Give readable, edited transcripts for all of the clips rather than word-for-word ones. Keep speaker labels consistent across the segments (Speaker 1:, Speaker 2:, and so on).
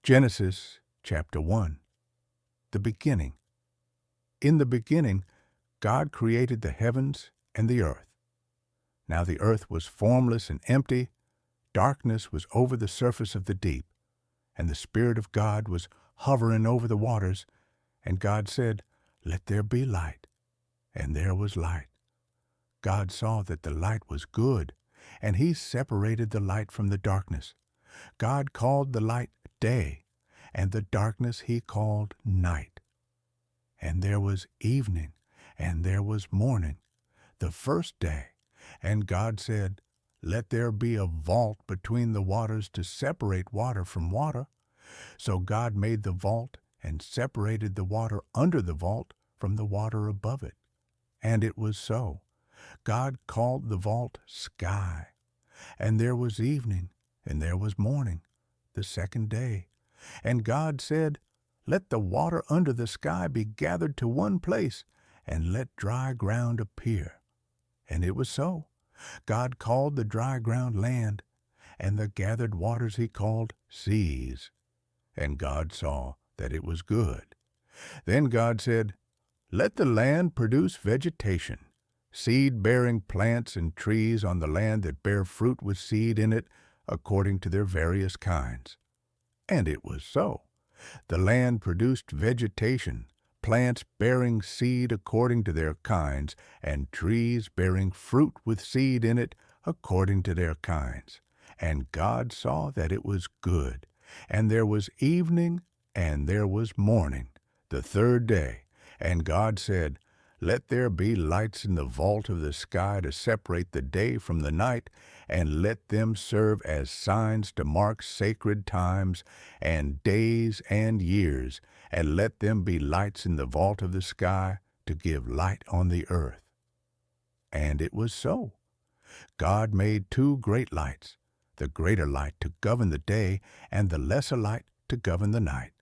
Speaker 1: Genesis chapter 1. The beginning. In the beginning, God created the heavens and the earth. Now the earth was formless and empty. Darkness was over the surface of the deep, and the Spirit of God was hovering over the waters. And God said, "Let there be light." And there was light. God saw that the light was good, and he separated the light from the darkness. God called the light day, and the darkness he called night. And there was evening, and there was morning, the first day. And God said, "Let there be a vault between the waters to separate water from water." So God made the vault and separated the water under the vault from the water above it. And it was so. God called the vault sky. And there was evening, and there was morning, the second day. And God said, "Let the water under the sky be gathered to one place, and let dry ground appear." And it was so. God called the dry ground land, and the gathered waters he called seas. And God saw that it was good. Then God said, "Let the land produce vegetation, seed-bearing plants and trees on the land that bear fruit with seed in it according to their various kinds." And it was so. The land produced vegetation, plants bearing seed according to their kinds, and trees bearing fruit with seed in it according to their kinds. And God saw that it was good. And there was evening, and there was morning, the third day. And God said, "Let there be lights in the vault of the sky to separate the day from the night, and let them serve as signs to mark sacred times and days and years, and let them be lights in the vault of the sky to give light on the earth." And it was so. God made two great lights, the greater light to govern the day, and the lesser light to govern the night.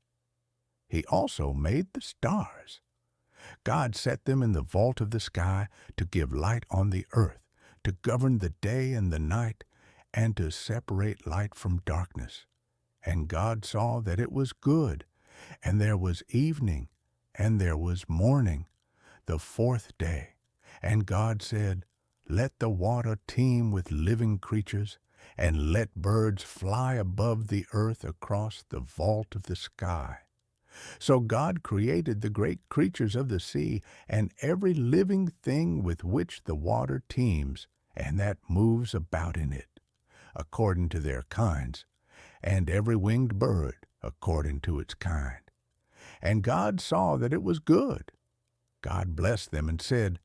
Speaker 1: He also made the stars. God set them in the vault of the sky to give light on the earth, to govern the day and the night, and to separate light from darkness. And God saw that it was good. And there was evening, and there was morning, the fourth day. And God said, "Let the water teem with living creatures, and let birds fly above the earth across the vault of the sky." So God created the great creatures of the sea, and every living thing with which the water teems, and that moves about in it, according to their kinds, and every winged bird according to its kind. And God saw that it was good. God blessed them and said,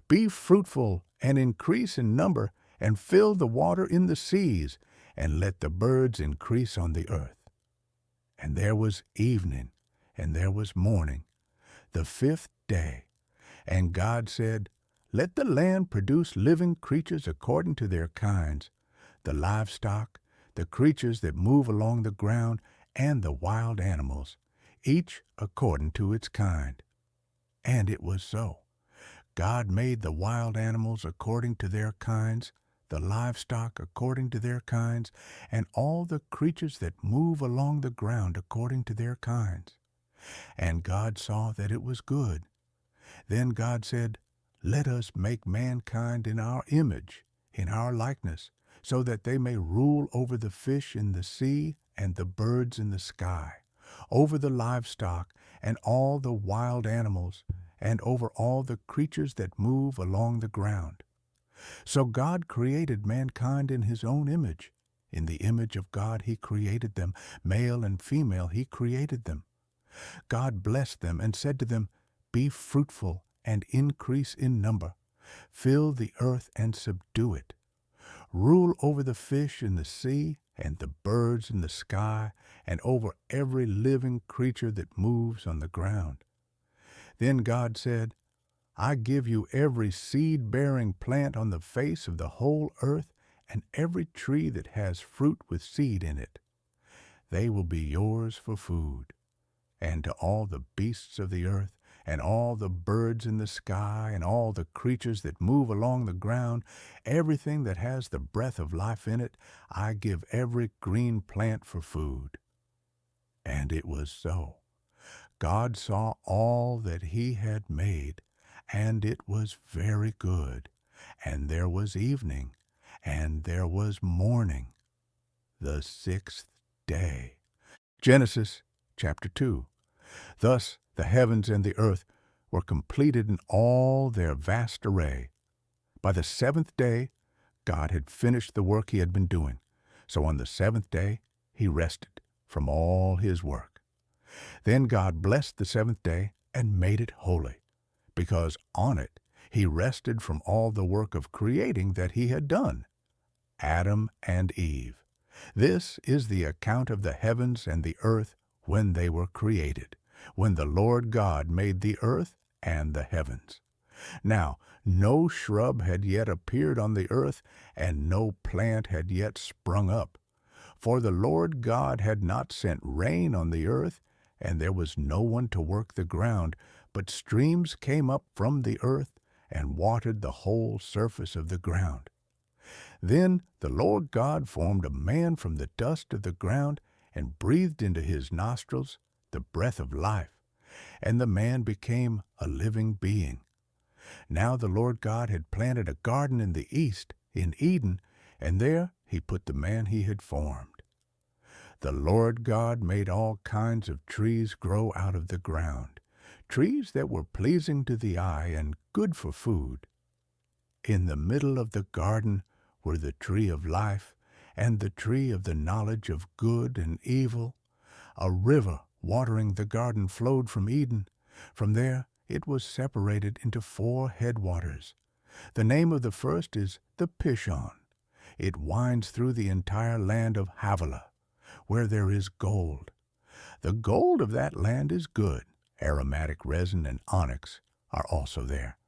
Speaker 1: "Be fruitful and increase in number, and fill the water in the seas, and let the birds increase on the earth." And there was evening, and there was morning, the fifth day. And God said, "Let the land produce living creatures according to their kinds, the livestock, the creatures that move along the ground, and the wild animals, each according to its kind." And it was so. God made the wild animals according to their kinds, the livestock according to their kinds, and all the creatures that move along the ground according to their kinds. And God saw that it was good. Then God said, "Let us make mankind in our image, in our likeness, so that they may rule over the fish in the sea and the birds in the sky, over the livestock and all the wild animals, and over all the creatures that move along the ground." So God created mankind in his own image. In the image of God he created them, male and female he created them. God blessed them and said to them, "Be fruitful and increase in number. Fill the earth and subdue it. Rule over the fish in the sea and the birds in the sky, and over every living creature that moves on the ground." Then God said, "I give you every seed-bearing plant on the face of the whole earth, and every tree that has fruit with seed in it. They will be yours for food. And to all the beasts of the earth, and all the birds in the sky, and all the creatures that move along the ground, everything that has the breath of life in it, I give every green plant for food." And it was so. God saw all that he had made, and it was very good. And there was evening, and there was morning, the sixth day. Genesis chapter 2. Thus the heavens and the earth were completed in all their vast array. By the seventh day, God had finished the work he had been doing. So on the seventh day, he rested from all his work. Then God blessed the seventh day and made it holy, because on it he rested from all the work of creating that he had done. Adam and Eve. This is the account of the heavens and the earth when they were created, when the Lord God made the earth and the heavens. Now, no shrub had yet appeared on the earth, and no plant had yet sprung up. For the Lord God had not sent rain on the earth, and there was no one to work the ground, but streams came up from the earth and watered the whole surface of the ground. Then the Lord God formed a man from the dust of the ground and breathed into his nostrils the breath of life, and the man became a living being. Now the Lord God had planted a garden in the east, in Eden, and there he put the man he had formed. The Lord God made all kinds of trees grow out of the ground, trees that were pleasing to the eye and good for food. In the middle of the garden were the tree of life and the tree of the knowledge of good and evil. A river watering the garden flowed from Eden. From there it was separated into 4 headwaters. The name of the first is the Pishon. It winds through the entire land of Havilah, where there is gold. The gold of that land is good. Aromatic resin and onyx are also there.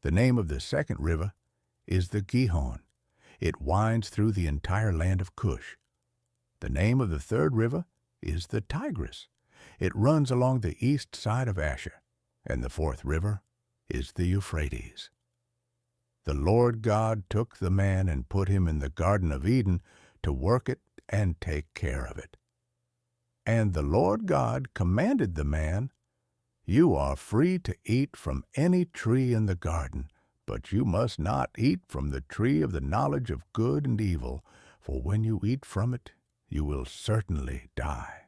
Speaker 1: The name of the second river is the Gihon. It winds through the entire land of Cush. The name of the third river is the Tigris. It runs along the east side of Asher. And the fourth river is the Euphrates. The Lord God took the man and put him in the Garden of Eden to work it and take care of it. And the Lord God commanded the man, "You are free to eat from any tree in the garden, but you must not eat from the tree of the knowledge of good and evil, for when you eat from it, you will certainly die."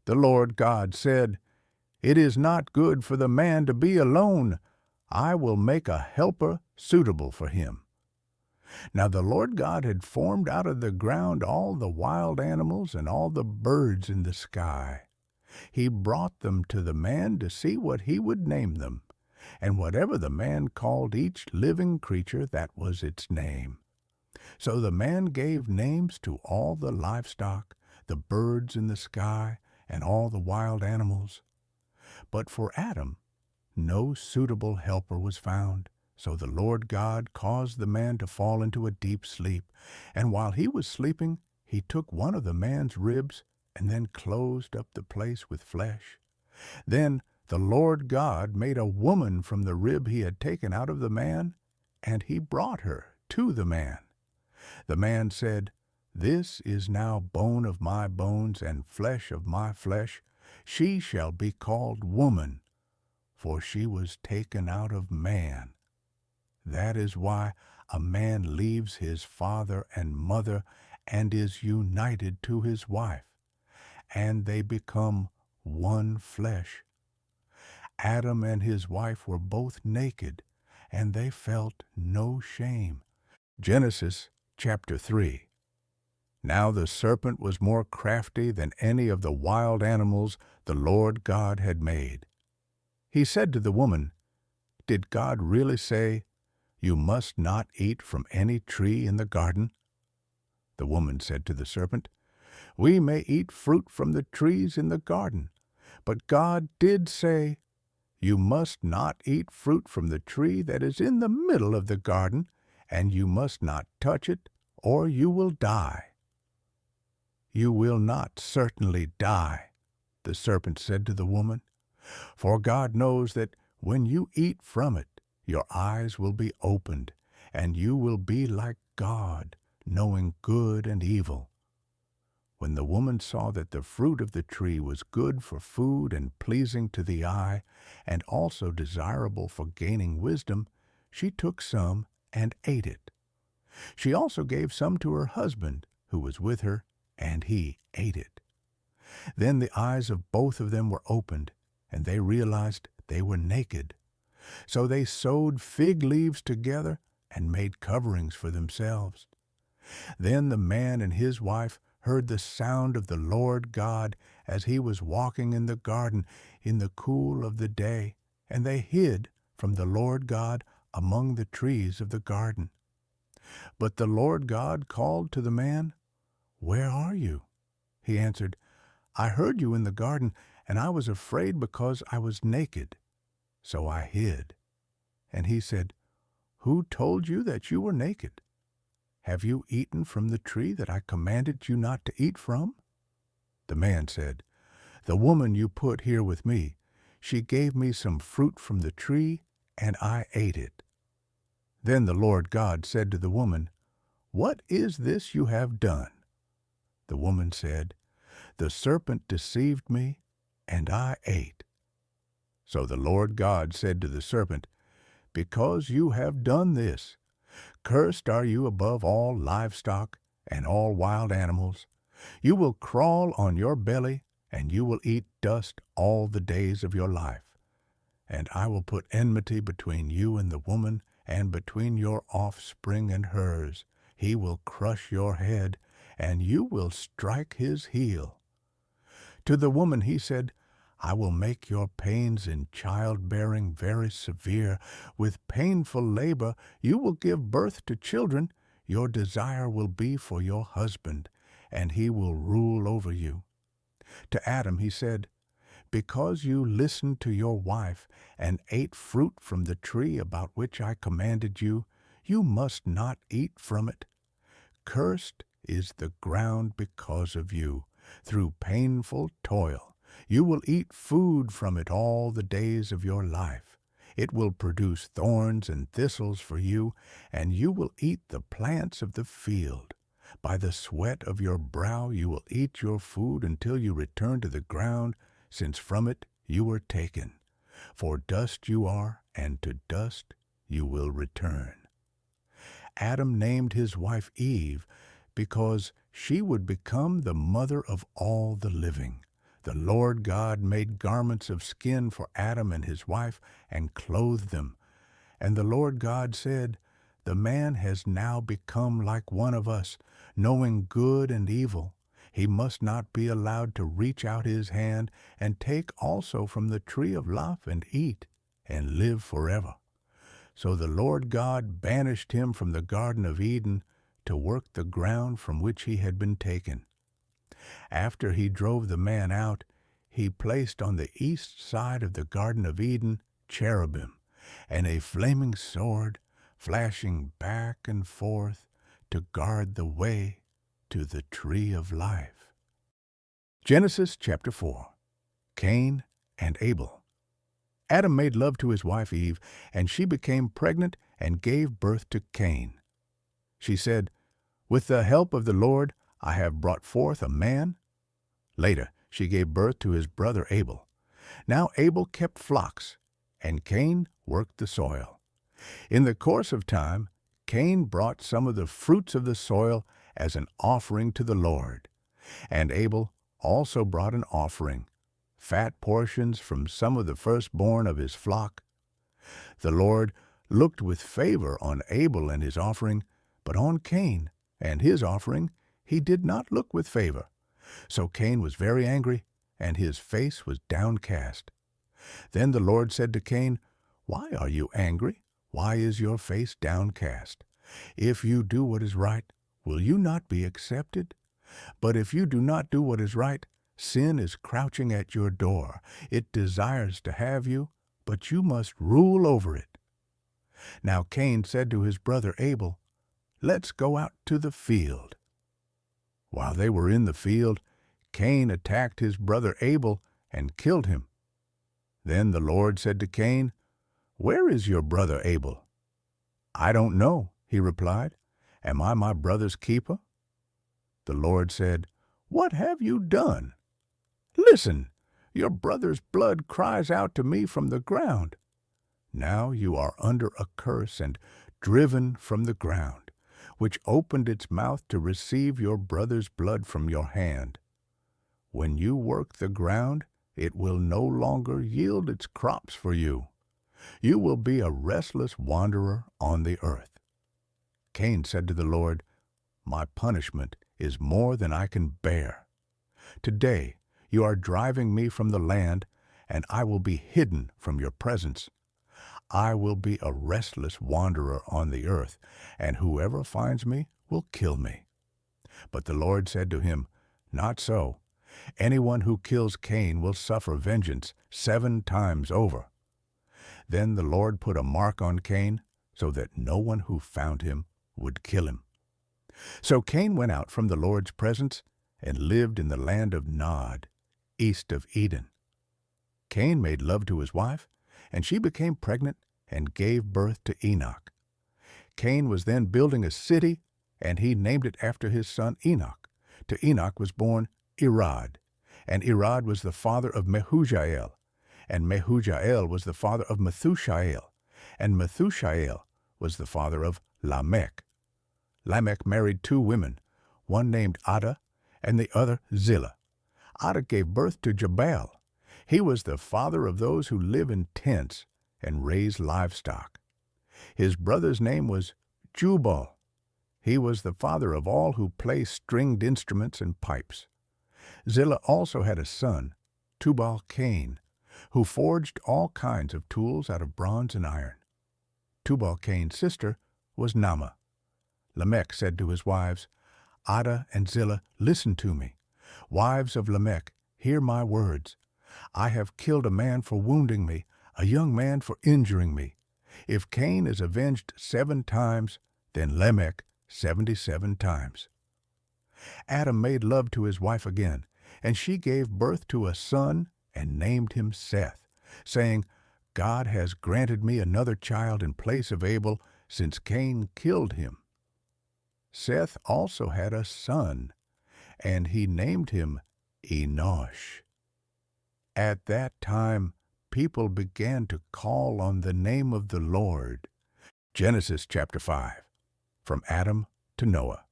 Speaker 1: The Lord God said, "It is not good for the man to be alone. I will make a helper suitable for him." Now the Lord God had formed out of the ground all the wild animals and all the birds in the sky. He brought them to the man to see what he would name them. And whatever the man called each living creature, that was its name. So the man gave names to all the livestock, the birds in the sky, and all the wild animals. But for Adam, no suitable helper was found. So the Lord God caused the man to fall into a deep sleep. And while he was sleeping, he took one of the man's ribs and then closed up the place with flesh. Then the Lord God made a woman from the rib he had taken out of the man, and he brought her to the man. The man said, "This is now bone of my bones and flesh of my flesh. She shall be called woman, for she was taken out of man. That is why a man leaves his father and mother and is united to his wife, and they become one flesh." Adam and his wife were both naked, and they felt no shame. Genesis chapter 3. Now the serpent was more crafty than any of the wild animals the Lord God had made. He said to the woman, "Did God really say, 'You must not eat from any tree in the garden'?" The woman said to the serpent, "We may eat fruit from the trees in the garden, but God did say, 'You must not eat fruit from the tree that is in the middle of the garden, and you must not touch it, or you will die.'" "You will not certainly die," the serpent said to the woman, "for God knows that when you eat from it, your eyes will be opened, and you will be like God, knowing good and evil." When the woman saw that the fruit of the tree was good for food and pleasing to the eye, and also desirable for gaining wisdom, she took some and ate it. She also gave some to her husband, who was with her, and he ate it. Then the eyes of both of them were opened, and they realized they were naked. So they sewed fig leaves together and made coverings for themselves. Then the man and his wife heard the sound of the Lord God as he was walking in the garden in the cool of the day, and they hid from the Lord God among the trees of the garden. But the Lord God called to the man, "Where are you?" He answered, "I heard you in the garden, and I was afraid because I was naked, so I hid." And he said, "Who told you that you were naked? Have you eaten from the tree that I commanded you not to eat from?" The man said, "The woman you put here with me, she gave me some fruit from the tree, and I ate it." Then the Lord God said to the woman, "What is this you have done?" The woman said, "The serpent deceived me, and I ate." So the Lord God said to the serpent, "Because you have done this, cursed are you above all livestock and all wild animals. You will crawl on your belly, and you will eat dust all the days of your life. And I will put enmity between you and the woman, and between your offspring and hers. He will crush your head, and you will strike his heel." To the woman he said, "I will make your pains in childbearing very severe. With painful labor you will give birth to children. Your desire will be for your husband, and he will rule over you." To Adam he said, "Because you listened to your wife and ate fruit from the tree about which I commanded you, you must not eat from it. Cursed is the ground because of you. Through painful toil you will eat food from it all the days of your life. It will produce thorns and thistles for you, and you will eat the plants of the field. By the sweat of your brow you will eat your food until you return to the ground, since from it you were taken. For dust you are, and to dust you will return." Adam named his wife Eve because she would become the mother of all the living. The Lord God made garments of skin for Adam and his wife and clothed them. And the Lord God said, "The man has now become like one of us, knowing good and evil. He must not be allowed to reach out his hand and take also from the tree of life and eat, and live forever." So the Lord God banished him from the Garden of Eden to work the ground from which he had been taken. After he drove the man out, he placed on the east side of the Garden of Eden cherubim and a flaming sword flashing back and forth to guard the way to the tree of life. Genesis chapter 4. Cain and Abel. Adam made love to his wife Eve, and she became pregnant and gave birth to Cain. She said, "With the help of the Lord I have brought forth a man." Later she gave birth to his brother Abel. Now Abel kept flocks, and Cain worked the soil. In the course of time, Cain brought some of the fruits of the soil as an offering to the Lord, and Abel also brought an offering, fat portions from some of the firstborn of his flock. The Lord looked with favor on Abel and his offering, but on Cain and his offering he did not look with favor. So Cain was very angry, and his face was downcast. Then the Lord said to Cain, "Why are you angry? Why is your face downcast? If you do what is right, will you not be accepted? But if you do not do what is right, sin is crouching at your door. It desires to have you, but you must rule over it." Now Cain said to his brother Abel, "Let's go out to the field." While they were in the field, Cain attacked his brother Abel and killed him. Then the Lord said to Cain, "Where is your brother Abel?" "I don't know," he replied. "Am I my brother's keeper?" The Lord said, what have you done? Listen, your brother's blood cries out to me from the ground. Now you are under a curse and driven from the ground, which opened its mouth to receive your brother's blood from your hand. When you work the ground, it will no longer yield its crops for you. You will be a restless wanderer on the earth. Cain said to the Lord, my punishment is more than I can bear. Today you are driving me from the land, and I will be hidden from your presence. I will be a restless wanderer on the earth, and whoever finds me will kill me. But the Lord said to him, not so. Anyone who kills Cain will suffer vengeance 7 times over. Then the Lord put a mark on Cain, so that no one who found him would kill him. So Cain went out from the Lord's presence and lived in the land of Nod, east of Eden. Cain made love to his wife, and she became pregnant and gave birth to Enoch. Cain was then building a city, and he named it after his son Enoch. To Enoch was born Irad, and Irad was the father of Mehujael, and Mehujael was the father of Methushael, and Methushael was the father of Lamech. Lamech married 2 women, one named Ada and the other Zillah. Ada gave birth to Jabal. He was the father of those who live in tents and raise livestock. His brother's name was Jubal. He was the father of all who play stringed instruments and pipes. Zillah also had a son, Tubal-Cain, who forged all kinds of tools out of bronze and iron. Tubal-Cain's sister was Naamah. Lamech said to his wives, Ada and Zillah, listen to me. Wives of Lamech, hear my words. I have killed a man for wounding me, a young man for injuring me. If Cain is avenged 7 times, then Lamech 77 times. Adam made love to his wife again, and she gave birth to a son and named him Seth, saying, God has granted me another child in place of Abel, since Cain killed him. Seth also had a son, and he named him Enosh. At that time, people began to call on the name of the Lord. Genesis chapter 5, from Adam to Noah.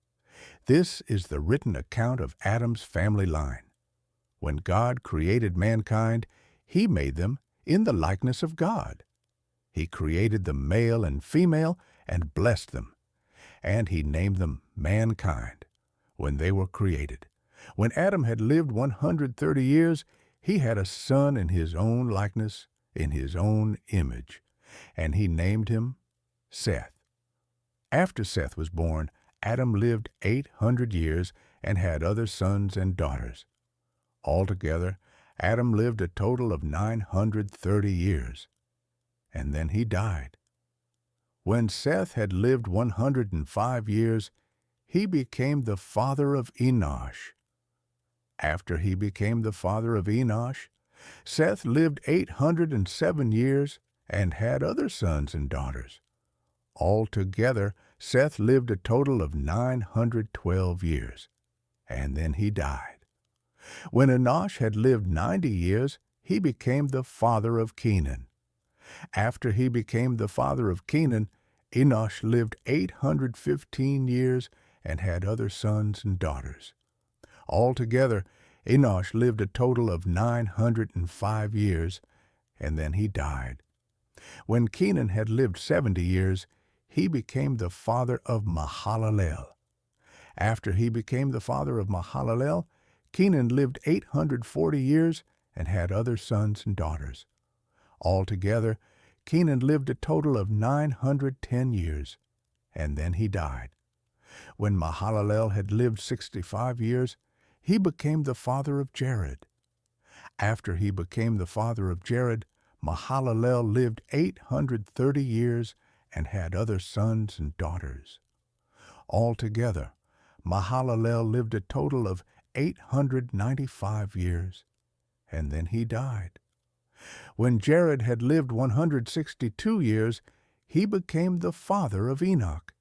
Speaker 1: This is the written account of Adam's family line. When God created mankind, he made them in the likeness of God. He created them male and female and blessed them, and he named them mankind when they were created. When Adam had lived 130 years, he had a son in his own likeness, in his own image, and he named him Seth. After Seth was born, Adam lived 800 years and had other sons and daughters. Altogether, Adam lived a total of 930 years, and then he died. When Seth had lived 105 years, he became the father of Enosh. After he became the father of Enosh, Seth lived 807 years and had other sons and daughters. Altogether, Seth lived a total of 912 years, and then he died. When Enosh had lived 90 years, he became the father of Kenan. After he became the father of Kenan, Enosh lived 815 years and had other sons and daughters. Altogether, Enosh lived a total of 905 years, and then he died. When Kenan had lived 70 years, he became the father of Mahalalel. After he became the father of Mahalalel, Kenan lived 840 years and had other sons and daughters. Altogether, Kenan lived a total of 910 years, and then he died. When Mahalalel had lived 65 years, he became the father of Jared. After he became the father of Jared, Mahalalel lived 830 years and had other sons and daughters. Altogether, Mahalalel lived a total of 895 years, and then he died. When Jared had lived 162 years, he became the father of Enoch.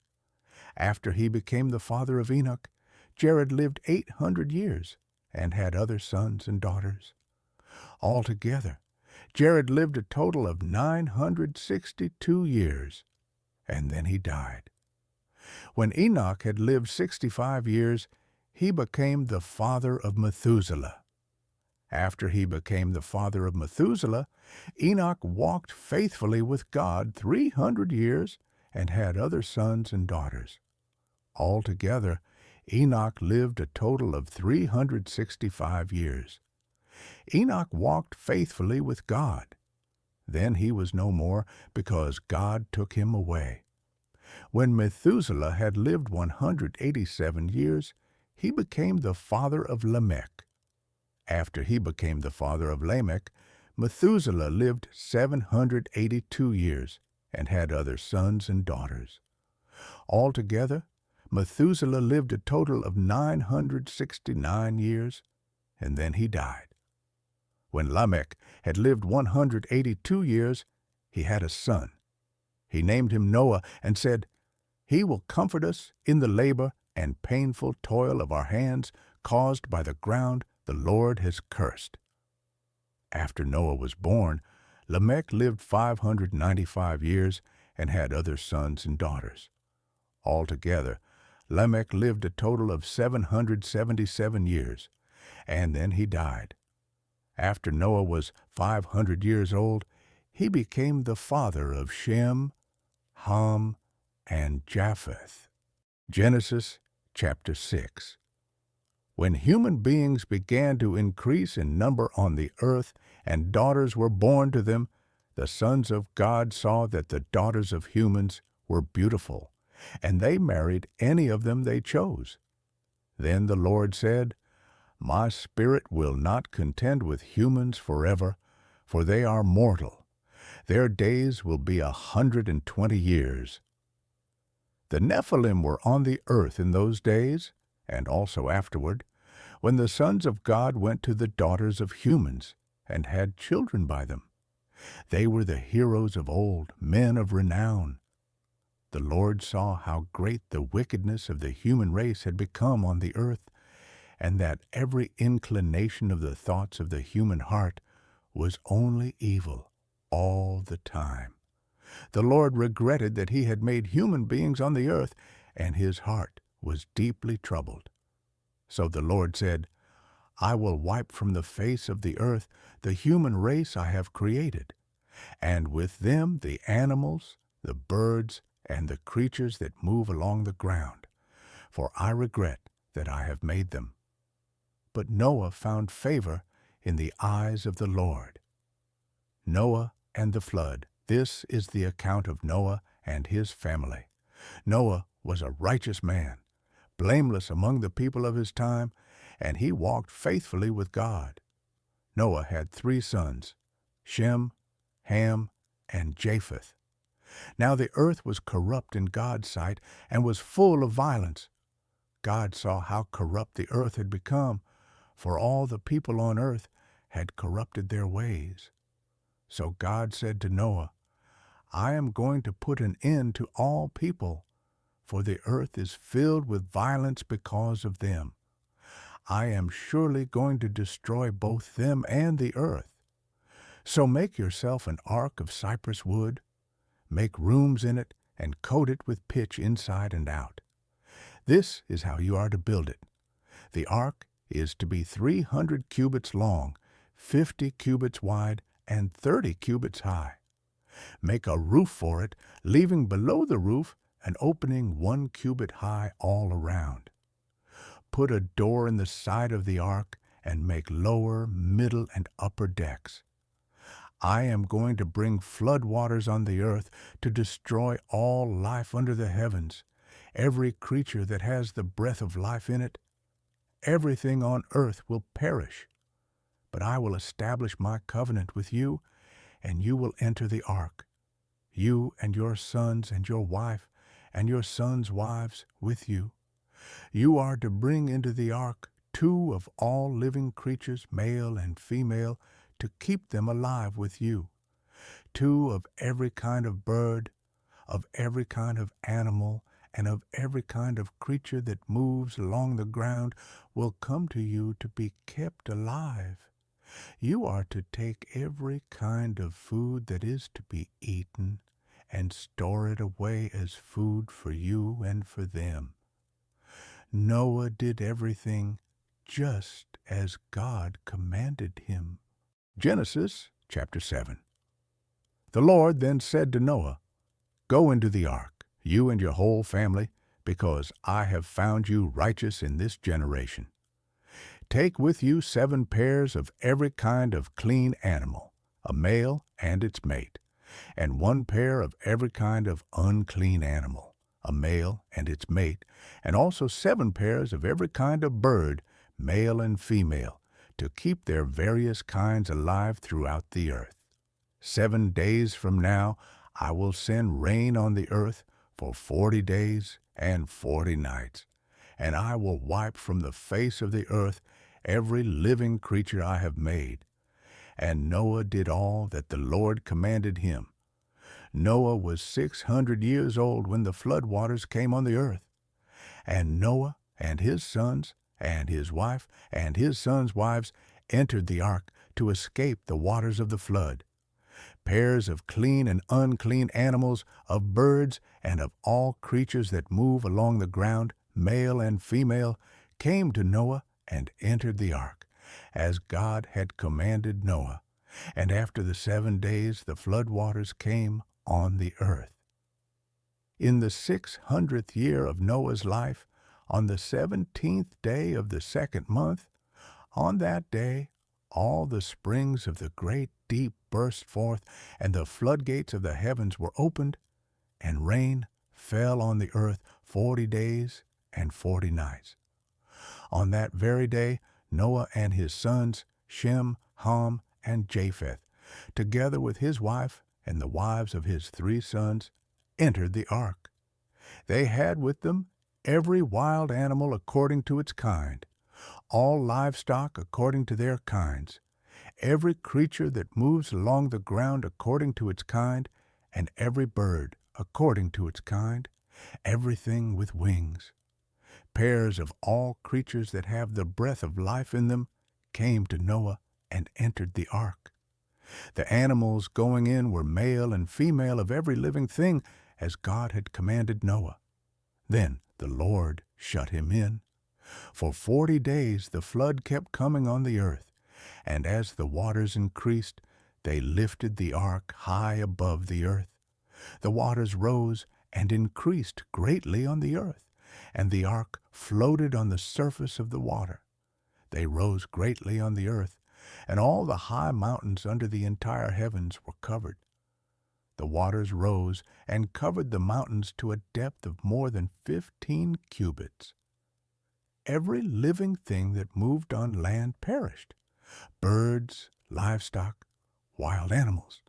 Speaker 1: After he became the father of Enoch, Jared lived 800 years and had other sons and daughters. Altogether, Jared lived a total of 962 years, and then he died. When Enoch had lived 65 years, he became the father of Methuselah. After he became the father of Methuselah, Enoch walked faithfully with God 300 years and had other sons and daughters. Altogether, Enoch lived a total of 365 years. Enoch walked faithfully with God. Then he was no more, because God took him away. When Methuselah had lived 187 years, he became the father of Lamech. After he became the father of Lamech, Methuselah lived 782 years and had other sons and daughters. Altogether, Methuselah lived a total of 969 years, and then he died. When Lamech had lived 182 years, he had a son. He named him Noah and said, "He will comfort us in the labor and painful toil of our hands caused by the ground the Lord has cursed." After Noah was born, Lamech lived 595 years and had other sons and daughters. Altogether, Lamech lived a total of 777 years, and then he died. After Noah was 500 years old, he became the father of Shem, Ham, and Japheth. Genesis chapter 6. When human beings began to increase in number on the earth, and daughters were born to them, the sons of God saw that the daughters of humans were beautiful, and they married any of them they chose. Then the Lord said, "My spirit will not contend with humans forever, for they are mortal. Their days will be 120 years. The Nephilim were on the earth in those days, and also afterward, when the sons of God went to the daughters of humans, and had children by them. They were the heroes of old, men of renown. The Lord saw how great the wickedness of the human race had become on the earth, and that every inclination of the thoughts of the human heart was only evil all the time. The Lord regretted that he had made human beings on the earth, and his heart was deeply troubled. So the Lord said, "I will wipe from the face of the earth the human race I have created, and with them the animals, the birds, and the creatures that move along the ground, for I regret that I have made them." But Noah found favor in the eyes of the Lord. Noah and the flood. This is the account of Noah and his family. Noah was a righteous man, blameless among the people of his time, and he walked faithfully with God. Noah had 3 sons, Shem, Ham, and Japheth. Now the earth was corrupt in God's sight and was full of violence. God saw how corrupt the earth had become, for all the people on earth had corrupted their ways. So God said to Noah, "I am going to put an end to all people, for the earth is filled with violence because of them. I am surely going to destroy both them and the earth. So make yourself an ark of cypress wood, make rooms in it, and coat it with pitch inside and out. This is how you are to build it. The ark is to be 300 cubits long, 50 cubits wide, and 30 cubits high. Make a roof for it, leaving below the roof an opening 1 cubit high all around. Put a door in the side of the ark and make lower, middle, and upper decks. I am going to bring flood waters on the earth to destroy all life under the heavens, every creature that has the breath of life in it. Everything on earth will perish, but I will establish my covenant with you, and you will enter the ark, you and your sons and your wife and your sons' wives with you. You are to bring into the ark 2 of all living creatures, male and female, to keep them alive with you. 2 of every kind of bird, of every kind of animal, and of every kind of creature that moves along the ground will come to you to be kept alive. You are to take every kind of food that is to be eaten and store it away as food for you and for them. Noah did everything just as God commanded him. Genesis chapter 7. The Lord then said to Noah, "Go into the ark, you and your whole family, because I have found you righteous in this generation. Take with you 7 pairs of every kind of clean animal, a male and its mate, and 1 pair of every kind of unclean animal, a male and its mate, and also 7 pairs of every kind of bird, male and female, to keep their various kinds alive throughout the earth. 7 days from now I will send rain on the earth for 40 days and 40 nights, and I will wipe from the face of the earth every living creature I have made." And Noah did all that the Lord commanded him. Noah was 600 years old when the flood waters came on the earth. And Noah and his sons and his wife and his sons' wives entered the ark to escape the waters of the flood. Pairs of clean and unclean animals, of birds, and of all creatures that move along the ground, male and female, came to Noah and entered the ark, as God had commanded Noah. And after the 7 days the flood waters came on the earth. In the 600th year of Noah's life, on the 17th day of the 2nd month, on that day all the springs of the great deep burst forth, and the floodgates of the heavens were opened, and rain fell on the earth 40 days and 40 nights. On that very day Noah and his sons, Shem, Ham, and Japheth, together with his wife and the wives of his 3 sons, entered the ark. They had with them every wild animal according to its kind, all livestock according to their kinds, every creature that moves along the ground according to its kind, and every bird according to its kind, everything with wings. Pairs of all creatures that have the breath of life in them came to Noah and entered the ark. The animals going in were male and female of every living thing, as God had commanded Noah. Then the Lord shut him in. For 40 days the flood kept coming on the earth, and as the waters increased, they lifted the ark high above the earth. The waters rose and increased greatly on the earth, and the ark floated on the surface of the water. They rose greatly on the earth, and all the high mountains under the entire heavens were covered. The waters rose and covered the mountains to a depth of more than 15 cubits. Every living thing that moved on land perished: birds, livestock, wild animals,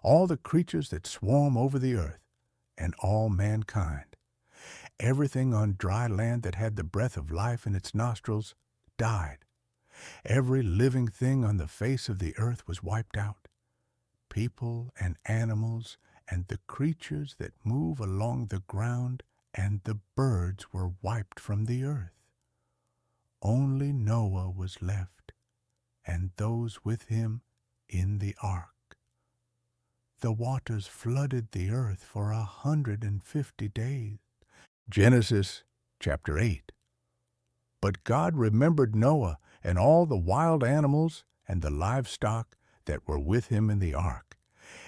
Speaker 1: all the creatures that swarm over the earth, and all mankind. Everything on dry land that had the breath of life in its nostrils died. Every living thing on the face of the earth was wiped out. People and animals and the creatures that move along the ground and the birds were wiped from the earth. Only Noah was left, and those with him in the ark. The waters flooded the earth for 150 days. Genesis chapter 8. But God remembered Noah and all the wild animals and the livestock that were with him in the ark,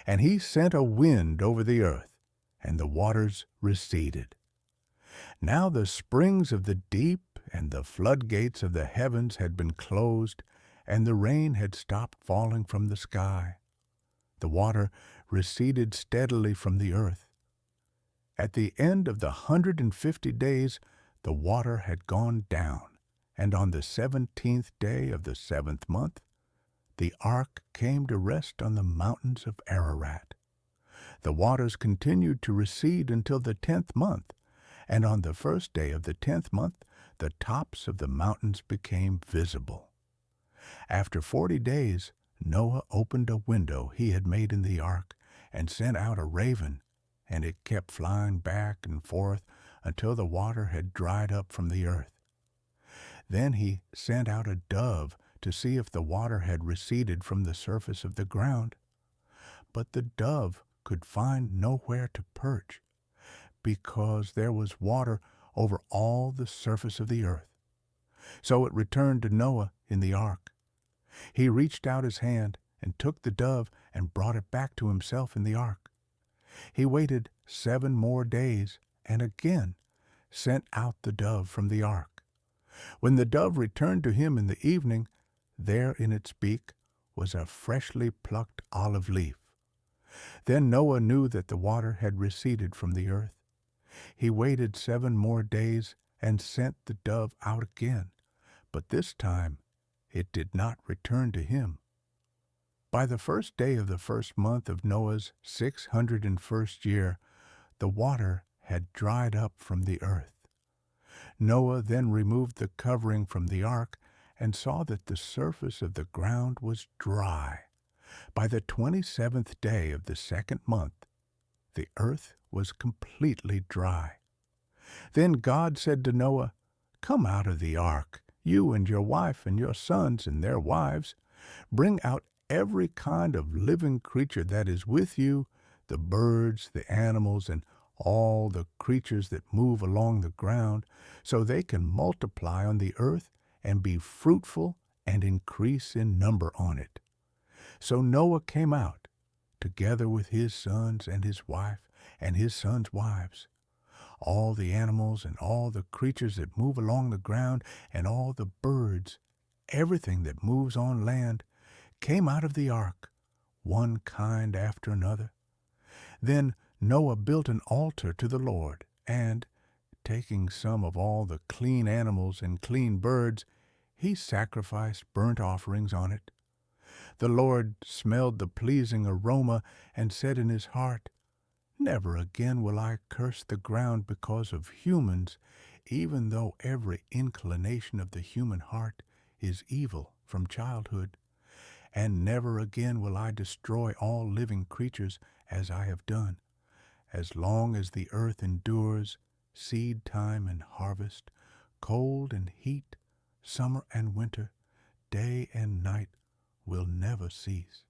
Speaker 1: and he sent a wind over the earth, and the waters receded. Now the springs of the deep and the floodgates of the heavens had been closed, and the rain had stopped falling from the sky. The water receded steadily from the earth. At the end of the 150 days, the water had gone down, and on the 17th day of the 7th month, the ark came to rest on the mountains of Ararat. The waters continued to recede until the 10th month, and on the 1st day of the 10th month, the tops of the mountains became visible. After 40 days, Noah opened a window he had made in the ark and sent out a raven, and it kept flying back and forth until the water had dried up from the earth. Then he sent out a dove to see if the water had receded from the surface of the ground. But the dove could find nowhere to perch, because there was water over all the surface of the earth. So it returned to Noah in the ark. He reached out his hand and took the dove and brought it back to himself in the ark. He waited 7 more days and again sent out the dove from the ark. When the dove returned to him in the evening, there in its beak was a freshly plucked olive leaf. Then Noah knew that the water had receded from the earth. He waited 7 more days and sent the dove out again, but this time it did not return to him. By the first day of the first month of Noah's 601st year, the water had dried up from the earth. Noah then removed the covering from the ark and saw that the surface of the ground was dry. By the 27th day of the second month, the earth was completely dry. Then God said to Noah, "Come out of the ark, you and your wife and your sons and their wives. Bring out every kind of living creature that is with you, the birds, the animals, and all the creatures that move along the ground, so they can multiply on the earth and be fruitful and increase in number on it." So Noah came out, together with his sons and his wife and his sons' wives. All the animals and all the creatures that move along the ground and all the birds, everything that moves on land, came out of the ark, one kind after another. Then Noah built an altar to the Lord, and, taking some of all the clean animals and clean birds, he sacrificed burnt offerings on it. The Lord smelled the pleasing aroma and said in his heart, "Never again will I curse the ground because of humans, even though every inclination of the human heart is evil from childhood. And never again will I destroy all living creatures as I have done. As long as the earth endures, seed time and harvest, cold and heat, summer and winter, day and night will never cease."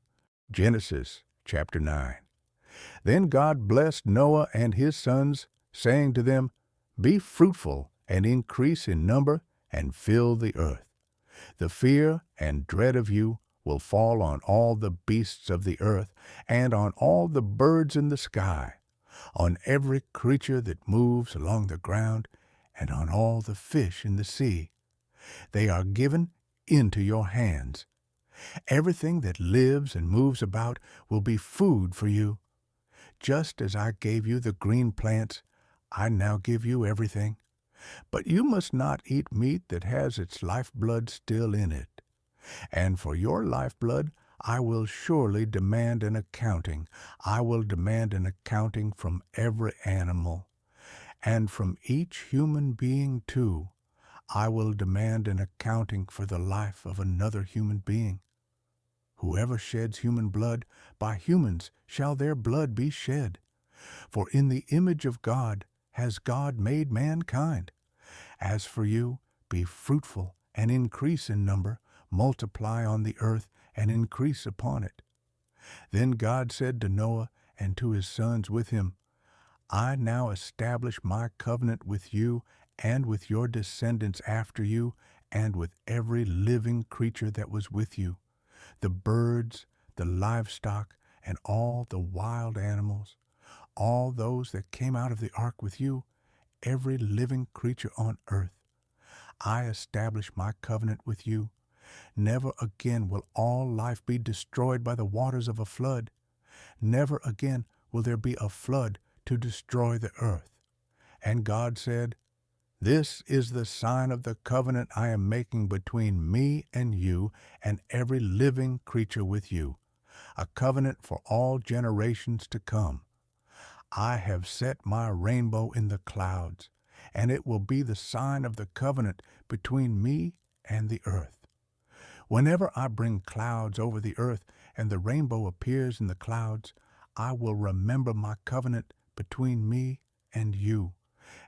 Speaker 1: Genesis chapter 9. Then God blessed Noah and his sons, saying to them, "Be fruitful and increase in number and fill the earth. The fear and dread of you will fall on all the beasts of the earth and on all the birds in the sky, on every creature that moves along the ground, and on all the fish in the sea. They are given into your hands. Everything that lives and moves about will be food for you. Just as I gave you the green plants, I now give you everything. But you must not eat meat that has its lifeblood still in it. And for your lifeblood I will surely demand an accounting. I will demand an accounting from every animal. And from each human being, too, I will demand an accounting for the life of another human being. Whoever sheds human blood, by humans shall their blood be shed. For in the image of God has God made mankind. As for you, be fruitful and increase in number, multiply on the earth and increase upon it." Then God said to Noah and to his sons with him, "I now establish my covenant with you and with your descendants after you and with every living creature that was with you, the birds, the livestock, and all the wild animals, all those that came out of the ark with you, every living creature on earth. I establish my covenant with you. Never again will all life be destroyed by the waters of a flood. Never again will there be a flood to destroy the earth." And God said, "This is the sign of the covenant I am making between me and you and every living creature with you, a covenant for all generations to come. I have set my rainbow in the clouds, and it will be the sign of the covenant between me and the earth. Whenever I bring clouds over the earth and the rainbow appears in the clouds, I will remember my covenant between me and you.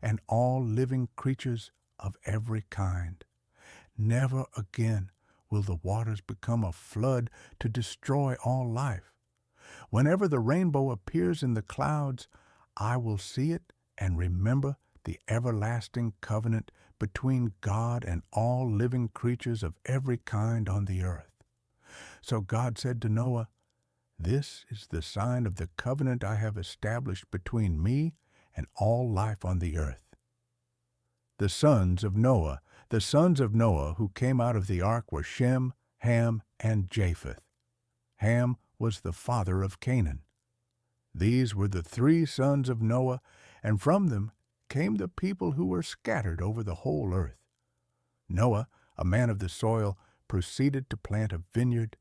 Speaker 1: and all living creatures of every kind. Never again will the waters become a flood to destroy all life. Whenever the rainbow appears in the clouds, I will see it and remember the everlasting covenant between God and all living creatures of every kind on the earth. So God said to Noah, "This is the sign of the covenant I have established between me and all life on the earth." The sons of Noah who came out of the ark were Shem, Ham, and Japheth. Ham was the father of Canaan. These were the three sons of Noah, and from them came the people who were scattered over the whole earth. Noah, a man of the soil, proceeded to plant a vineyard.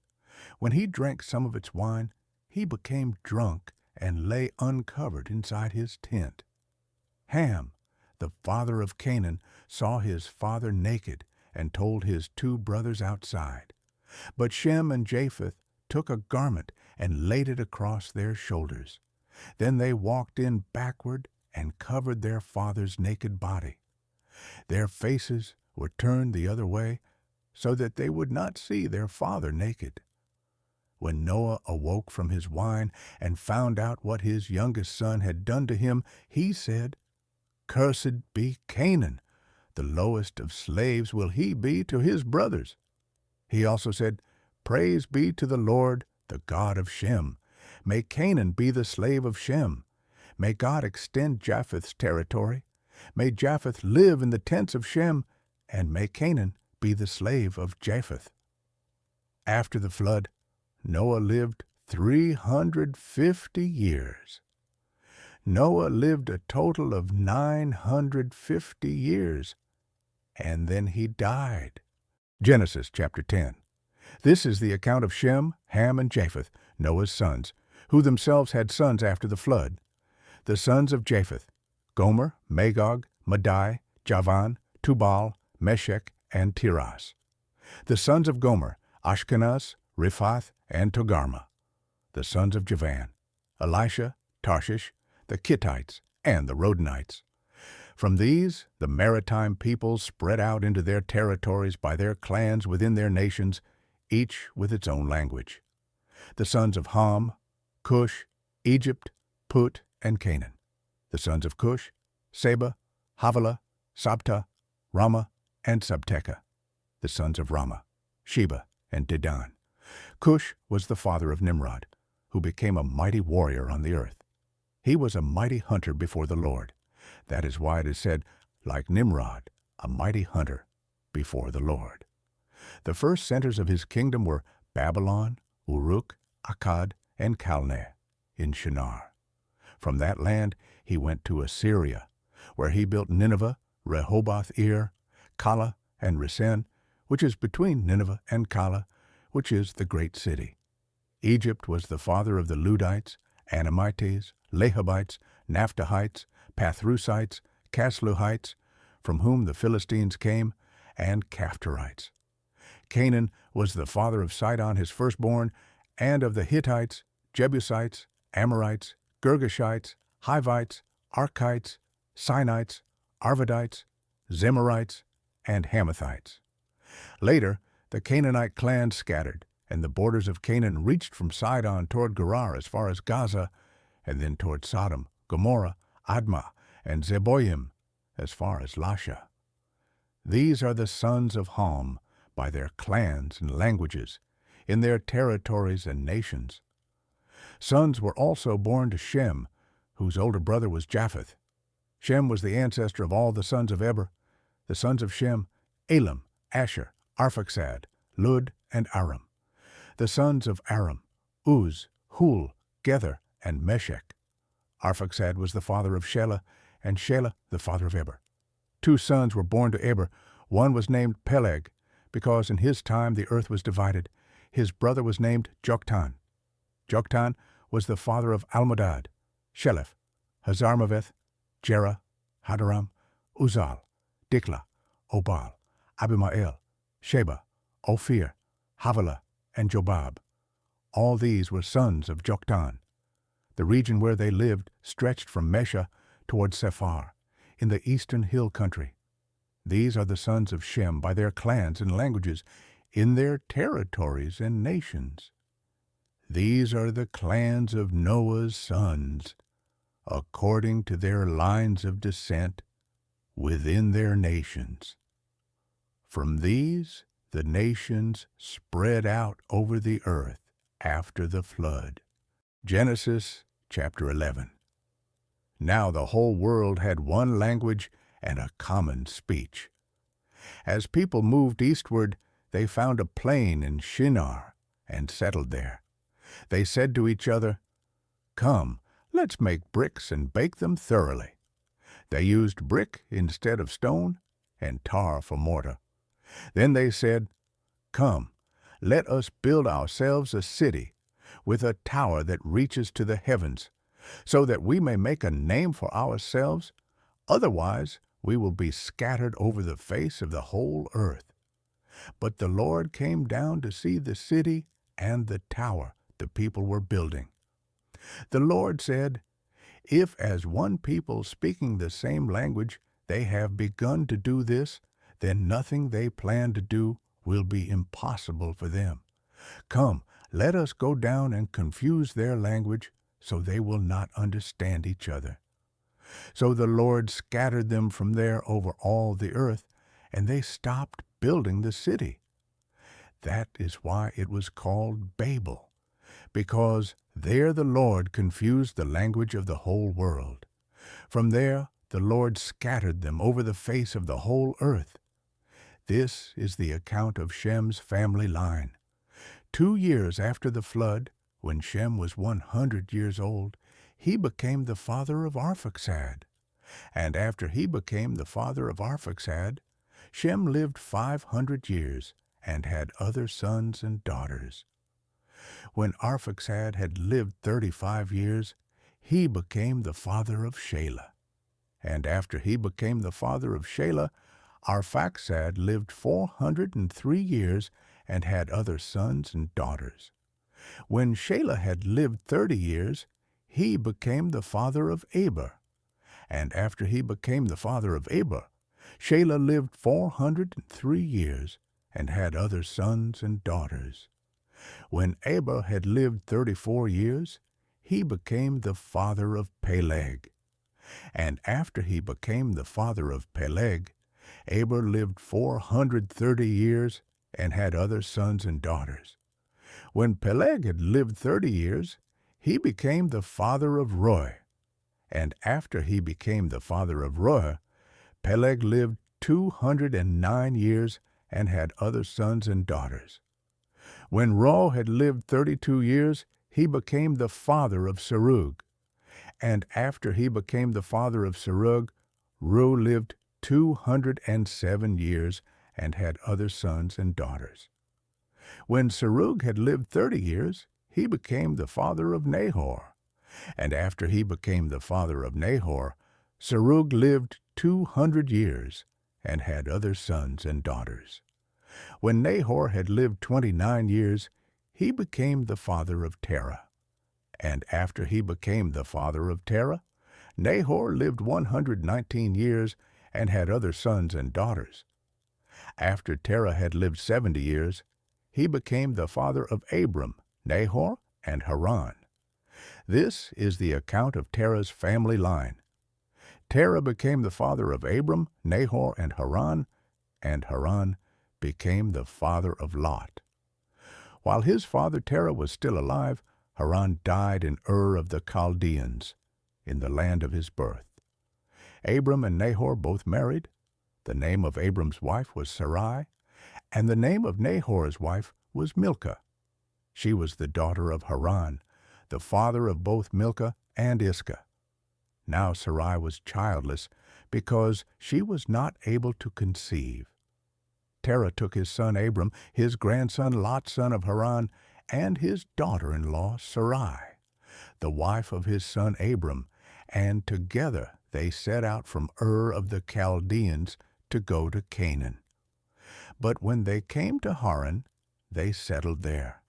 Speaker 1: When he drank some of its wine, he became drunk and lay uncovered inside his tent. Ham, the father of Canaan, saw his father naked and told his two brothers outside. But Shem and Japheth took a garment and laid it across their shoulders. Then they walked in backward and covered their father's naked body. Their faces were turned the other way so that they would not see their father naked. When Noah awoke from his wine and found out what his youngest son had done to him, he said, "Cursed be Canaan, the lowest of slaves will he be to his brothers." He also said, "Praise be to the Lord, the God of Shem. May Canaan be the slave of Shem. May God extend Japheth's territory. May Japheth live in the tents of Shem, and may Canaan be the slave of Japheth." After the flood, Noah lived 350 years. Noah lived a total of 950 years, and then he died. Genesis chapter 10. This is the account of Shem, Ham, and Japheth, Noah's sons, who themselves had sons after the flood. The sons of Japheth: Gomer, Magog, Madai, Javan, Tubal, Meshech, and Tiras. The sons of Gomer: Ashkenaz, Riphath, and Togarmah. The sons of Javan: Elisha, Tarshish, the Kittites, and the Rodanites. From these, the maritime peoples spread out into their territories by their clans within their nations, each with its own language. The sons of Ham: Cush, Egypt, Put, and Canaan. The sons of Cush: Seba, Havilah, Sabta, Ramah, and Sabteka. The sons of Ramah: Sheba and Dedan. Cush was the father of Nimrod, who became a mighty warrior on the earth. He was a mighty hunter before the Lord. That is why it is said, like Nimrod, a mighty hunter before the Lord. The first centers of his kingdom were Babylon, Uruk, Akkad, and Calneh in Shinar. From that land he went to Assyria, where he built Nineveh, Rehoboth-ir, Calah, and Resen, which is between Nineveh and Calah, which is the great city. Egypt was the father of the Ludites, Anamites, Lehabites, Naphtuhites, Pathrusites, Casluhites, from whom the Philistines came, and Caphtorites. Canaan was the father of Sidon his firstborn, and of the Hittites, Jebusites, Amorites, Girgashites, Hivites, Archites, Sinites, Arvadites, Zemarites, and Hamathites. Later, the Canaanite clans scattered, and the borders of Canaan reached from Sidon toward Gerar as far as Gaza, and then toward Sodom, Gomorrah, Admah, and Zeboim as far as Lasha. These are the sons of Ham by their clans and languages, in their territories and nations. Sons were also born to Shem, whose older brother was Japheth. Shem was the ancestor of all the sons of Eber. The sons of Shem: Elam, Asher, Arphaxad, Lud, and Aram. The sons of Aram: Uz, Hul, Gether, and Meshech. Arphaxad was the father of Shelah, and Shelah the father of Eber. 2 sons were born to Eber. One was named Peleg, because in his time the earth was divided. His brother was named Joktan. Joktan was the father of Almodad, Sheleph, Hazarmaveth, Jerah, Hadaram, Uzal, Diklah, Obal, Abimael, Sheba, Ophir, Havilah, and Jobab. All these were sons of Joktan. The region where they lived stretched from Mesha toward Sephar. in the eastern hill country. These are the sons of Shem by their clans and languages, in their territories and nations. These are the clans of Noah's sons, according to their lines of descent within their nations. From these the nations spread out over the earth after the flood. Genesis chapter 11. Now the whole world had one language and a common speech. As people moved eastward, they found a plain in Shinar and settled there. They said to each other, "Come, let's make bricks and bake them thoroughly." They used brick instead of stone and tar for mortar. Then they said, "Come, let us build ourselves a city with a tower that reaches to the heavens, so that we may make a name for ourselves. Otherwise, we will be scattered over the face of the whole earth." But the Lord came down to see the city and the tower the people were building. The Lord said, "If as one people speaking the same language they have begun to do this, then nothing they plan to do will be impossible for them. Come, let us go down and confuse their language, so they will not understand each other." So the Lord scattered them from there over all the earth, and they stopped building the city. That is why it was called Babel, because there the Lord confused the language of the whole world. From there the Lord scattered them over the face of the whole earth. This is the account of Shem's family line. 2 years after the flood, when Shem was 100 years old, he became the father of Arphaxad. And after he became the father of Arphaxad, Shem lived 500 years and had other sons and daughters. When Arphaxad had lived 35 years, he became the father of Shelah. And after he became the father of Shelah, Arphaxad lived 403 years and had other sons and daughters. When Shelah had lived 30 years, he became the father of Eber. And after he became the father of Eber, Shelah lived 403 years and had other sons and daughters. When Eber had lived 34 years, he became the father of Peleg. And after he became the father of Peleg, Eber lived 430 years and had other sons and daughters. When Peleg had lived 30 years, he became the father of Reu. And after he became the father of Reu, Peleg lived 209 years and had other sons and daughters. When Reu had lived 32 years, he became the father of Serug. And after he became the father of Serug, Reu lived 207 years and had other sons and daughters. When Serug had lived 30 years, he became the father of Nahor. And after he became the father of Nahor, Serug lived 200 years and had other sons and daughters. When Nahor had lived 29 years, he became the father of Terah. And after he became the father of Terah, Nahor lived 119 years and had other sons and daughters. After Terah had lived 70 years, he became the father of Abram, Nahor, and Haran. This is the account of Terah's family line. Terah became the father of Abram, Nahor, and Haran became the father of Lot. While his father Terah was still alive, Haran died in Ur of the Chaldeans, in the land of his birth. Abram and Nahor both married. The name of Abram's wife was Sarai, and the name of Nahor's wife was Milcah. She was the daughter of Haran, the father of both Milcah and Iscah. Now Sarai was childless, because she was not able to conceive. Terah took his son Abram, his grandson Lot, son of Haran, and his daughter-in-law Sarai, the wife of his son Abram, and together they set out from Ur of the Chaldeans to go to Canaan. But when they came to Haran, they settled there.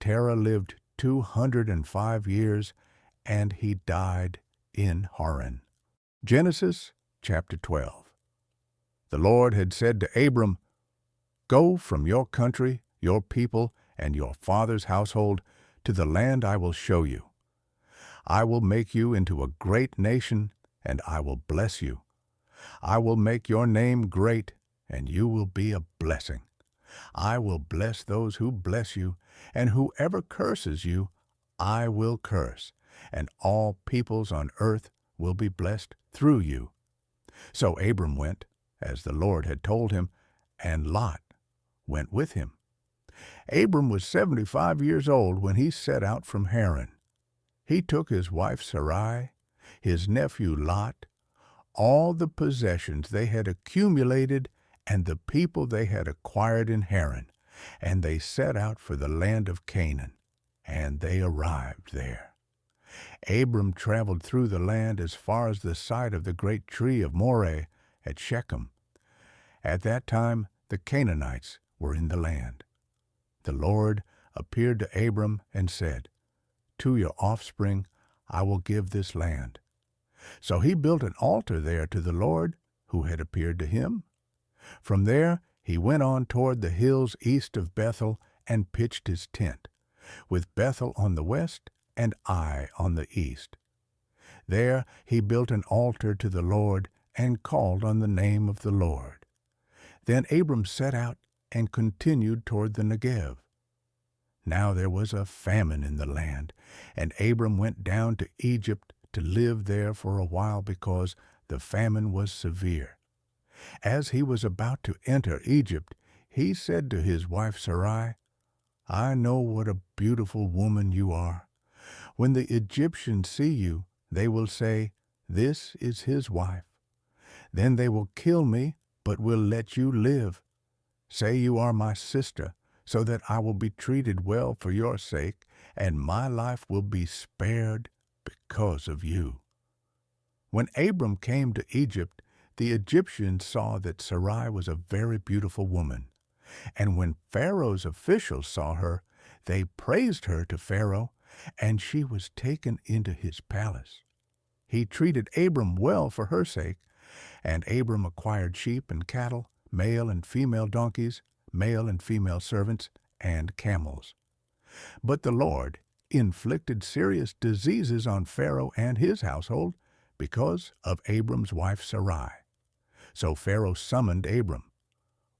Speaker 1: Terah lived 205 years, and he died in Haran. Genesis chapter 12. The Lord had said to Abram, "Go from your country, your people, and your father's household to the land I will show you. I will make you into a great nation, and I will bless you. I will make your name great, and you will be a blessing. I will bless those who bless you, and whoever curses you, I will curse, and all peoples on earth will be blessed through you." So Abram went, as the Lord had told him, and Lot went with him. Abram was 75 years old when he set out from Haran. He took his wife Sarai, his nephew Lot, all the possessions they had accumulated, and the people they had acquired in Haran, and they set out for the land of Canaan, and they arrived there. Abram traveled through the land as far as the site of the great tree of Moreh at Shechem. At that time the Canaanites were in the land. The Lord appeared to Abram and said, "To your offspring I will give this land." So he built an altar there to the Lord who had appeared to him. From there he went on toward the hills east of Bethel and pitched his tent, with Bethel on the west and Ai on the east. There he built an altar to the Lord and called on the name of the Lord. Then Abram set out and continued toward the Negev. Now there was a famine in the land, and Abram went down to Egypt to live there for a while because the famine was severe. As he was about to enter Egypt, he said to his wife Sarai, "I know what a beautiful woman you are. When the Egyptians see you, they will say, 'This is his wife.' Then they will kill me, but will let you live. Say you are my sister, so that I will be treated well for your sake, and my life will be spared because of you." When Abram came to Egypt, the Egyptians saw that Sarai was a very beautiful woman. And when Pharaoh's officials saw her, they praised her to Pharaoh, and she was taken into his palace. He treated Abram well for her sake, and Abram acquired sheep and cattle, male and female donkeys, male and female servants, and camels. But the Lord inflicted serious diseases on Pharaoh and his household because of Abram's wife Sarai. So Pharaoh summoned Abram.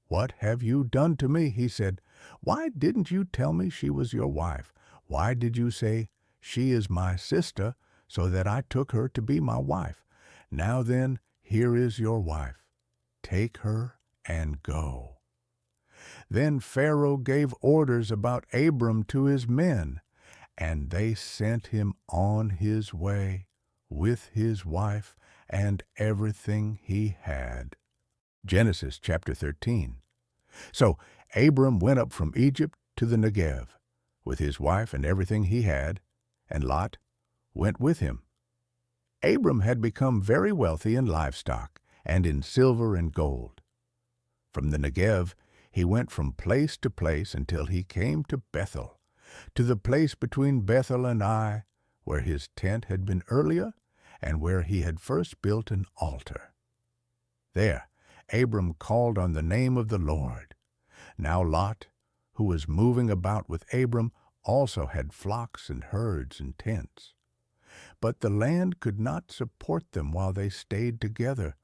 Speaker 1: "What have you done to me?" he said. "Why didn't you tell me she was your wife? Why did you say, 'She is my sister,' so that I took her to be my wife? Now then, here is your wife. Take her and go." Then Pharaoh gave orders about Abram to his men, and they sent him on his way with his wife and everything he had. Genesis chapter 13. So Abram went up from Egypt to the Negev, with his wife and everything he had, and Lot went with him. Abram had become very wealthy in livestock and in silver and gold. From the Negev he went from place to place until he came to Bethel, to the place between Bethel and Ai, where his tent had been earlier and where he had first built an altar. There Abram called on the name of the Lord. Now Lot, who was moving about with Abram, also had flocks and herds and tents. But the land could not support them while they stayed together,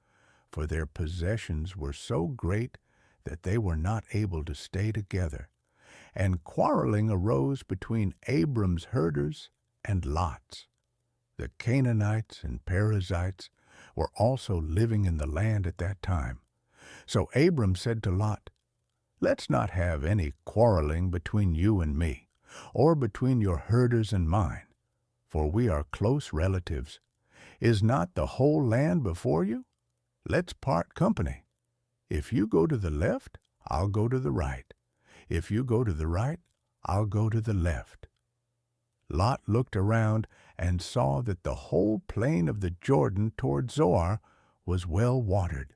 Speaker 1: for their possessions were so great that they were not able to stay together, and quarreling arose between Abram's herders and Lot's. The Canaanites and Perizzites were also living in the land at that time. So Abram said to Lot, "Let's not have any quarreling between you and me, or between your herders and mine, for we are close relatives. Is not the whole land before you? Let's part company. If you go to the left, I'll go to the right. If you go to the right, I'll go to the left." Lot looked around and saw that the whole plain of the Jordan toward Zoar was well watered,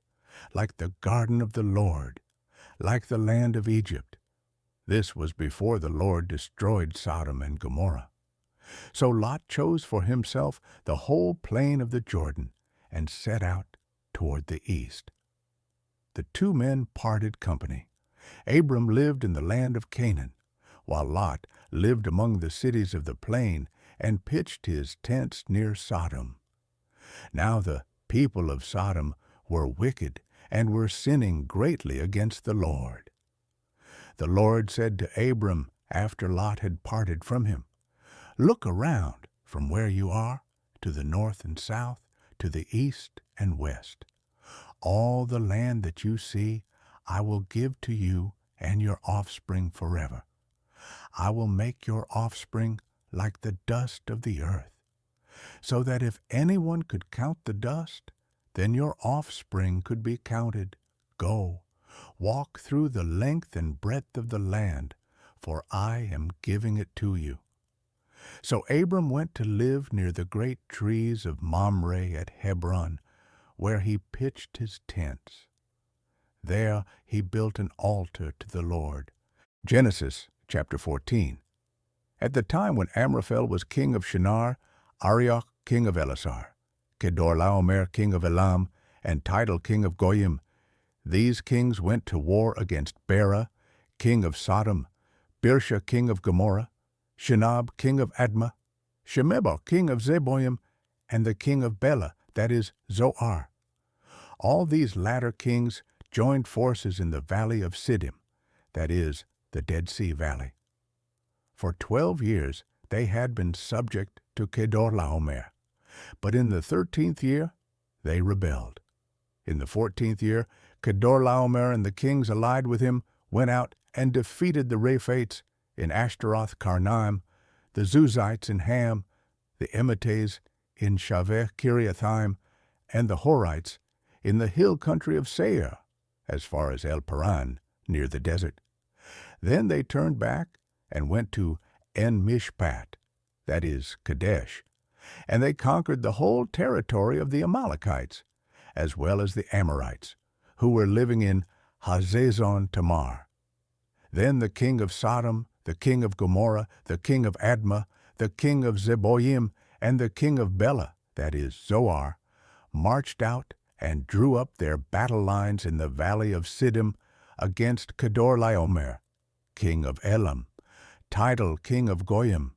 Speaker 1: like the garden of the Lord, like the land of Egypt. This was before the Lord destroyed Sodom and Gomorrah. So Lot chose for himself the whole plain of the Jordan and set out toward the east. The two men parted company. Abram lived in the land of Canaan, while Lot lived among the cities of the plain and pitched his tents near Sodom. Now the people of Sodom were wicked and were sinning greatly against the Lord. The Lord said to Abram after Lot had parted from him, "Look around from where you are, to the north and south, to the east and west. All the land that you see I will give to you and your offspring forever. I will make your offspring like the dust of the earth, so that if anyone could count the dust, then your offspring could be counted. Go, walk through the length and breadth of the land, for I am giving it to you." So Abram went to live near the great trees of Mamre at Hebron, where he pitched his tents. There he built an altar to the Lord. Genesis chapter 14. At the time when Amraphel was king of Shinar, Arioch king of Elasar, Kedorlaomer king of Elam, and Tidal king of Goyim, these kings went to war against Bera, king of Sodom, Birsha king of Gomorrah, Shinab king of Admah, Shemeba king of Zeboim, and the king of Bela, that is, Zoar. All these latter kings joined forces in the valley of Siddim, that is, the Dead Sea Valley. For 12 years they had been subject to Kedorlaomer, but in the 13th year they rebelled. In the 14th year, Kedorlaomer and the kings allied with him went out and defeated the Rephaites in Ashtaroth Karnaim, the Zuzites in Ham, the Emites in Shaveh Kiriathaim, and the Horites in the hill country of Seir, as far as El Paran, near the desert. Then they turned back and went to En-Mishpat, that is, Kadesh, and they conquered the whole territory of the Amalekites, as well as the Amorites, who were living in Hazazon Tamar. Then the king of Sodom, the king of Gomorrah, the king of Admah, the king of Zeboim, and the king of Bela, that is, Zoar, marched out and drew up their battle lines in the valley of Siddim against Kedorlaomer, king of Elam, Tidal king of Goyim,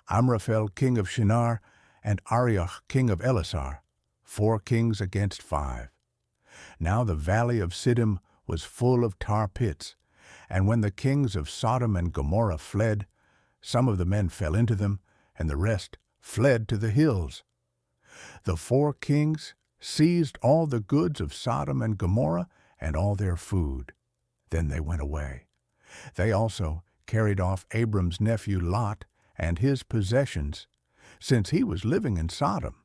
Speaker 1: Amraphel king of Shinar, and Arioch king of Elasar, 4 kings against 5. Now the valley of Siddim was full of tar pits, and when the kings of Sodom and Gomorrah fled, some of the men fell into them, and the rest fled to the hills. The 4 kings seized all the goods of Sodom and Gomorrah and all their food. Then they went away. They also carried off Abram's nephew Lot and his possessions, since he was living in Sodom.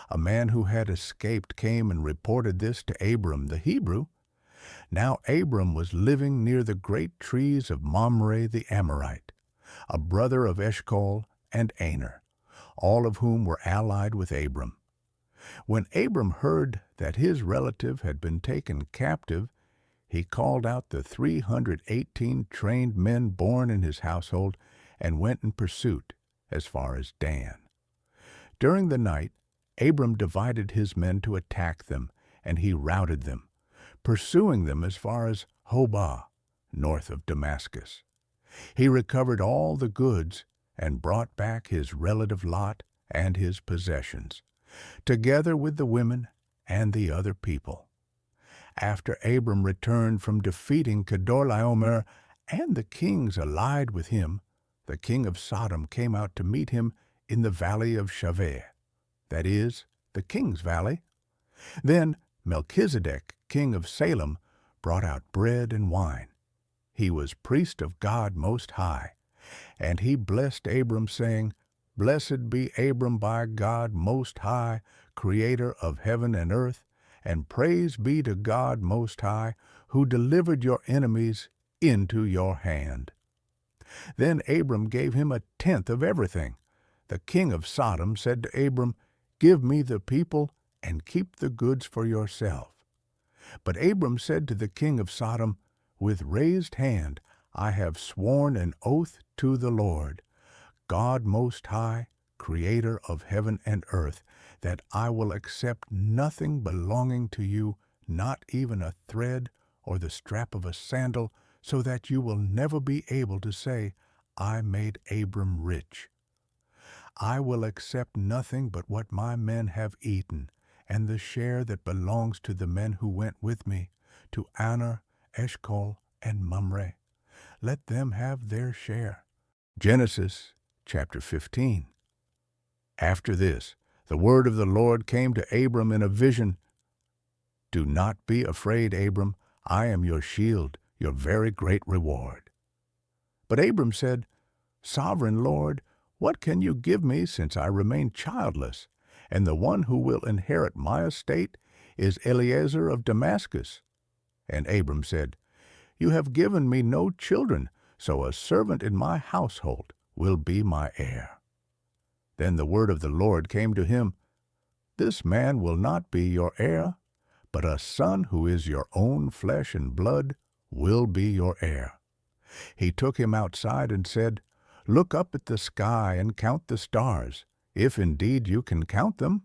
Speaker 1: A man who had escaped came and reported this to Abram the Hebrew. Now Abram was living near the great trees of Mamre the Amorite, a brother of Eshcol and Aner, all of whom were allied with Abram. When Abram heard that his relative had been taken captive, he called out the 318 trained men born in his household and went in pursuit as far as Dan. During the night, Abram divided his men to attack them, and he routed them, pursuing them as far as Hobah, north of Damascus. He recovered all the goods and brought back his relative Lot and his possessions, together with the women and the other people. After Abram returned from defeating Kedorlaomer and the kings allied with him, the king of Sodom came out to meet him in the valley of Shaveh, that is, the king's valley. Then Melchizedek, king of Salem, brought out bread and wine. He was priest of God Most High, and he blessed Abram, saying, "Blessed be Abram by God Most High, creator of heaven and earth, and praise be to God Most High, who delivered your enemies into your hand." Then Abram gave him 1/10 of everything. The king of Sodom said to Abram, "Give me the people, and keep the goods for yourself." But Abram said to the king of Sodom, "With raised hand I have sworn an oath to the Lord, God Most High, Creator of heaven and earth, that I will accept nothing belonging to you, not even a thread or the strap of a sandal, so that you will never be able to say, I made Abram rich. I will accept nothing but what my men have eaten, and the share that belongs to the men who went with me, to Aner, Eshcol, and Mamre. Let them have their share. Genesis chapter 15. After this, the word of the Lord came to Abram in a vision. Do not be afraid, Abram. I am your shield, your very great reward. But Abram said, Sovereign Lord, what can you give me since I remain childless, and the one who will inherit my estate is Eliezer of Damascus? And Abram said, You have given me no children, so a servant in my household will be my heir. Then the word of the Lord came to him, This man will not be your heir, but a son who is your own flesh and blood will be your heir. He took him outside and said, Look up at the sky and count the stars, if indeed you can count them.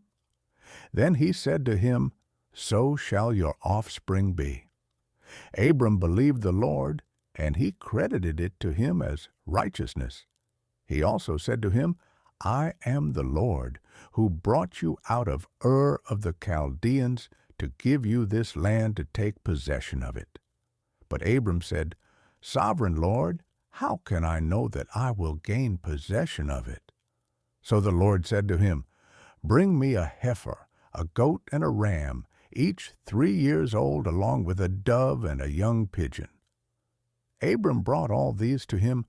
Speaker 1: Then he said to him, So shall your offspring be. Abram believed the Lord, and he credited it to him as righteousness. He also said to him, I am the Lord, who brought you out of Ur of the Chaldeans to give you this land to take possession of it. But Abram said, Sovereign Lord, how can I know that I will gain possession of it? So the Lord said to him, Bring me a heifer, a goat, and a ram, each 3 years old, along with a dove and a young pigeon. Abram brought all these to him,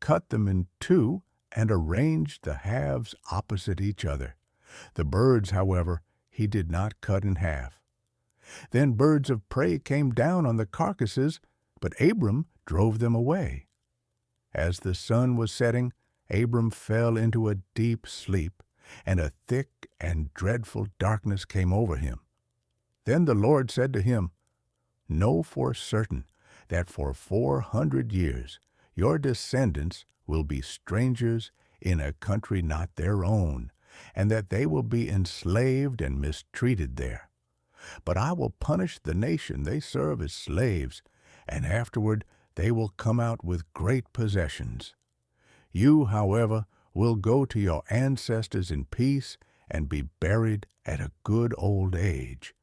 Speaker 1: cut them in two, and arranged the halves opposite each other. The birds, however, he did not cut in half. Then birds of prey came down on the carcasses, but Abram drove them away. As the sun was setting, Abram fell into a deep sleep, and a thick and dreadful darkness came over him. Then the Lord said to him, Know for certain that for 400 years your descendants will be strangers in a country not their own, and that they will be enslaved and mistreated there. But I will punish the nation they serve as slaves, and afterward they will come out with great possessions. You, however, will go to your ancestors in peace and be buried at a good old age.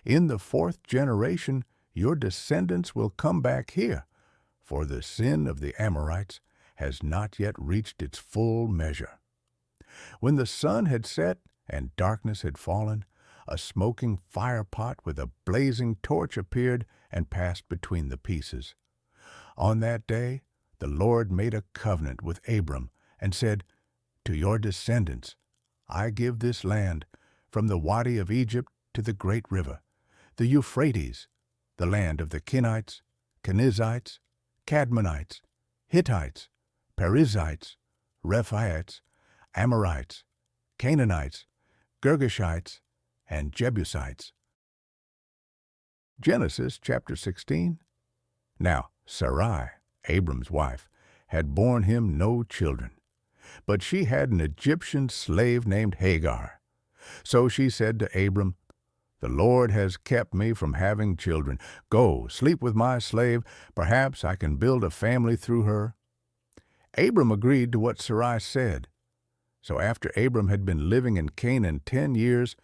Speaker 1: In the 4th generation your descendants will come back here, for the sin of the Amorites has not yet reached its full measure. When the sun had set and darkness had fallen, a smoking firepot with a blazing torch appeared and passed between the pieces. On that day the Lord made a covenant with Abram and said, To your descendants I give this land, from the Wadi of Egypt to the great river, the Euphrates, the land of the Kenites, Kenizzites, Cadmonites, Hittites, Perizzites, Rephaites, Amorites, Canaanites, Girgashites, and Jebusites. Genesis chapter 16. Now Sarai, Abram's wife, had borne him no children, but she had an Egyptian slave named Hagar. So she said to Abram, The Lord has kept me from having children. Go, sleep with my slave. Perhaps I can build a family through her. Abram agreed to what Sarai said. So after Abram had been living in Canaan 10 years,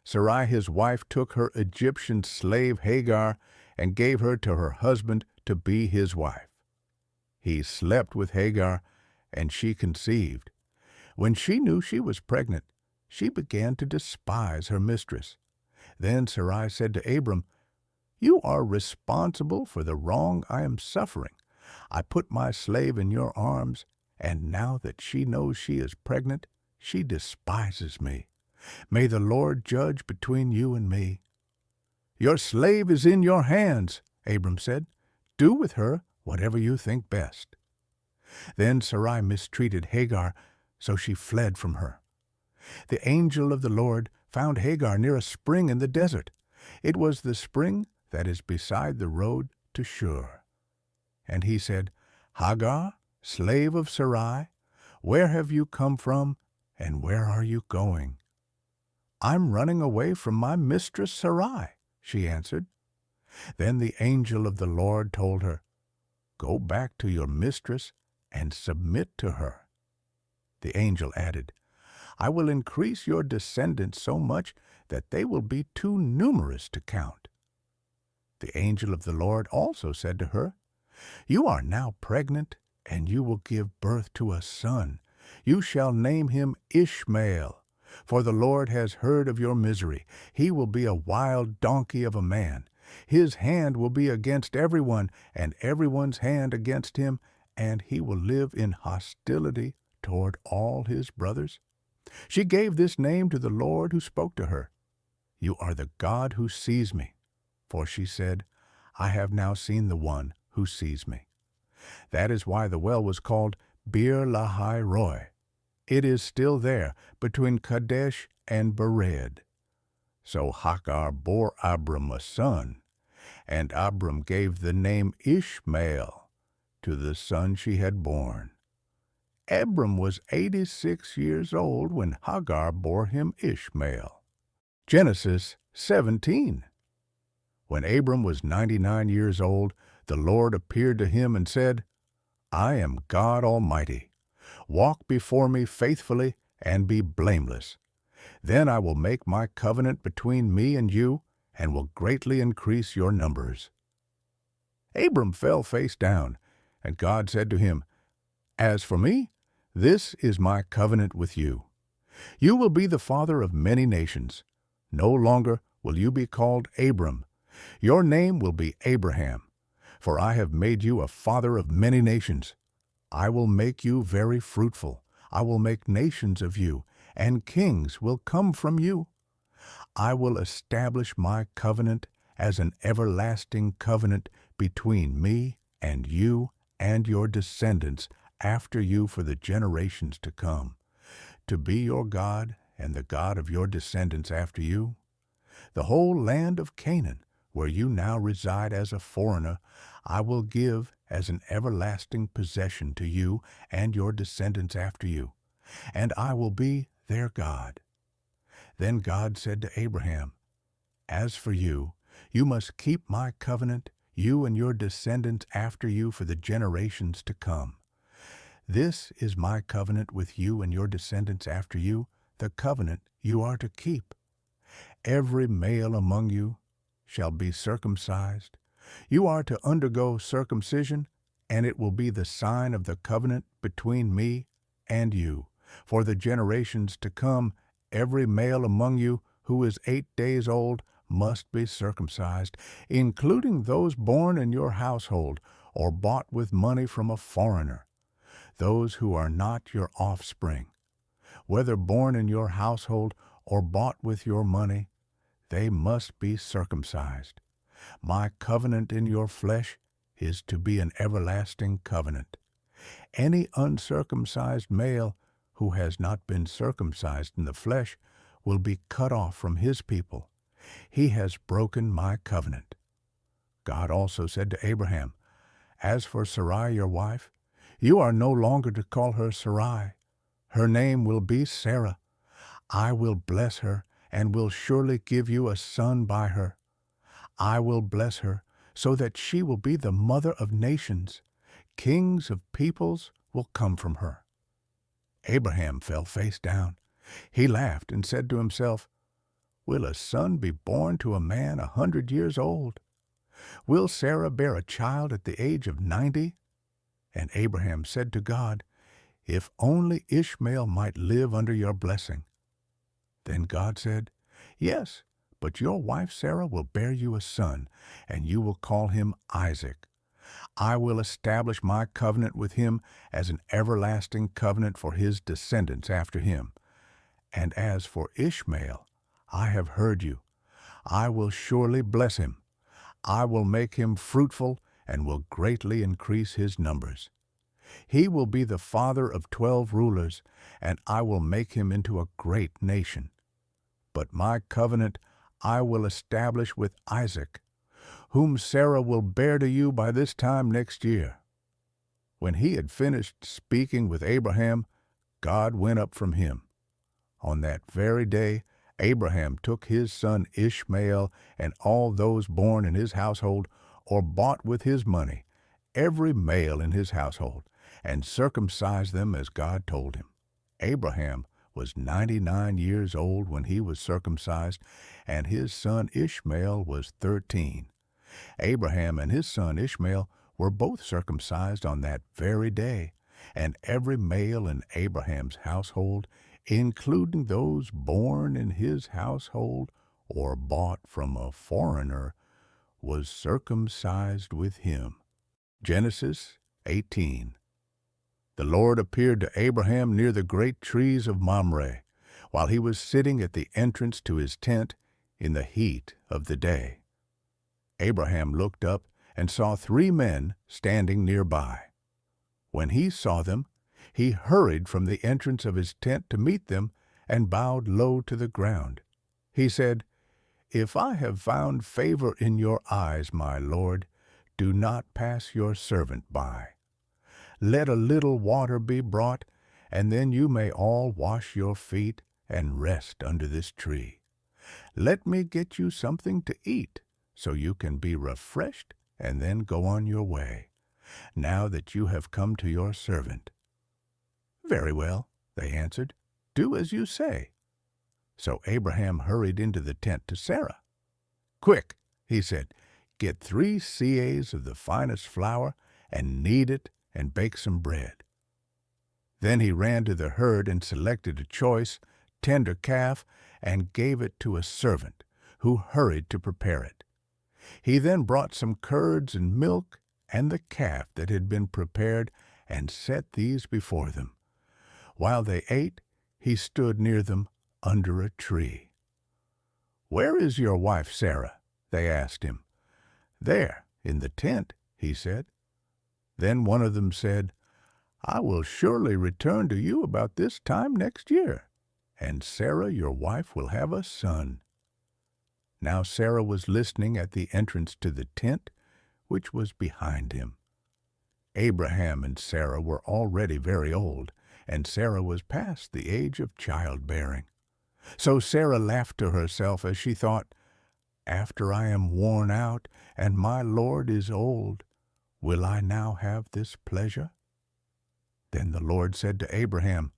Speaker 1: Sarai his wife took her Egyptian slave Hagar and gave her to her husband to be his wife. He slept with Hagar, and she conceived. When she knew she was pregnant, she began to despise her mistress. Then Sarai said to Abram, You are responsible for the wrong I am suffering. I put my slave in your arms, and now that she knows she is pregnant, she despises me. May the Lord judge between you and me. Your slave is in your hands, Abram said. Do with her whatever you think best. Then Sarai mistreated Hagar, so she fled from her. The angel of the Lord found Hagar near a spring in the desert. It was the spring that is beside the road to Shur. And he said, Hagar, slave of Sarai, where have you come from, "And where are you going?" "I'm running away from my mistress Sarai," she answered. Then the angel of the Lord told her, "Go back to your mistress and submit to her." The angel added, "I will increase your descendants so much that they will be too numerous to count." The angel of the Lord also said to her, "You are now pregnant, and you will give birth to a son. You shall name him Ishmael, for the Lord has heard of your misery. He will be a wild donkey of a man. His hand will be against everyone, and everyone's hand against him, and he will live in hostility toward all his brothers." She gave this name to the Lord who spoke to her. "You are the God who sees me." For she said, "I have now seen the one who sees me." That is why the well was called Bir Lahai Roi. It is still there, between Kadesh and Bered. So Hagar bore Abram a son, and Abram gave the name Ishmael to the son she had born. Abram was 86 years old when Hagar bore him Ishmael. Genesis 17. When Abram was 99 years old, the Lord appeared to him and said, "I am God Almighty. Walk before me faithfully and be blameless. Then I will make my covenant between me and you, and will greatly increase your numbers." Abram fell face down, and God said to him, "As for me, this is my covenant with you. You will be the father of many nations. No longer will you be called Abram. Your name will be Abraham, for I have made you a father of many nations. I will make you very fruitful. I will make nations of you, and kings will come from you. I will establish my covenant as an everlasting covenant between me and you and your descendants after you for the generations to come, to be your God and the God of your descendants after you. The whole land of Canaan, where you now reside as a foreigner, I will give as an everlasting possession to you and your descendants after you, and I will be their God." Then God said to Abraham, "As for you, you must keep my covenant, you and your descendants after you for the generations to come. This is my covenant with you and your descendants after you, the covenant you are to keep. Every male among you shall be circumcised. You are to undergo circumcision, and it will be the sign of the covenant between me and you. For the generations to come, every male among you who is 8 days old must be circumcised, including those born in your household or bought with money from a foreigner, those who are not your offspring. Whether born in your household or bought with your money, they must be circumcised. My covenant in your flesh is to be an everlasting covenant. Any uncircumcised male who has not been circumcised in the flesh will be cut off from his people. He has broken my covenant." God also said to Abraham, "As for Sarai your wife, you are no longer to call her Sarai. Her name will be Sarah. I will bless her and will surely give you a son by her. I will bless her so that she will be the mother of nations. Kings of peoples will come from her." Abraham fell face down. He laughed and said to himself, "Will a son be born to a man 100 years old? Will Sarah bear a child at the age of 90? And Abraham said to God, "If only Ishmael might live under your blessing." Then God said, "Yes, but your wife Sarah will bear you a son, and you will call him Isaac. I will establish my covenant with him as an everlasting covenant for his descendants after him. And as for Ishmael, I have heard you. I will surely bless him. I will make him fruitful and will greatly increase his numbers. He will be the father of 12 rulers, and I will make him into a great nation. But my covenant I will establish with Isaac, whom Sarah will bear to you by this time next year." When he had finished speaking with Abraham, God went up from him. On that very day, Abraham took his son Ishmael and all those born in his household or bought with his money, every male in his household, and circumcised them as God told him. Abraham was 99 years old when he was circumcised, and his son Ishmael was 13. Abraham and his son Ishmael were both circumcised on that very day, and every male in Abraham's household, including those born in his household or bought from a foreigner, was circumcised with him. Genesis 18. The Lord appeared to Abraham near the great trees of Mamre, while he was sitting at the entrance to his tent in the heat of the day. Abraham looked up and saw 3 men standing nearby. When he saw them, he hurried from the entrance of his tent to meet them and bowed low to the ground. He said, "If I have found favor in your eyes, my Lord, do not pass your servant by. Let a little water be brought, and then you may all wash your feet and rest under this tree. Let me get you something to eat, so you can be refreshed and then go on your way, now that you have come to your servant." "Very well," they answered. "Do as you say." So Abraham hurried into the tent to Sarah. "Quick," he said, "get 3 seahs of the finest flour and knead it and bake some bread." Then he ran to the herd and selected a choice, tender calf and gave it to a servant, who hurried to prepare it. He then brought some curds and milk and the calf that had been prepared and set these before them. While they ate, he stood near them under a tree. "Where is your wife Sarah?" they asked him. "There, in the tent," he said. Then one of them said, "I will surely return to you about this time next year, and Sarah your wife will have a son." Now Sarah was listening at the entrance to the tent, which was behind him. Abraham and Sarah were already very old, and Sarah was past the age of childbearing. So Sarah laughed to herself as she thought, "After I am worn out and my Lord is old, will I now have this pleasure?" Then the Lord said to Abraham,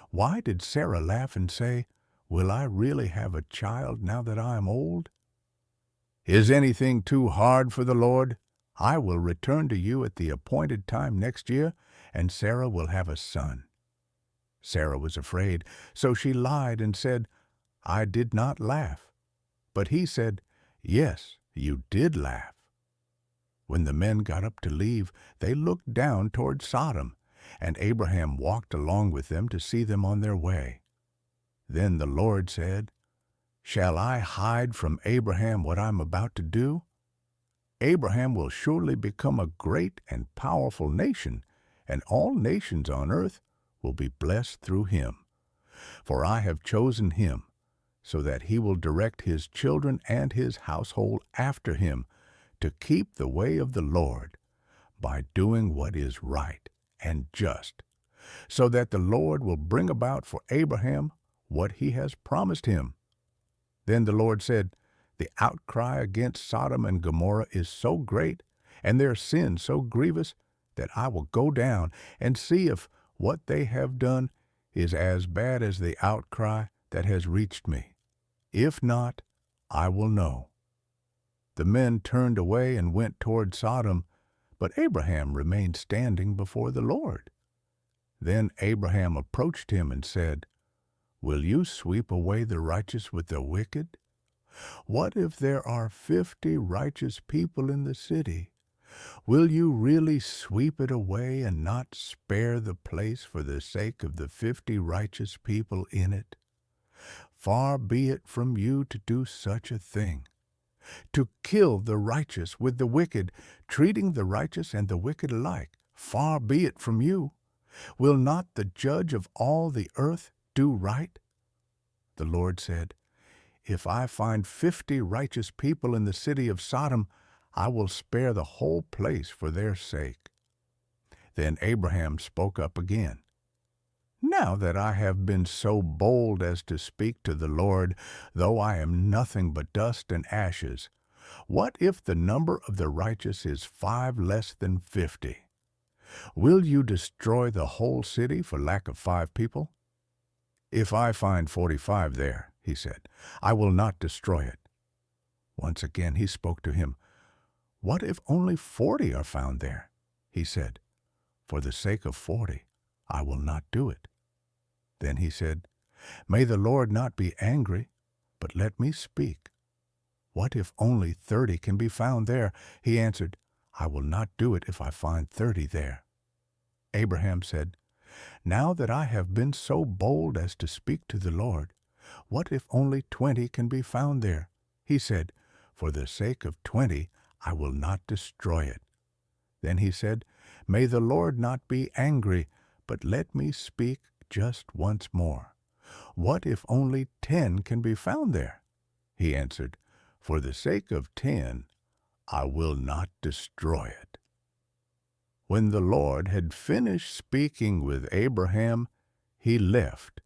Speaker 1: "Why did Sarah laugh and say, 'Will I really have a child now that I am old?' Is anything too hard for the Lord? I will return to you at the appointed time next year, and Sarah will have a son." Sarah was afraid, so she lied and said, "I did not laugh." But he said, "Yes, you did laugh." When the men got up to leave, they looked down toward Sodom, and Abraham walked along with them to see them on their way. Then the Lord said, "Shall I hide from Abraham what I am about to do? Abraham will surely become a great and powerful nation, and all nations on earth will be blessed through him. For I have chosen him, so that he will direct his children and his household after him to keep the way of the Lord, by doing what is right and just, so that the Lord will bring about for Abraham what he has promised him." Then the Lord said, "The outcry against Sodom and Gomorrah is so great, and their sin so grievous, that I will go down and see if what they have done is as bad as the outcry that has reached me. If not, I will know." The men turned away and went toward Sodom, but Abraham remained standing before the Lord. Then Abraham approached him and said, "Will you sweep away the righteous with the wicked? What if there are 50 righteous people in the city? Will you really sweep it away and not spare the place for the sake of the 50 righteous people in it? Far be it from you to do such a thing, to kill the righteous with the wicked, treating the righteous and the wicked alike. Far be it from you. Will not the judge of all the earth do right?" The Lord said, "If I find 50 righteous people in the city of Sodom, I will spare the whole place for their sake." Then Abraham spoke up again. Now that I have been so bold as to speak to the Lord, though I am nothing but dust and ashes, what if the number of the righteous is 5 less than 50? Will you destroy the whole city for lack of 5 people? If I find 45 there, he said, I will not destroy it. Once again he spoke to him. What if only 40 are found there? He said, for the sake of 40, I will not do it. Then he said, May the Lord not be angry, but let me speak. What if only 30 can be found there? He answered, I will not do it if I find 30 there. Abraham said, Now that I have been so bold as to speak to the Lord, what if only 20 can be found there? He said, For the sake of 20, I will not destroy it. Then he said, May the Lord not be angry, but let me speak just once more. What if only 10 can be found there? He answered, For the sake of 10, I will not destroy it. When the Lord had finished speaking with Abraham, he left,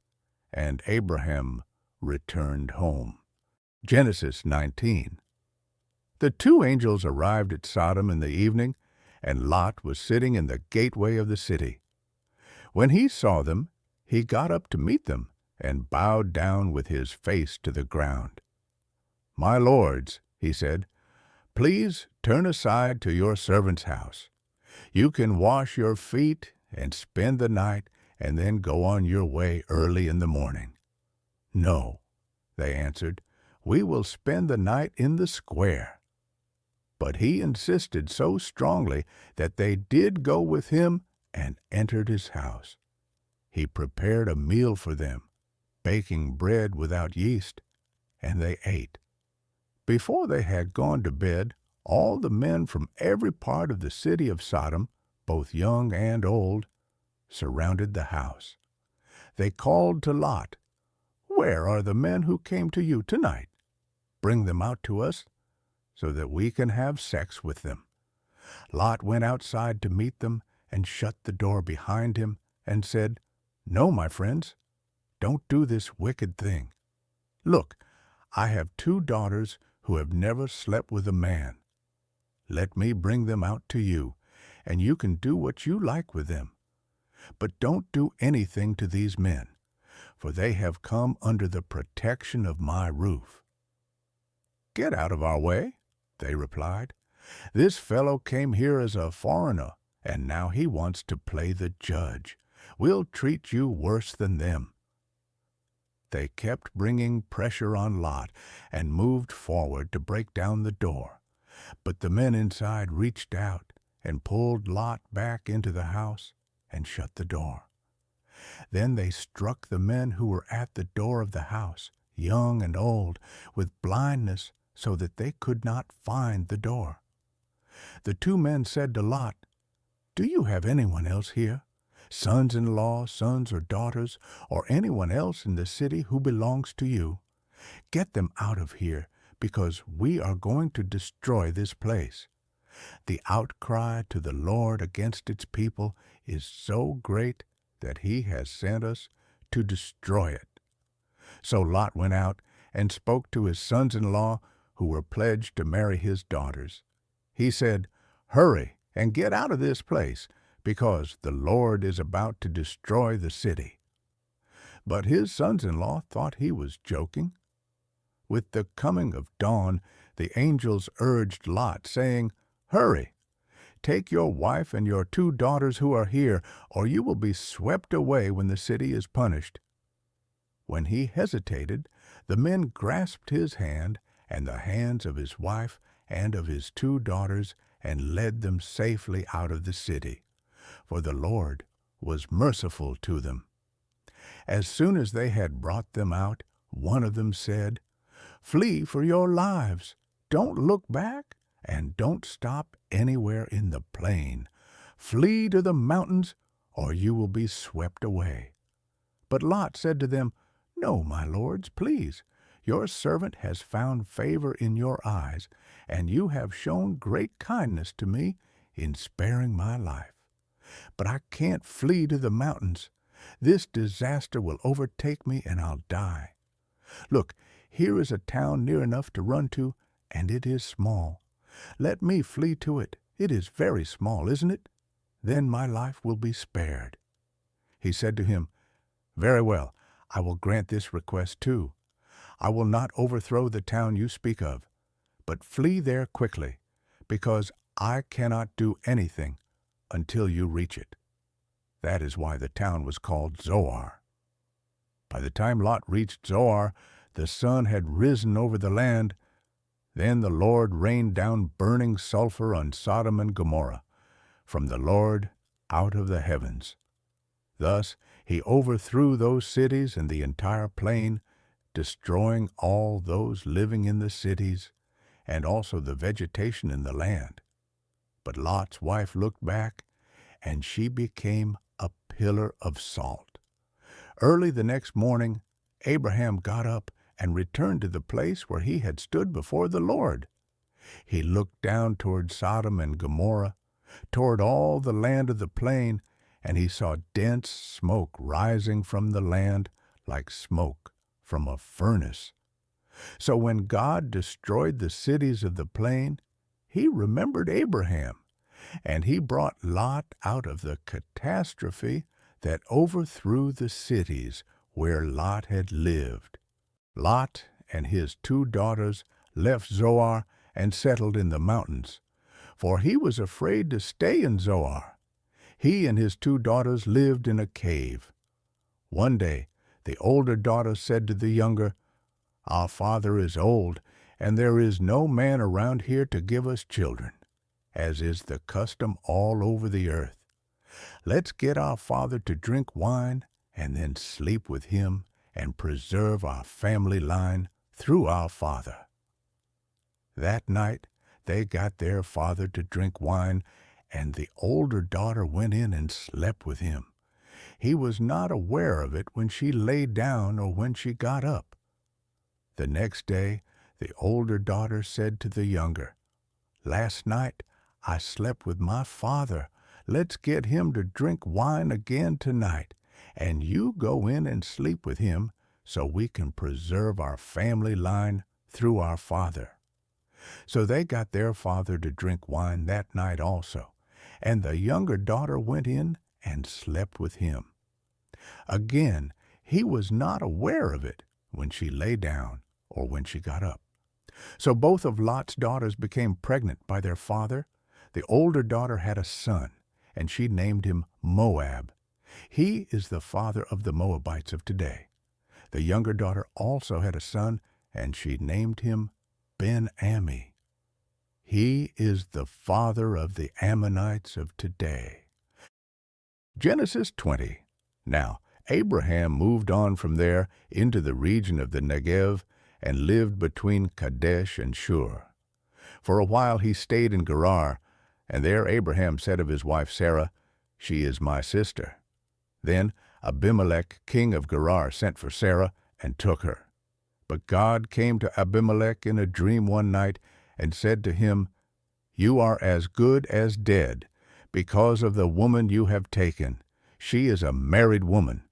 Speaker 1: and Abraham returned home. Genesis 19. The 2 angels arrived at Sodom in the evening, and Lot was sitting in the gateway of the city. When he saw them, he got up to meet them, and bowed down with his face to the ground. My lords, he said, please turn aside to your servant's house. You can wash your feet and spend the night, and then go on your way early in the morning. No, they answered, we will spend the night in the square. But he insisted so strongly that they did go with him and entered his house. He prepared a meal for them, baking bread without yeast, and they ate. Before they had gone to bed, all the men from every part of the city of Sodom, both young and old, surrounded the house. They called to Lot, Where are the men who came to you tonight? Bring them out to us, so that we can have sex with them. Lot went outside to meet them and shut the door behind him and said, No, my friends, don't do this wicked thing. Look, I have 2 daughters who have never slept with a man. Let me bring them out to you, and you can do what you like with them. But don't do anything to these men, for they have come under the protection of my roof. Get out of our way, they replied. This fellow came here as a foreigner, and now he wants to play the judge. We'll treat you worse than them. They kept bringing pressure on Lot and moved forward to break down the door. But the men inside reached out and pulled Lot back into the house and shut the door. Then they struck the men who were at the door of the house, young and old, with blindness so that they could not find the door. The 2 men said to Lot, Do you have anyone else here? Sons-in-law, sons or daughters, or anyone else in the city who belongs to you? Get them out of here, because we are going to destroy this place. The outcry to the Lord against its people is so great that he has sent us to destroy it. So Lot went out and spoke to his sons-in-law who were pledged to marry his daughters. He said, Hurry and get out of this place, because the Lord is about to destroy the city. But his sons-in-law thought he was joking. With the coming of dawn, the angels urged Lot, saying, Hurry, take your wife and your 2 daughters who are here, or you will be swept away when the city is punished. When he hesitated, the men grasped his hand and the hands of his wife and of his 2 daughters and led them safely out of the city, for the Lord was merciful to them. As soon as they had brought them out, one of them said, Flee for your lives. Don't look back, and don't stop anywhere in the plain. Flee to the mountains, or you will be swept away. But Lot said to them, No, my lords, please. Your servant has found favor in your eyes, and you have shown great kindness to me in sparing my life. But I can't flee to the mountains. This disaster will overtake me and I'll die. Look, here is a town near enough to run to, and it is small. Let me flee to it. It is very small, isn't it? Then my life will be spared." He said to him, "Very well, I will grant this request too. I will not overthrow the town you speak of, but flee there quickly, because I cannot do anything until you reach it." That is why the town was called Zoar. By the time Lot reached Zoar, the sun had risen over the land. Then the Lord rained down burning sulfur on Sodom and Gomorrah, from the Lord out of the heavens. Thus he overthrew those cities and the entire plain, destroying all those living in the cities, and also the vegetation in the land. But Lot's wife looked back, and she became a pillar of salt. Early the next morning, Abraham got up and returned to the place where he had stood before the Lord. He looked down toward Sodom and Gomorrah, toward all the land of the plain, and he saw dense smoke rising from the land like smoke from a furnace. So when God destroyed the cities of the plain, he remembered Abraham, and he brought Lot out of the catastrophe that overthrew the cities where Lot had lived. Lot and his 2 daughters left Zoar and settled in the mountains, for he was afraid to stay in Zoar. He and his 2 daughters lived in a cave. One day the older daughter said to the younger, "Our father is old, and there is no man around here to give us children, as is the custom all over the earth. Let's get our father to drink wine and then sleep with him and preserve our family line through our father." That night they got their father to drink wine, and the older daughter went in and slept with him. He was not aware of it when she lay down or when she got up. The next day the older daughter said to the younger, "Last night I slept with my father. Let's get him to drink wine again tonight, and you go in and sleep with him so we can preserve our family line through our father." So they got their father to drink wine that night also, and the younger daughter went in and slept with him. Again, he was not aware of it when she lay down or when she got up. So both of Lot's daughters became pregnant by their father. The older daughter had a son, and she named him Moab. He is the father of the Moabites of today. The younger daughter also had a son, and she named him Ben-Ammi. He is the father of the Ammonites of today. Genesis 20. Now, Abraham moved on from there into the region of the Negev and lived between Kadesh and Shur. For a while he stayed in Gerar, and there Abraham said of his wife Sarah, "She is my sister." Then Abimelech, king of Gerar, sent for Sarah and took her. But God came to Abimelech in a dream one night and said to him, "You are as good as dead, because of the woman you have taken. She is a married woman."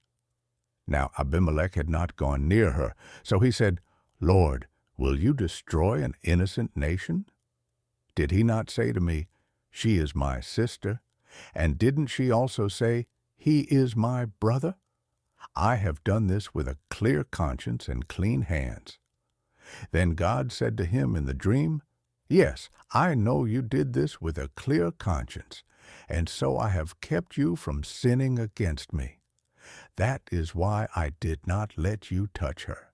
Speaker 1: Now Abimelech had not gone near her, so he said, "Lord, will you destroy an innocent nation? Did he not say to me, 'She is my sister'? And didn't she also say, 'He is my brother'? I have done this with a clear conscience and clean hands." Then God said to him in the dream, "Yes, I know you did this with a clear conscience, and so I have kept you from sinning against me. That is why I did not let you touch her.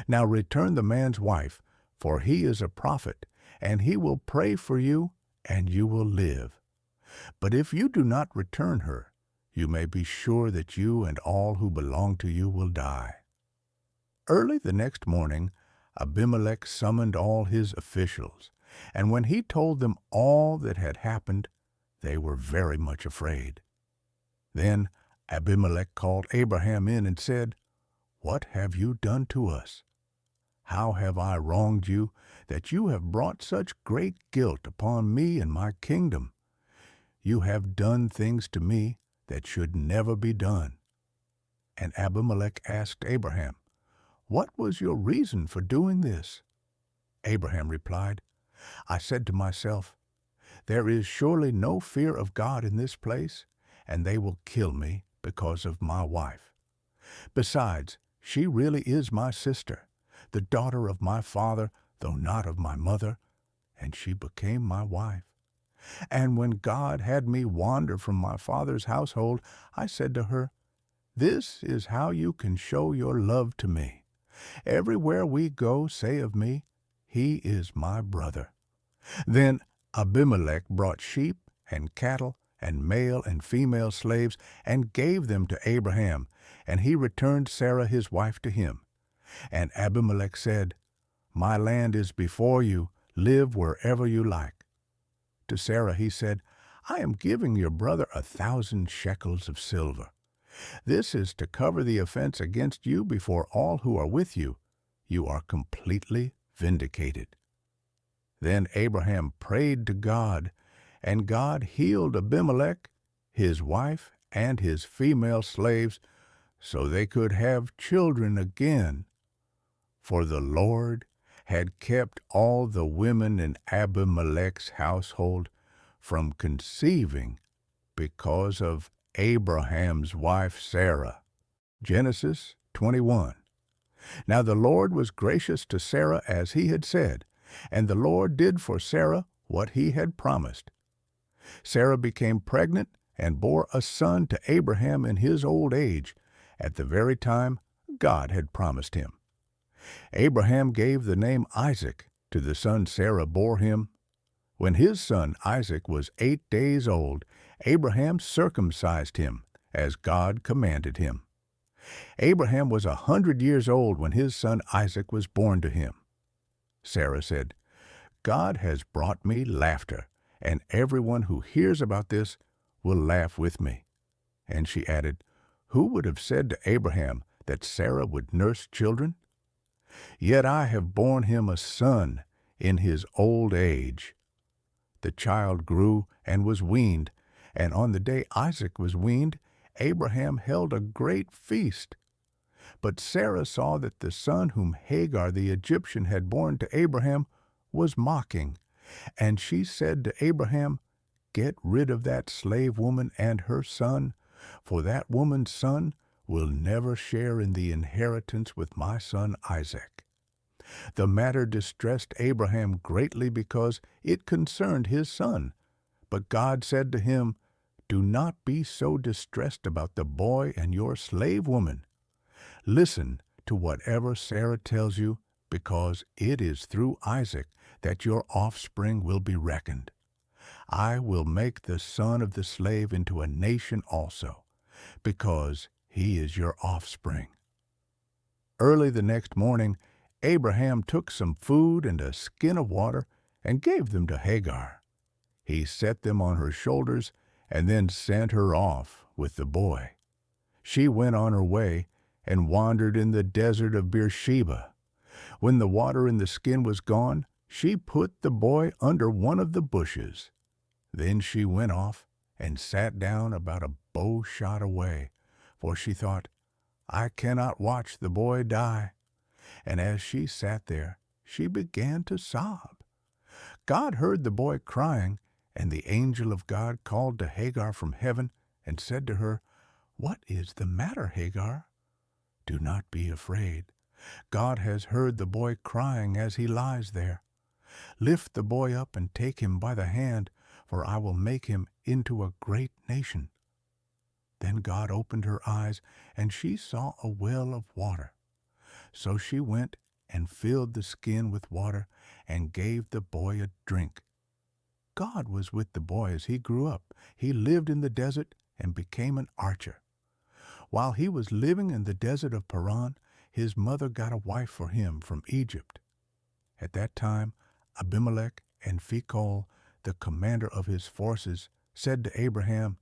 Speaker 1: Now return the man's wife, for he is a prophet, and he will pray for you, and you will live. But if you do not return her, you may be sure that you and all who belong to you will die." Early the next morning, Abimelech summoned all his officials, and when he told them all that had happened, they were very much afraid. Then Abimelech called Abraham in and said, "What have you done to us? How have I wronged you, that you have brought such great guilt upon me and my kingdom? You have done things to me that should never be done. And Abimelech asked Abraham, "What was your reason for doing this?" Abraham replied, "I said to myself, there is surely no fear of God in this place, and they will kill me because of my wife. Besides, she really is my sister, the daughter of my father, though not of my mother, and she became my wife. And when God had me wander from my father's household, I said to her, 'This is how you can show your love to me. Everywhere we go, say of me, he is my brother.' Then Abimelech brought sheep and cattle and male and female slaves and gave them to Abraham, and he returned Sarah his wife to him. And Abimelech said, 'My land is before you, live wherever you like.' To Sarah he said, 'I am giving your brother 1,000 shekels of silver. This is to cover the offense against you before all who are with you. You are completely vindicated.' Then Abraham prayed to God, and God healed Abimelech, his wife, and his female slaves, so they could have children again. For the Lord had kept all the women in Abimelech's household from conceiving because of Abraham's wife Sarah. Genesis 21. Now the Lord was gracious to Sarah as he had said, and the Lord did for Sarah what he had promised. Sarah became pregnant and bore a son to Abraham in his old age, at the very time God had promised him. Abraham gave the name Isaac to the son Sarah bore him. When his son Isaac was 8 days old, Abraham circumcised him, as God commanded him. Abraham was 100 years old when his son Isaac was born to him. Sarah said, "God has brought me laughter, and everyone who hears about this will laugh with me." And she added, "Who would have said to Abraham that Sarah would nurse children? Yet I have borne him a son in his old age." The child grew and was weaned, and on the day Isaac was weaned, Abraham held a great feast. But Sarah saw that the son whom Hagar the Egyptian had borne to Abraham was mocking, and she said to Abraham, "Get rid of that slave woman and her son, for that woman's son will never share in the inheritance with my son Isaac." The matter distressed Abraham greatly because it concerned his son. But God said to him, "Do not be so distressed about the boy and your slave woman. Listen to whatever Sarah tells you, because it is through Isaac that your offspring will be reckoned. I will make the son of the slave into a nation also, because he is your offspring." Early the next morning, Abraham took some food and a skin of water and gave them to Hagar. He set them on her shoulders and then sent her off with the boy. She went on her way and wandered in the desert of Beersheba. When the water in the skin was gone, she put the boy under one of the bushes. Then she went off and sat down about a bow shot away, for she thought, "I cannot watch the boy die." And as she sat there, she began to sob. God heard the boy crying, and the angel of God called to Hagar from heaven and said to her, "What is the matter, Hagar? Do not be afraid. God has heard the boy crying as he lies there. Lift the boy up and take him by the hand, for I will make him into a great nation." Then God opened her eyes, and she saw a well of water. So she went and filled the skin with water and gave the boy a drink. God was with the boy as he grew up. He lived in the desert and became an archer. While he was living in the desert of Paran, his mother got a wife for him from Egypt. At that time, Abimelech and Phicol, the commander of his forces, said to Abraham,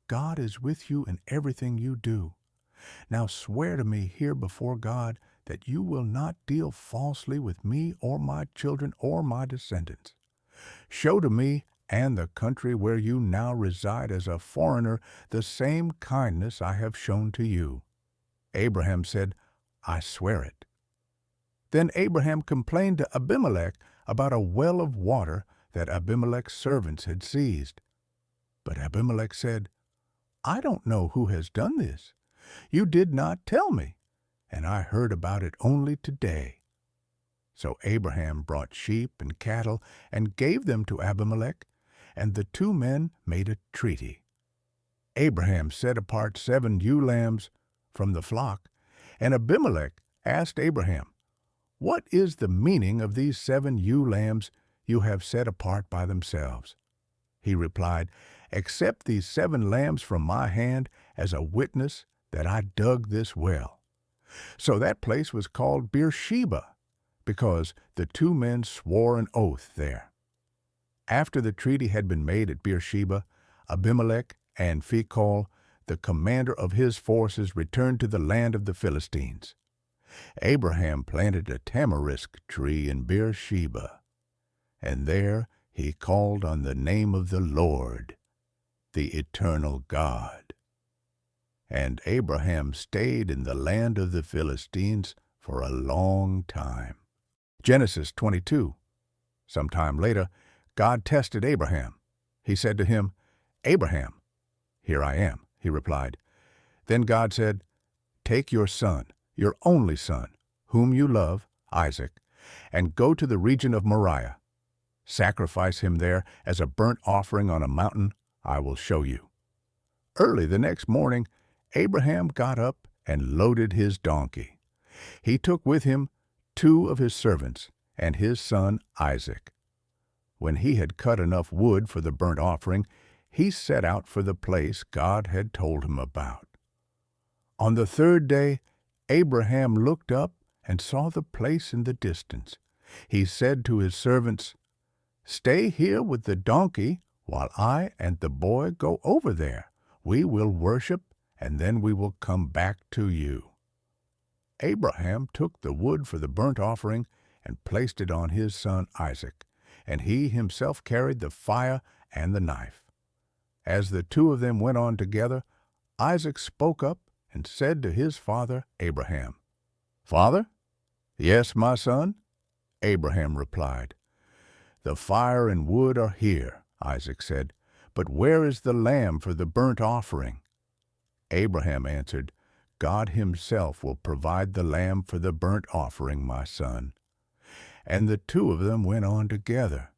Speaker 1: "God is with you in everything you do. Now swear to me here before God that you will not deal falsely with me or my children or my descendants. Show to me and the country where you now reside as a foreigner the same kindness I have shown to you." Abraham said, I swear it. Then Abraham complained to Abimelech about a well of water that Abimelech's servants had seized. But Abimelech said, I don't know who has done this. You did not tell me, and I heard about it only today. So Abraham brought sheep and cattle and gave them to Abimelech, and the two men made a treaty. Abraham set apart 7 ewe lambs from the flock, and Abimelech asked Abraham, What is the meaning of these 7 ewe lambs you have set apart by themselves? He replied, Accept these 7 lambs from my hand as a witness that I dug this well. So that place was called Beersheba, because the two men swore an oath there. After the treaty had been made at Beersheba, Abimelech and Phicol, the commander of his forces, returned to the land of the Philistines. Abraham planted a tamarisk tree in Beersheba, and there he called on the name of the Lord, the eternal God. And Abraham stayed in the land of the Philistines for a long time. Genesis 22. Sometime later, God tested Abraham. He said to him, Abraham. Here I am, he replied. Then God said, Take your son, your only son, whom you love, Isaac, and go to the region of Moriah. Sacrifice him there as a burnt offering on a mountain I will show you. Early the next morning, Abraham got up and loaded his donkey. He took with him 2 of his servants and his son Isaac. When he had cut enough wood for the burnt offering, he set out for the place God had told him about. On the 3rd day, Abraham looked up and saw the place in the distance. He said to his servants, Stay here with the donkey while I and the boy go over there. We will worship, and then we will come back to you. Abraham took the wood for the burnt offering and placed it on his son Isaac, and he himself carried the fire and the knife. As the 2 of them went on together, Isaac spoke up and said to his father Abraham, Father? Yes, my son? Abraham replied. The fire and wood are here, Isaac said, but where is the lamb for the burnt offering? Abraham answered, God himself will provide the lamb for the burnt offering, my son. And the 2 of them went on together.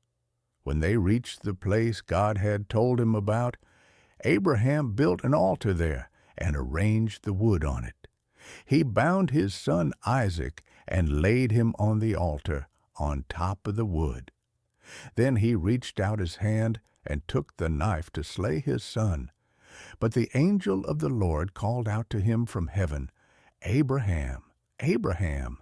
Speaker 1: When they reached the place God had told him about, Abraham built an altar there and arranged the wood on it. He bound his son Isaac and laid him on the altar on top of the wood. Then he reached out his hand and took the knife to slay his son. But the angel of the Lord called out to him from heaven, Abraham, Abraham.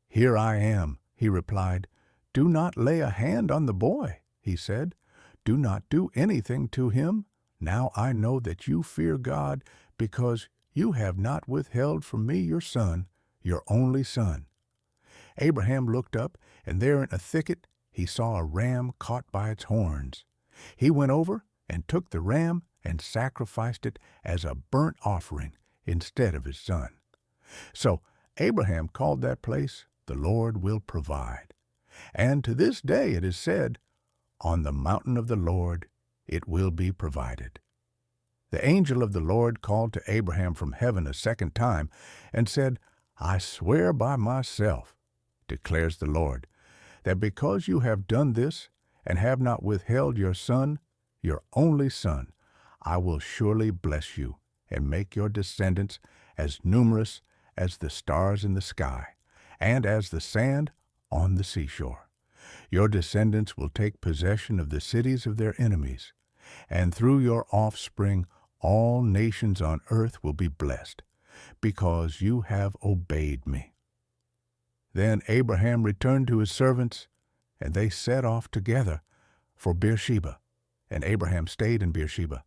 Speaker 1: Here I am, he replied. Do not lay a hand on the boy, he said. Do not do anything to him. Now I know that you fear God, because you have not withheld from me your son, your only son. Abraham looked up, and there in a thicket he saw a ram caught by its horns. He went over and took the ram and sacrificed it as a burnt offering instead of his son. So Abraham called that place, The Lord Will Provide. And to this day it is said, On the mountain of the Lord it will be provided. The angel of the Lord called to Abraham from heaven a second time and said, I swear by myself, declares the Lord, that because you have done this and have not withheld your son, your only son, I will surely bless you and make your descendants as numerous as the stars in the sky and as the sand on the seashore. Your descendants will take possession of the cities of their enemies, and through your offspring all nations on earth will be blessed, because you have obeyed me. Then Abraham returned to his servants, and they set off together for Beersheba, and Abraham stayed in Beersheba.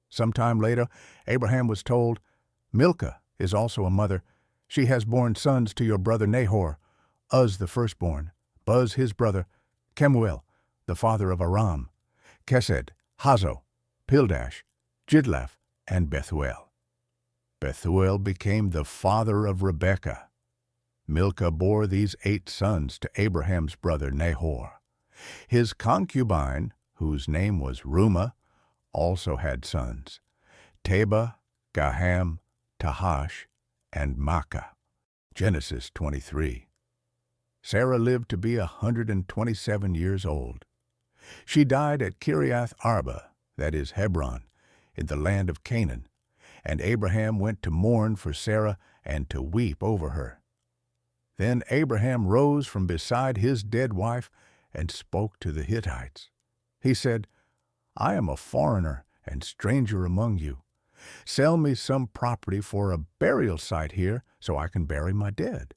Speaker 1: Some time later, Abraham was told, Milcah is also a mother. She has borne sons to your brother Nahor, Uz the firstborn, Buz his brother, Kemuel, the father of Aram, Kesed, Hazo, Pildash, Jidlaph, and Bethuel. Bethuel became the father of Rebekah. Milcah bore these 8 sons to Abraham's brother Nahor. His concubine, whose name was Reumah, also had sons, Teba, Gaham, Tahash, and Makkah. Genesis 23. Sarah lived to be 127 years old. She died at Kiriath Arba, that is Hebron, in the land of Canaan, and Abraham went to mourn for Sarah and to weep over her. Then Abraham rose from beside his dead wife and spoke to the Hittites. He said, I am a foreigner and stranger among you. Sell me some property for a burial site here so I can bury my dead.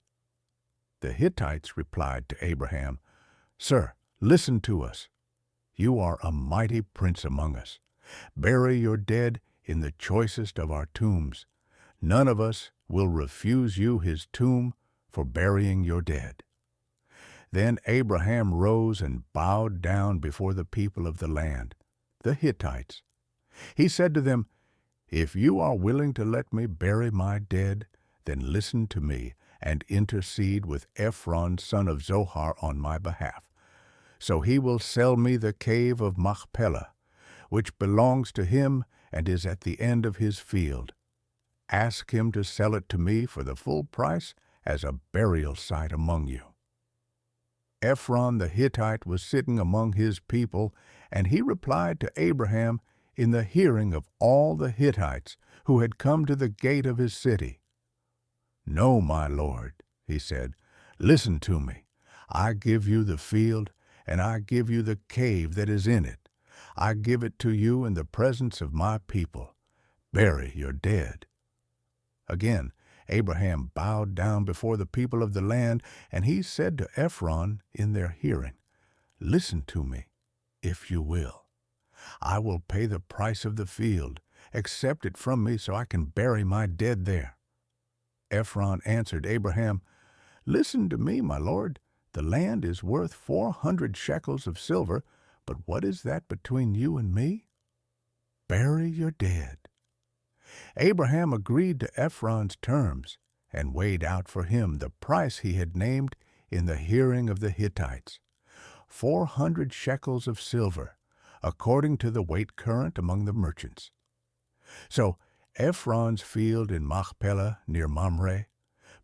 Speaker 1: The Hittites replied to Abraham, Sir, listen to us. You are a mighty prince among us. Bury your dead in the choicest of our tombs. None of us will refuse you his tomb for burying your dead. Then Abraham rose and bowed down before the people of the land, the Hittites. He said to them, If you are willing to let me bury my dead, then listen to me and intercede with Ephron son of Zohar on my behalf. So he will sell me the cave of Machpelah, which belongs to him and is at the end of his field. Ask him to sell it to me for the full price as a burial site among you. Ephron the Hittite was sitting among his people, and he replied to Abraham in the hearing of all the Hittites who had come to the gate of his city. No, my lord, he said, listen to me. I give you the field, and I give you the cave that is in it. I give it to you in the presence of my people. Bury your dead. Again, Abraham bowed down before the people of the land, and he said to Ephron in their hearing, Listen to me, if you will. I will pay the price of the field. Accept it from me so I can bury my dead there. Ephron answered Abraham, Listen to me, my lord. The land is worth 400 shekels of silver, but what is that between you and me? Bury your dead. Abraham agreed to Ephron's terms and weighed out for him the price he had named in the hearing of the Hittites, 400 shekels of silver, according to the weight current among the merchants. So Ephron's field in Machpelah near Mamre,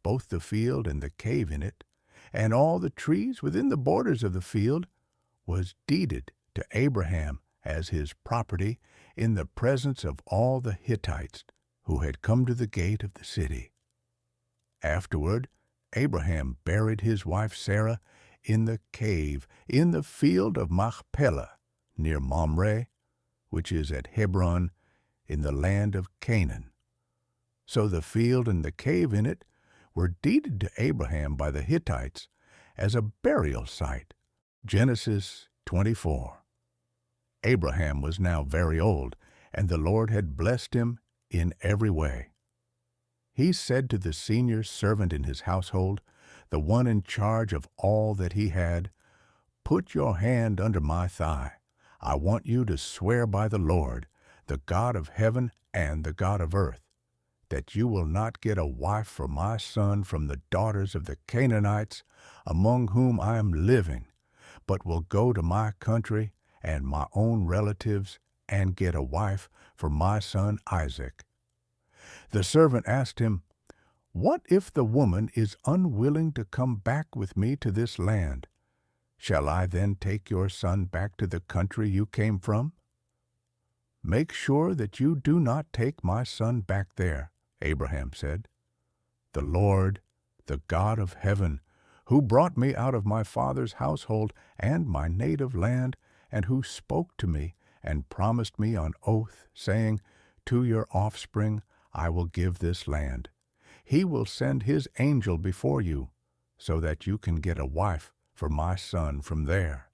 Speaker 1: both the field and the cave in it, and all the trees within the borders of the field, was deeded to Abraham as his property in the presence of all the Hittites who had come to the gate of the city. Afterward, Abraham buried his wife Sarah in the cave in the field of Machpelah near Mamre, which is at Hebron in the land of Canaan. So the field and the cave in it were deeded to Abraham by the Hittites as a burial site. Genesis 24. Abraham was now very old, and the Lord had blessed him in every way. He said to the senior servant in his household, the one in charge of all that he had, Put your hand under my thigh. I want you to swear by the Lord, the God of heaven and the God of earth, that you will not get a wife for my son from the daughters of the Canaanites, among whom I am living, but will go to my country and my own relatives and get a wife for my son Isaac. The servant asked him, What if the woman is unwilling to come back with me to this land? Shall I then take your son back to the country you came from? Make sure that you do not take my son back there, Abraham said. The Lord, the God of heaven, who brought me out of my father's household and my native land, and who spoke to me and promised me on oath, saying, To your offspring I will give this land. He will send his angel before you, so that you can get a wife for my son from there.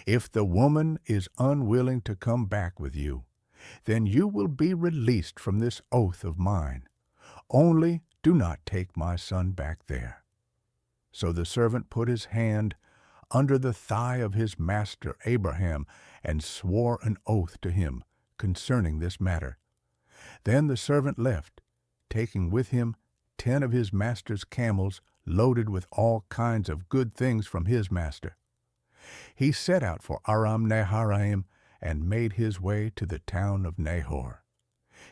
Speaker 1: If the woman is unwilling to come back with you, then you will be released from this oath of mine. Only do not take my son back there. So the servant put his hand under the thigh of his master Abraham and swore an oath to him concerning this matter. Then the servant left, taking with him 10 of his master's camels loaded with all kinds of good things from his master. He set out for Aram Naharaim and made his way to the town of Nahor.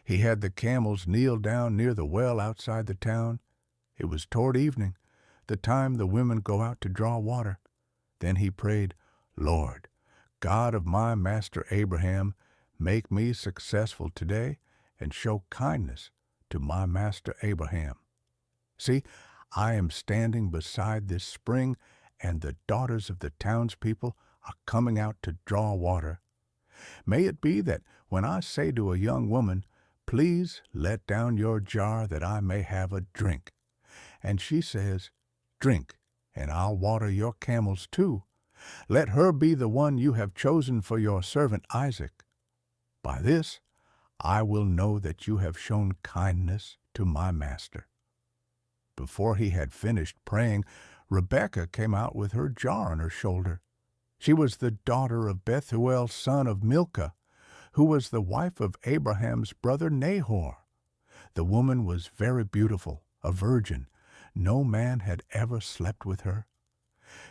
Speaker 1: He had the camels kneel down near the well outside the town. It was toward evening, the time the women go out to draw water. Then he prayed, "Lord, God of my master Abraham, make me successful today and show kindness to my master Abraham. See, I am standing beside this spring, and the daughters of the townspeople are coming out to draw water. May it be that when I say to a young woman, 'Please let down your jar that I may have a drink,' and she says, 'Drink, and I'll water your camels too,' let her be the one you have chosen for your servant Isaac. By this I will know that you have shown kindness to my master." Before he had finished praying, Rebekah came out with her jar on her shoulder. She was the daughter of Bethuel, son of Milcah, who was the wife of Abraham's brother Nahor. The woman was very beautiful, a virgin. No man had ever slept with her.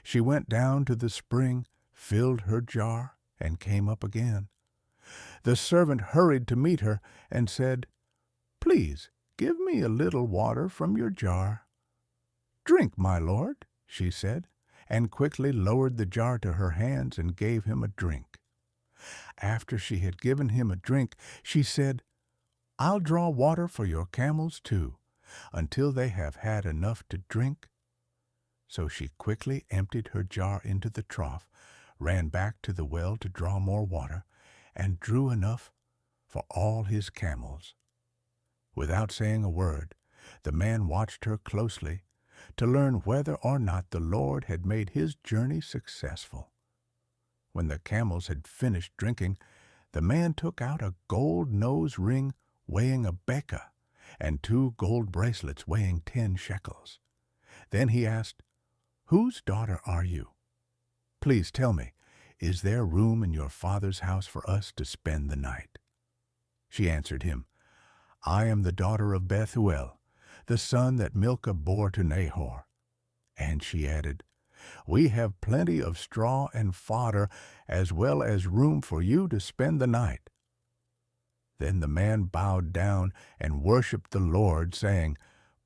Speaker 1: She went down to the spring, filled her jar, and came up again. The servant hurried to meet her and said, "Please, give me a little water from your jar." "Drink, my lord," she said, and quickly lowered the jar to her hands and gave him a drink. After she had given him a drink, she said, "I'll draw water for your camels too, until they have had enough to drink." So she quickly emptied her jar into the trough, ran back to the well to draw more water, and drew enough for all his camels. Without saying a word, the man watched her closely to learn whether or not the Lord had made his journey successful. When the camels had finished drinking, the man took out a gold nose ring weighing a beka and 2 gold bracelets weighing 10 shekels. Then he asked, "Whose daughter are you? Please tell me, is there room in your father's house for us to spend the night?" She answered him, "I am the daughter of Bethuel, the son that Milcah bore to Nahor." And she added, "We have plenty of straw and fodder, as well as room for you to spend the night." Then the man bowed down and worshipped the Lord, saying,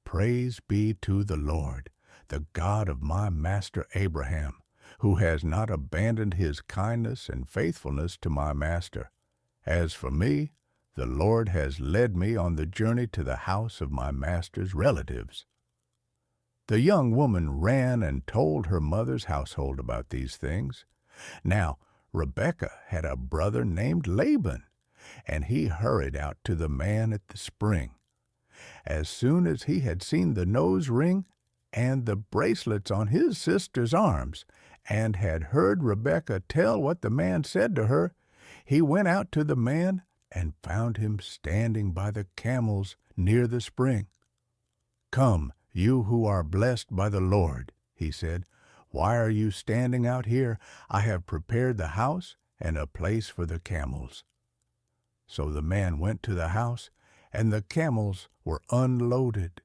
Speaker 1: "Praise be to the Lord, the God of my master Abraham, who has not abandoned his kindness and faithfulness to my master. As for me, the Lord has led me on the journey to the house of my master's relatives." The young woman ran and told her mother's household about these things. Now, Rebekah had a brother named Laban, and he hurried out to the man at the spring. As soon as he had seen the nose ring and the bracelets on his sister's arms, and had heard Rebekah tell what the man said to her, he went out to the man and found him standing by the camels near the spring. "Come, you who are blessed by the Lord," he said, "why are you standing out here? I have prepared the house and a place for the camels." So the man went to the house, and the camels were unloaded.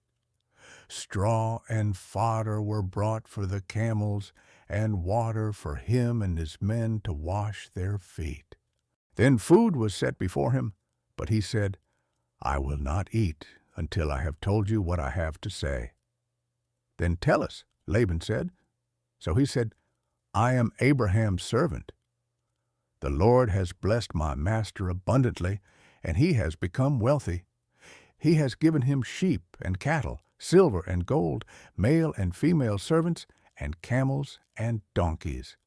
Speaker 1: Straw and fodder were brought for the camels, and water for him and his men to wash their feet. Then food was set before him, but he said, "I will not eat until I have told you what I have to say." "Then tell us," Laban said. So he said, "I am Abraham's servant. The Lord has blessed my master abundantly, and he has become wealthy. He has given him sheep and cattle, silver and gold, male and female servants, and camels and donkeys.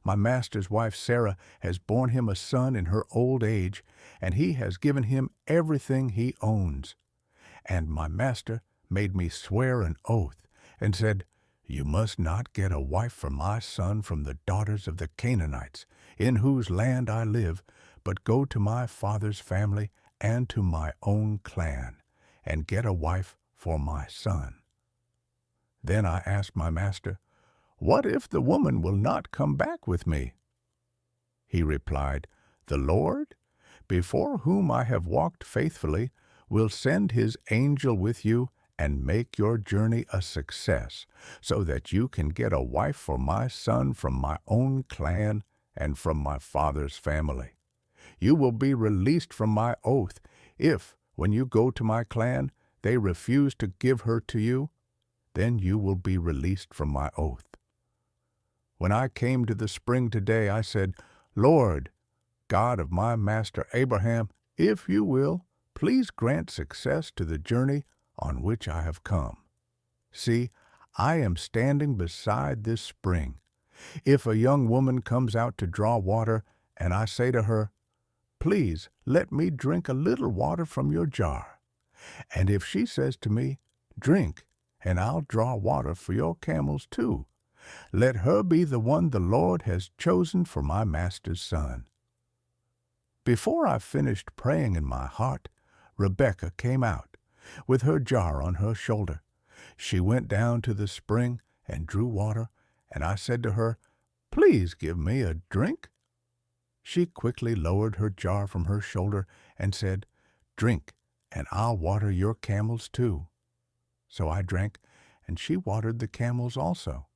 Speaker 1: My master's wife Sarah has borne him a son in her old age, and he has given him everything he owns. And my master made me swear an oath, and said, 'You must not get a wife for my son from the daughters of the Canaanites, in whose land I live, but go to my father's family and to my own clan, and get a wife for my son.' Then I asked my master, 'What if the woman will not come back with me?' He replied, 'The Lord, before whom I have walked faithfully, will send his angel with you and make your journey a success, so that you can get a wife for my son from my own clan and from my father's family. You will be released from my oath if, when you go to my clan, they refuse to give her to you, then you will be released from my oath. When I came to the spring today, I said, Lord, God of my master Abraham, if you will, please grant success to the journey on which I have come. See, I am standing beside this spring. If a young woman comes out to draw water, and I say to her, Please let me drink a little water from your jar, and if she says to me, Drink, and I'll draw water for your camels too, let her be the one the Lord has chosen for my master's son. Before I finished praying in my heart, Rebekah came out, with her jar on her shoulder. She went down to the spring and drew water, and I said to her, Please give me a drink. She quickly lowered her jar from her shoulder and said, Drink, and I'll water your camels too. So I drank, and she watered the camels also.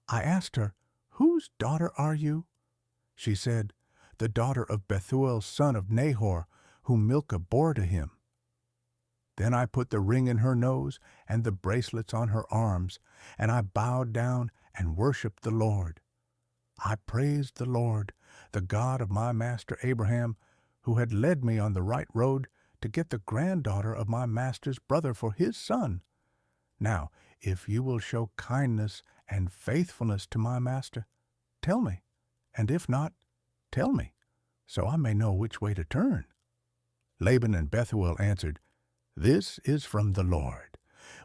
Speaker 1: I asked her, Whose daughter are you? She said, The daughter of Bethuel, son of Nahor, whom Milcah bore to him. Then I put the ring in her nose and the bracelets on her arms, and I bowed down and worshipped the Lord. I praised the Lord, the God of my master Abraham, who had led me on the right road to get the granddaughter of my master's brother for his son. Now, if you will show kindness and faithfulness to my master, tell me, and if not, tell me, so I may know which way to turn. Laban and Bethuel answered, This is from the Lord.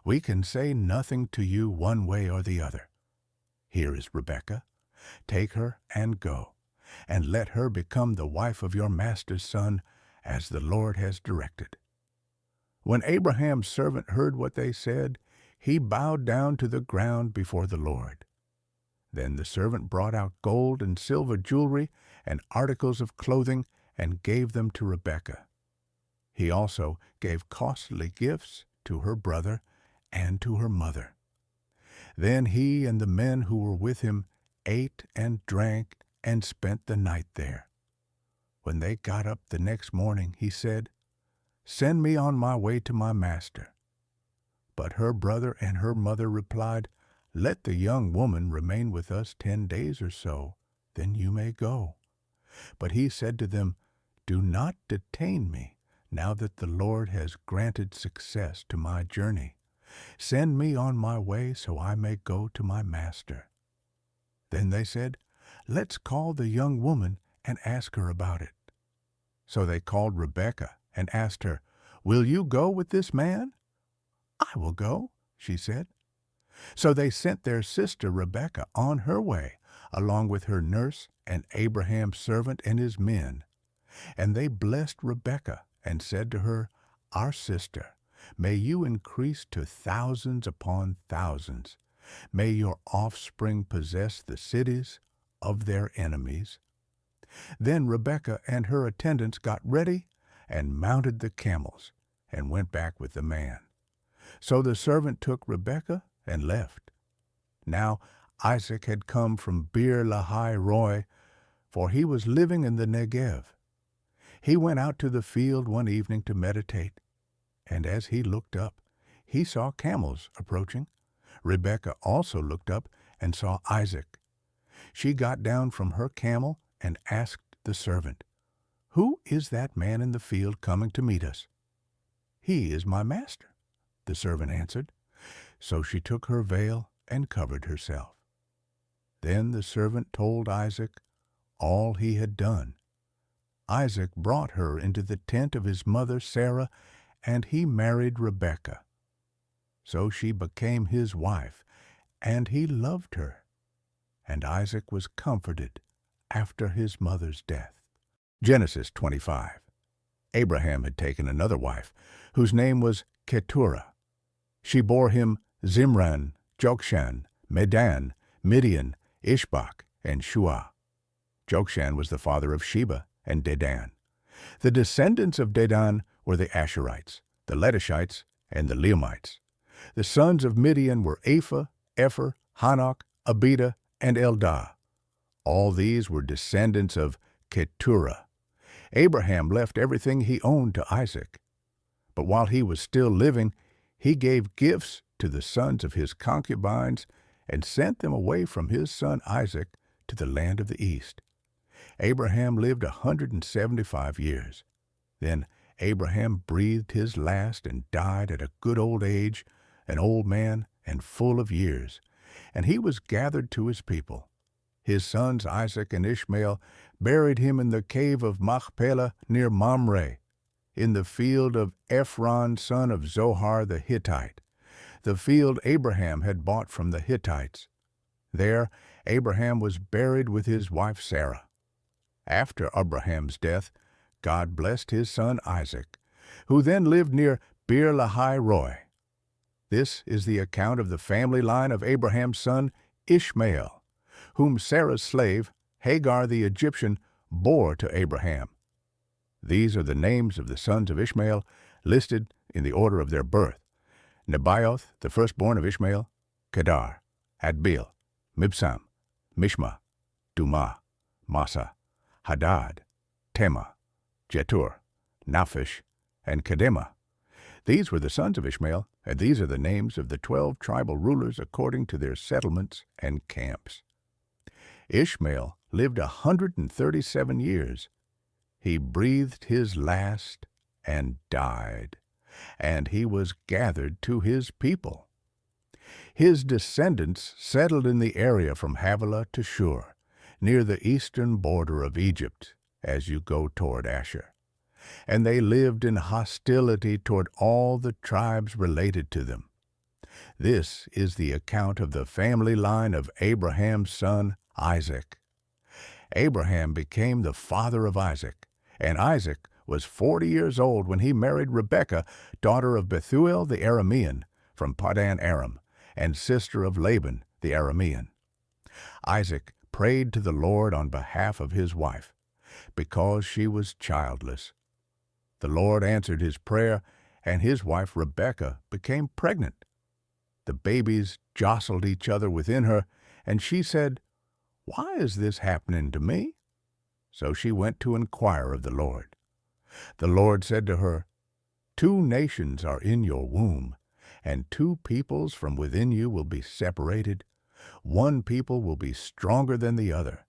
Speaker 1: We can say nothing to you one way or the other. Here is Rebekah. Take her and go, and let her become the wife of your master's son, as the Lord has directed. When Abraham's servant heard what they said, he bowed down to the ground before the Lord. Then the servant brought out gold and silver jewelry and articles of clothing and gave them to Rebekah. He also gave costly gifts to her brother and to her mother. Then he and the men who were with him ate and drank and spent the night there. When they got up the next morning, he said, Send me on my way to my master. But her brother and her mother replied, Let the young woman remain with us 10 days or so, then you may go. But he said to them, Do not detain me, now that the Lord has granted success to my journey. Send me on my way so I may go to my master. Then they said, Let's call the young woman and ask her about it. So they called Rebekah and asked her, Will you go with this man? I will go, she said. So they sent their sister Rebekah on her way, along with her nurse and Abraham's servant and his men. And they blessed Rebekah and said to her, Our sister, may you increase to thousands upon thousands. May your offspring possess the cities of their enemies. Then Rebekah and her attendants got ready and mounted the camels and went back with the man. So the servant took Rebekah and left. Now Isaac had come from Beer Lahai Roi, for he was living in the Negev. He went out to the field one evening to meditate, and as he looked up, he saw camels approaching. Rebekah also looked up and saw Isaac. She got down from her camel and asked the servant, Who is that man in the field coming to meet us? He is my master, the servant answered. So she took her veil and covered herself. Then the servant told Isaac all he had done. Isaac brought her into the tent of his mother Sarah, and he married Rebekah. So she became his wife, and he loved her. And Isaac was comforted after his mother's death. Genesis 25. Abraham had taken another wife, whose name was Keturah. She bore him Zimran, Jokshan, Medan, Midian, Ishbak, and Shua. Jokshan was the father of Sheba and Dedan. The descendants of Dedan were the Asherites, the Letishites, and the Leumites. The sons of Midian were Ephah, Epher, Hanok, Abida, and Eldah. All these were descendants of Keturah. Abraham left everything he owned to Isaac. But while he was still living, he gave gifts to the sons of his concubines and sent them away from his son Isaac to the land of the east. Abraham lived 175 years. Then Abraham breathed his last and died at a good old age, an old man and full of years, and he was gathered to his people. His sons Isaac and Ishmael buried him in the cave of Machpelah near Mamre, in the field of Ephron son of Zohar the Hittite, the field Abraham had bought from the Hittites. There Abraham was buried with his wife Sarah. After Abraham's death, God blessed his son Isaac, who then lived near Beer Lahai Roi. This is the account of the family line of Abraham's son Ishmael, whom Sarah's slave, Hagar the Egyptian, bore to Abraham. These are the names of the sons of Ishmael, listed in the order of their birth: Nebaioth, the firstborn of Ishmael, Kedar, Adbeel, Mibsam, Mishma, Dumah, Massa, Hadad, Tema, Jetur, Naphish, and Kedemah. These were the sons of Ishmael, and these are the names of the 12 tribal rulers according to their settlements and camps. Ishmael lived 137 years. He breathed his last and died, and he was gathered to his people. His descendants settled in the area from Havilah to Shur, near the eastern border of Egypt, as you go toward Asher. And they lived in hostility toward all the tribes related to them. This is the account of the family line of Abraham's son Isaac. Abraham became the father of Isaac, and Isaac was 40 years old when he married Rebekah, daughter of Bethuel the Aramean, from Paddan Aram, and sister of Laban the Aramean. Isaac prayed to the Lord on behalf of his wife, because she was childless. The Lord answered his prayer, and his wife Rebekah became pregnant. The babies jostled each other within her, and she said, "Why is this happening to me?" So she went to inquire of the Lord. The Lord said to her, "2 nations are in your womb, and 2 peoples from within you will be separated. One people will be stronger than the other,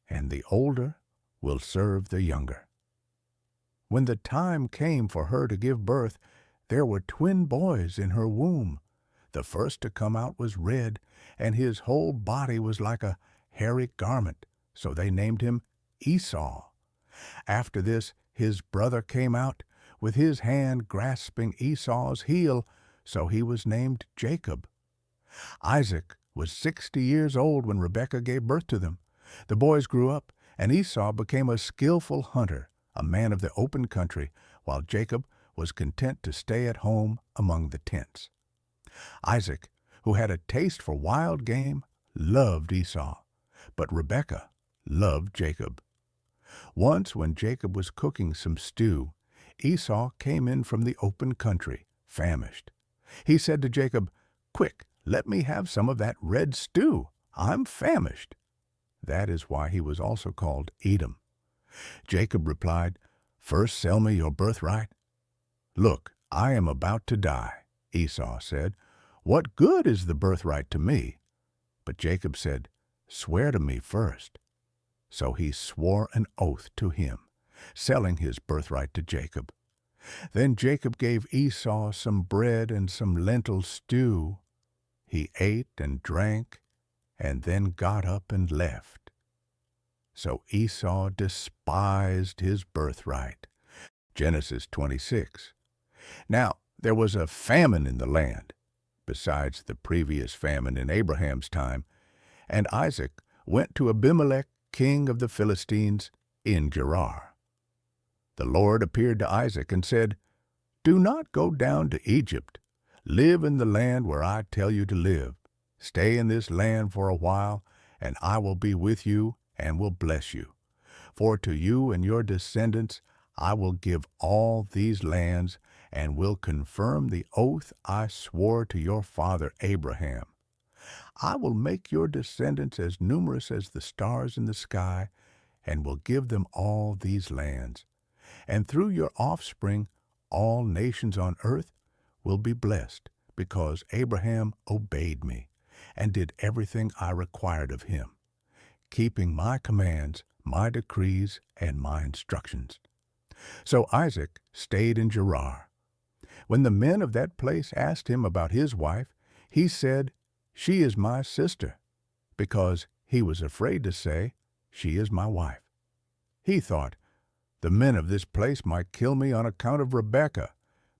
Speaker 1: and the older will serve the younger." When the time came for her to give birth, there were twin boys in her womb. The first to come out was red, and his whole body was like a hairy garment, so they named him Esau. After this, his brother came out, with his hand grasping Esau's heel, so he was named Jacob. Isaac was 60 years old when Rebekah gave birth to them. The boys grew up, and Esau became a skillful hunter, a man of the open country, while Jacob was content to stay at home among the tents. Isaac, who had a taste for wild game, loved Esau, but Rebekah loved Jacob. Once when Jacob was cooking some stew, Esau came in from the open country, famished. He said to Jacob, "Quick, let me have some of that red stew. I'm famished." That is why he was also called Edom. Jacob replied, "First sell me your birthright." "Look, I am about to die," Esau said. "What good is the birthright to me?" But Jacob said, "Swear to me first." So he swore an oath to him, selling his birthright to Jacob. Then Jacob gave Esau some bread and some lentil stew. He ate and drank, and then got up and left. So Esau despised his birthright. Genesis 26. Now there was a famine in the land, besides the previous famine in Abraham's time, and Isaac went to Abimelech, king of the Philistines, in Gerar. The Lord appeared to Isaac and said, "Do not go down to Egypt. Live in the land where I tell you to live. Stay in this land for a while, and I will be with you and will bless you. For to you and your descendants I will give all these lands, and will confirm the oath I swore to your father Abraham. I will make your descendants as numerous as the stars in the sky, and will give them all these lands. And through your offspring all nations on earth will be blessed, because Abraham obeyed me and did everything I required of him, keeping my commands, my decrees, and my instructions. So Isaac stayed in Gerar. When the men of that place asked him about his wife, he said, "She is my sister," because he was afraid to say, "She is my wife." He thought, "The men of this place might kill me on account of Rebekah,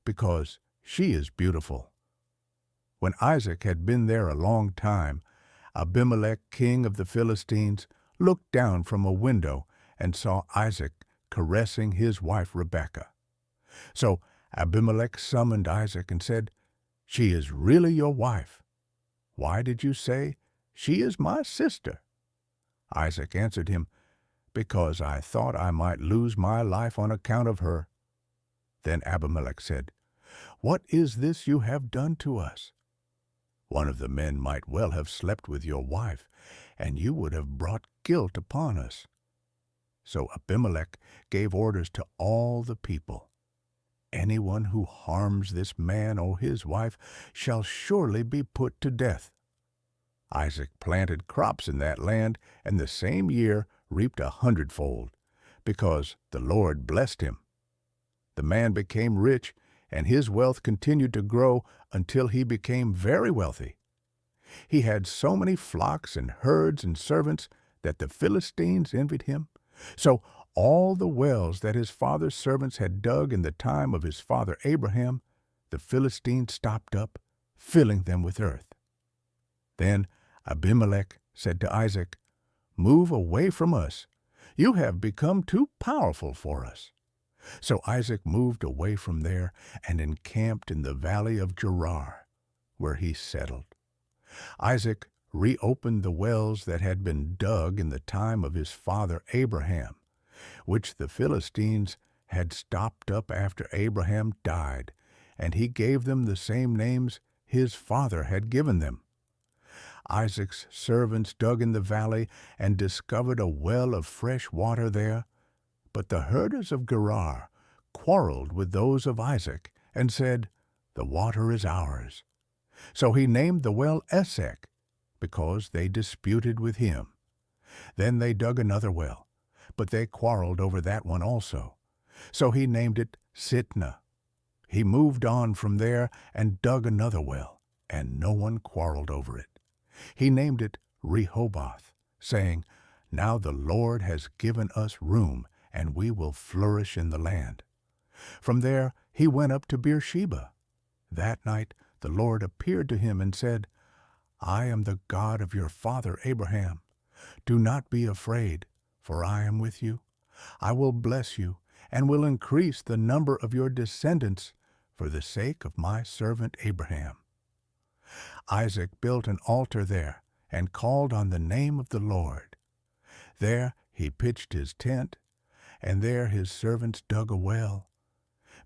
Speaker 1: because she is beautiful." When Isaac had been there a long time, Abimelech, king of the Philistines, looked down from a window and saw Isaac caressing his wife Rebekah. So Abimelech summoned Isaac and said, "She is really your wife. Why did you say, 'She is my sister'?" Isaac answered him, "Because I thought I might lose my life on account of her." Then Abimelech said, "What is this you have done to us? One of the men might well have slept with your wife, and you would have brought guilt upon us." So Abimelech gave orders to all the people, "Anyone who harms this man or his wife shall surely be put to death." Isaac planted crops in that land, and the same year reaped 100-fold, because the Lord blessed him. The man became rich, and his wealth continued to grow until he became very wealthy. He had so many flocks and herds and servants that the Philistines envied him. So all the wells that his father's servants had dug in the time of his father Abraham, the Philistines stopped up, filling them with earth. Then Abimelech said to Isaac, "Move away from us. You have become too powerful for us." So Isaac moved away from there and encamped in the valley of Gerar, where he settled. Isaac reopened the wells that had been dug in the time of his father Abraham, which the Philistines had stopped up after Abraham died, and he gave them the same names his father had given them. Isaac's servants dug in the valley and discovered a well of fresh water there, but the herders of Gerar quarreled with those of Isaac and said, "The water is ours." So he named the well Esek, because they disputed with him. Then they dug another well, but they quarreled over that one also. So he named it Sitnah. He moved on from there and dug another well, and no one quarreled over it. He named it Rehoboth, saying, "Now the Lord has given us room, and we will flourish in the land." From there he went up to Beersheba. That night the Lord appeared to him and said, "I am the God of your father Abraham. Do not be afraid, for I am with you. I will bless you, and will increase the number of your descendants for the sake of my servant Abraham." Isaac built an altar there and called on the name of the Lord. There he pitched his tent, and there his servants dug a well.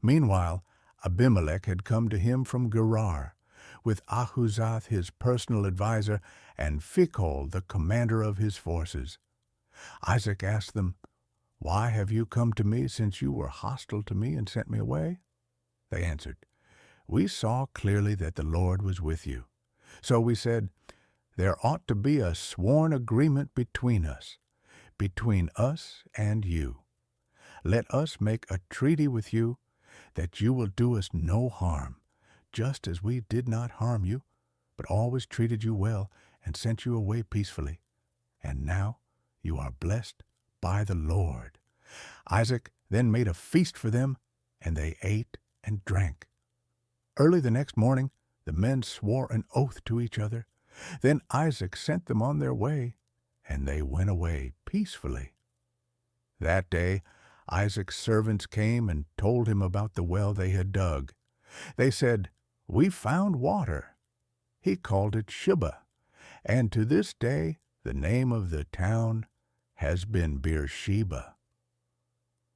Speaker 1: Meanwhile, Abimelech had come to him from Gerar, with Ahuzath his personal adviser, and Phicol the commander of his forces. Isaac asked them, "Why have you come to me, since you were hostile to me and sent me away?" They answered, "We saw clearly that the Lord was with you. So we said, 'There ought to be a sworn agreement between us and you. Let us make a treaty with you that you will do us no harm, just as we did not harm you, but always treated you well and sent you away peacefully. And now you are blessed by the Lord.'" Isaac then made a feast for them, and they ate and drank. Early the next morning the men swore an oath to each other. Then Isaac sent them on their way, and they went away peacefully. That day Isaac's servants came and told him about the well they had dug. They said, "We found water." He called it Shibah, and to this day the name of the town has been Beersheba.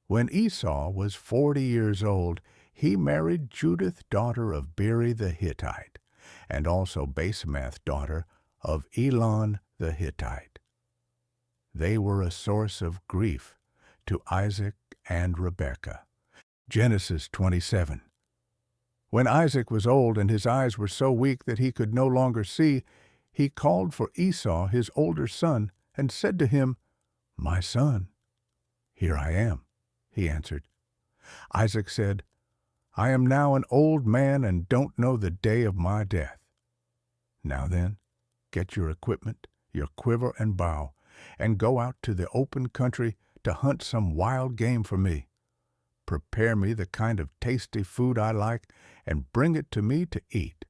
Speaker 1: When Esau was 40 years old, he married Judith, daughter of Beri the Hittite, and also Basemath, daughter of Elon the Hittite. They were a source of grief to Isaac and Rebekah. Genesis 27. When Isaac was old and his eyes were so weak that he could no longer see, he called for Esau, his older son, and said to him, "My son." "Here I am," he answered. Isaac said, "I am now an old man and don't know the day of my death. Now then, get your equipment, your quiver and bow, and go out to the open country to hunt some wild game for me. Prepare me the kind of tasty food I like and bring it to me to eat,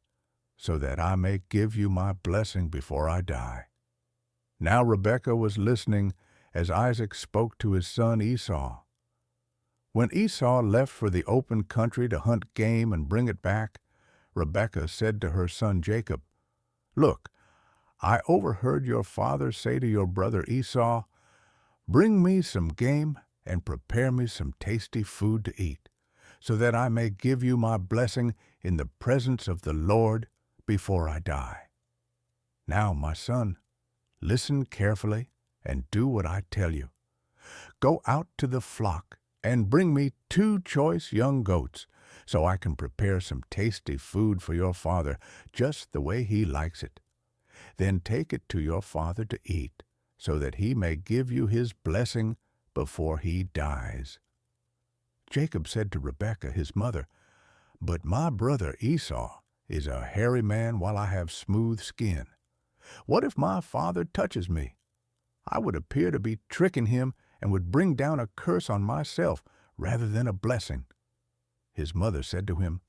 Speaker 1: so that I may give you my blessing before I die." Now Rebekah was listening as Isaac spoke to his son Esau. When Esau left for the open country to hunt game and bring it back, Rebekah said to her son Jacob, "Look, I overheard your father say to your brother Esau, 'Bring me some game and prepare me some tasty food to eat, so that I may give you my blessing in the presence of the Lord before I die.' Now, my son, listen carefully and do what I tell you. Go out to the flock and bring me 2 choice young goats, so I can prepare some tasty food for your father just the way he likes it. Then take it to your father to eat, so that he may give you his blessing before he dies." Jacob said to Rebekah, his mother, "But my brother Esau is a hairy man while I have smooth skin. What if my father touches me? I would appear to be tricking him and would bring down a curse on myself rather than a blessing." His mother said to him,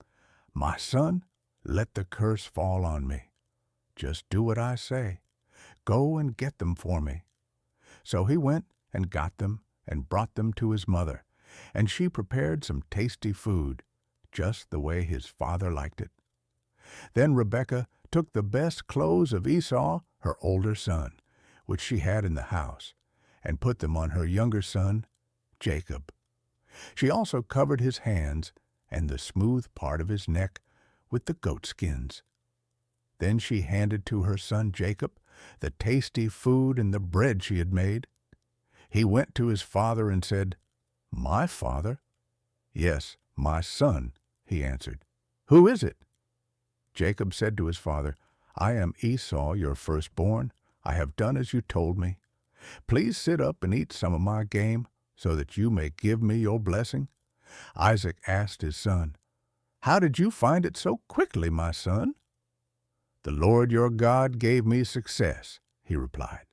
Speaker 1: "My son, let the curse fall on me. Just do what I say. Go and get them for me." So he went and got them and brought them to his mother, and she prepared some tasty food, just the way his father liked it. Then Rebekah took the best clothes of Esau, her older son, which she had in the house, and put them on her younger son, Jacob. She also covered his hands and the smooth part of his neck with the goat skins. Then she handed to her son Jacob the tasty food and the bread she had made. He went to his father and said, "My father?" "Yes, my son," he answered. "Who is it?" Jacob said to his father, "I am Esau, your firstborn. I have done as you told me. Please sit up and eat some of my game, so that you may give me your blessing." Isaac asked his son, "How did you find it so quickly, my son?" "The Lord your God gave me success," he replied.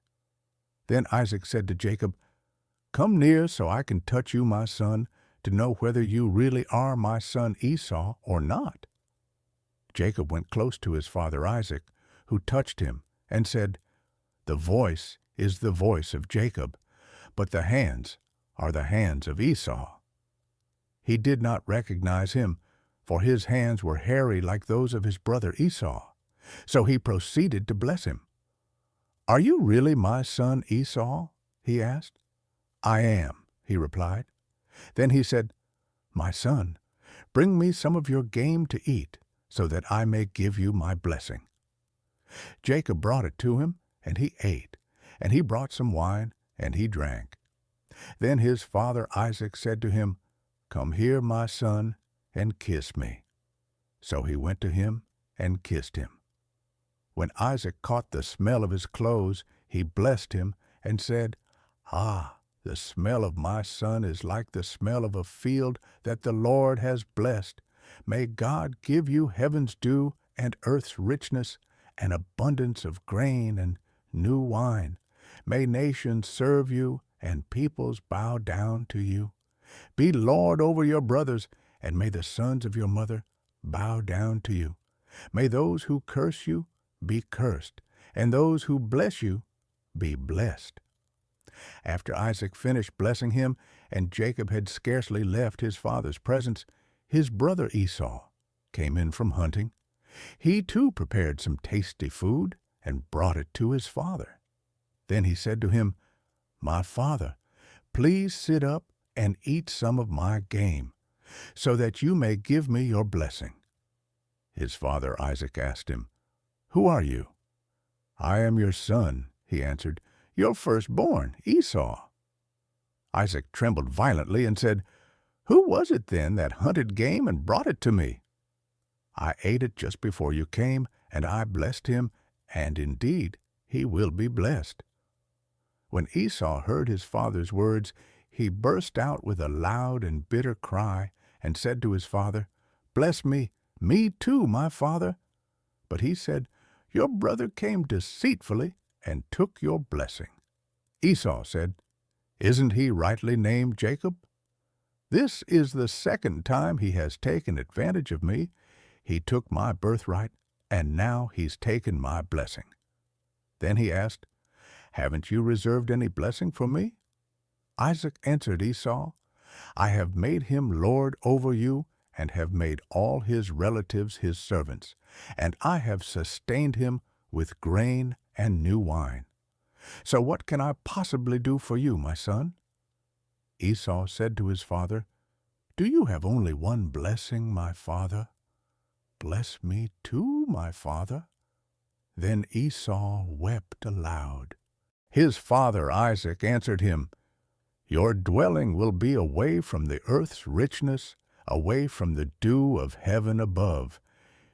Speaker 1: Then Isaac said to Jacob, "Come near so I can touch you, my son, to know whether you really are my son Esau or not." Jacob went close to his father Isaac, who touched him, and said, "The voice is the voice of Jacob, but the hands are the hands of Esau." He did not recognize him, for his hands were hairy like those of his brother Esau. So he proceeded to bless him. "Are you really my son Esau?" he asked. "I am," he replied. Then he said, "My son, bring me some of your game to eat, so that I may give you my blessing." Jacob brought it to him, and he ate, and he brought some wine, and he drank. Then his father Isaac said to him, "Come here, my son, and kiss me." So he went to him and kissed him. When Isaac caught the smell of his clothes, he blessed him and said, "Ah, the smell of my son is like the smell of a field that the Lord has blessed. May God give you heaven's dew and earth's richness, an abundance of grain and new wine. May nations serve you and peoples bow down to you. Be Lord over your brothers, and may the sons of your mother bow down to you. May those who curse you be cursed, and those who bless you be blessed." After Isaac finished blessing him, and Jacob had scarcely left his father's presence, his brother Esau came in from hunting. He too prepared some tasty food and brought it to his father. Then he said to him, "My father, please sit up and eat some of my game, so that you may give me your blessing." His father Isaac asked him, "Who are you?" "I am your son," he answered, "your firstborn, Esau." Isaac trembled violently and said, "Who was it then that hunted game and brought it to me? I ate it just before you came, and I blessed him, and indeed he will be blessed." When Esau heard his father's words, he burst out with a loud and bitter cry and said to his father, "Bless me, me too, my father." But he said, "Your brother came deceitfully and took your blessing." Esau said, "Isn't he rightly named Jacob? This is the second time he has taken advantage of me. He took my birthright, and now he's taken my blessing." Then he asked, "Haven't you reserved any blessing for me?" Isaac answered Esau, "I have made him lord over you, and have made all his relatives his servants, and I have sustained him with grain and new wine. So what can I possibly do for you, my son?" Esau said to his father, "Do you have only one blessing, my father? Bless me too, my father." Then Esau wept aloud. His father Isaac answered him, "Your dwelling will be away from the earth's richness, away from the dew of heaven above.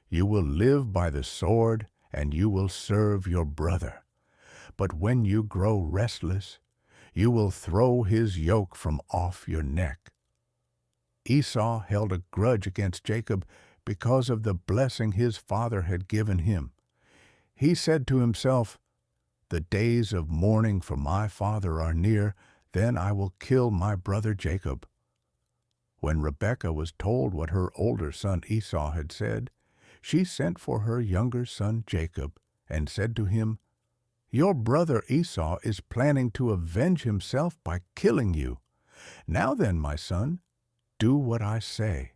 Speaker 1: You will live by the sword, and you will serve your brother. But when you grow restless, you will throw his yoke from off your neck." Esau held a grudge against Jacob because of the blessing his father had given him. He said to himself, "The days of mourning for my father are near, then I will kill my brother Jacob." When Rebekah was told what her older son Esau had said, she sent for her younger son Jacob and said to him, "Your brother Esau is planning to avenge himself by killing you. Now then, my son, do what I say.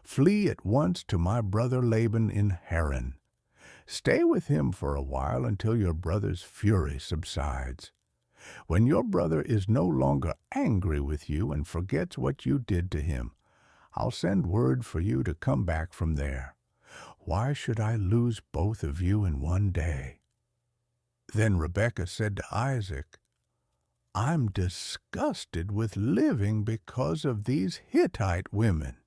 Speaker 1: Flee at once to my brother Laban in Haran. Stay with him for a while until your brother's fury subsides. When your brother is no longer angry with you and forgets what you did to him, I'll send word for you to come back from there. Why should I lose both of you in one day?" Then Rebekah said to Isaac, "I'm disgusted with living because of these Hittite women.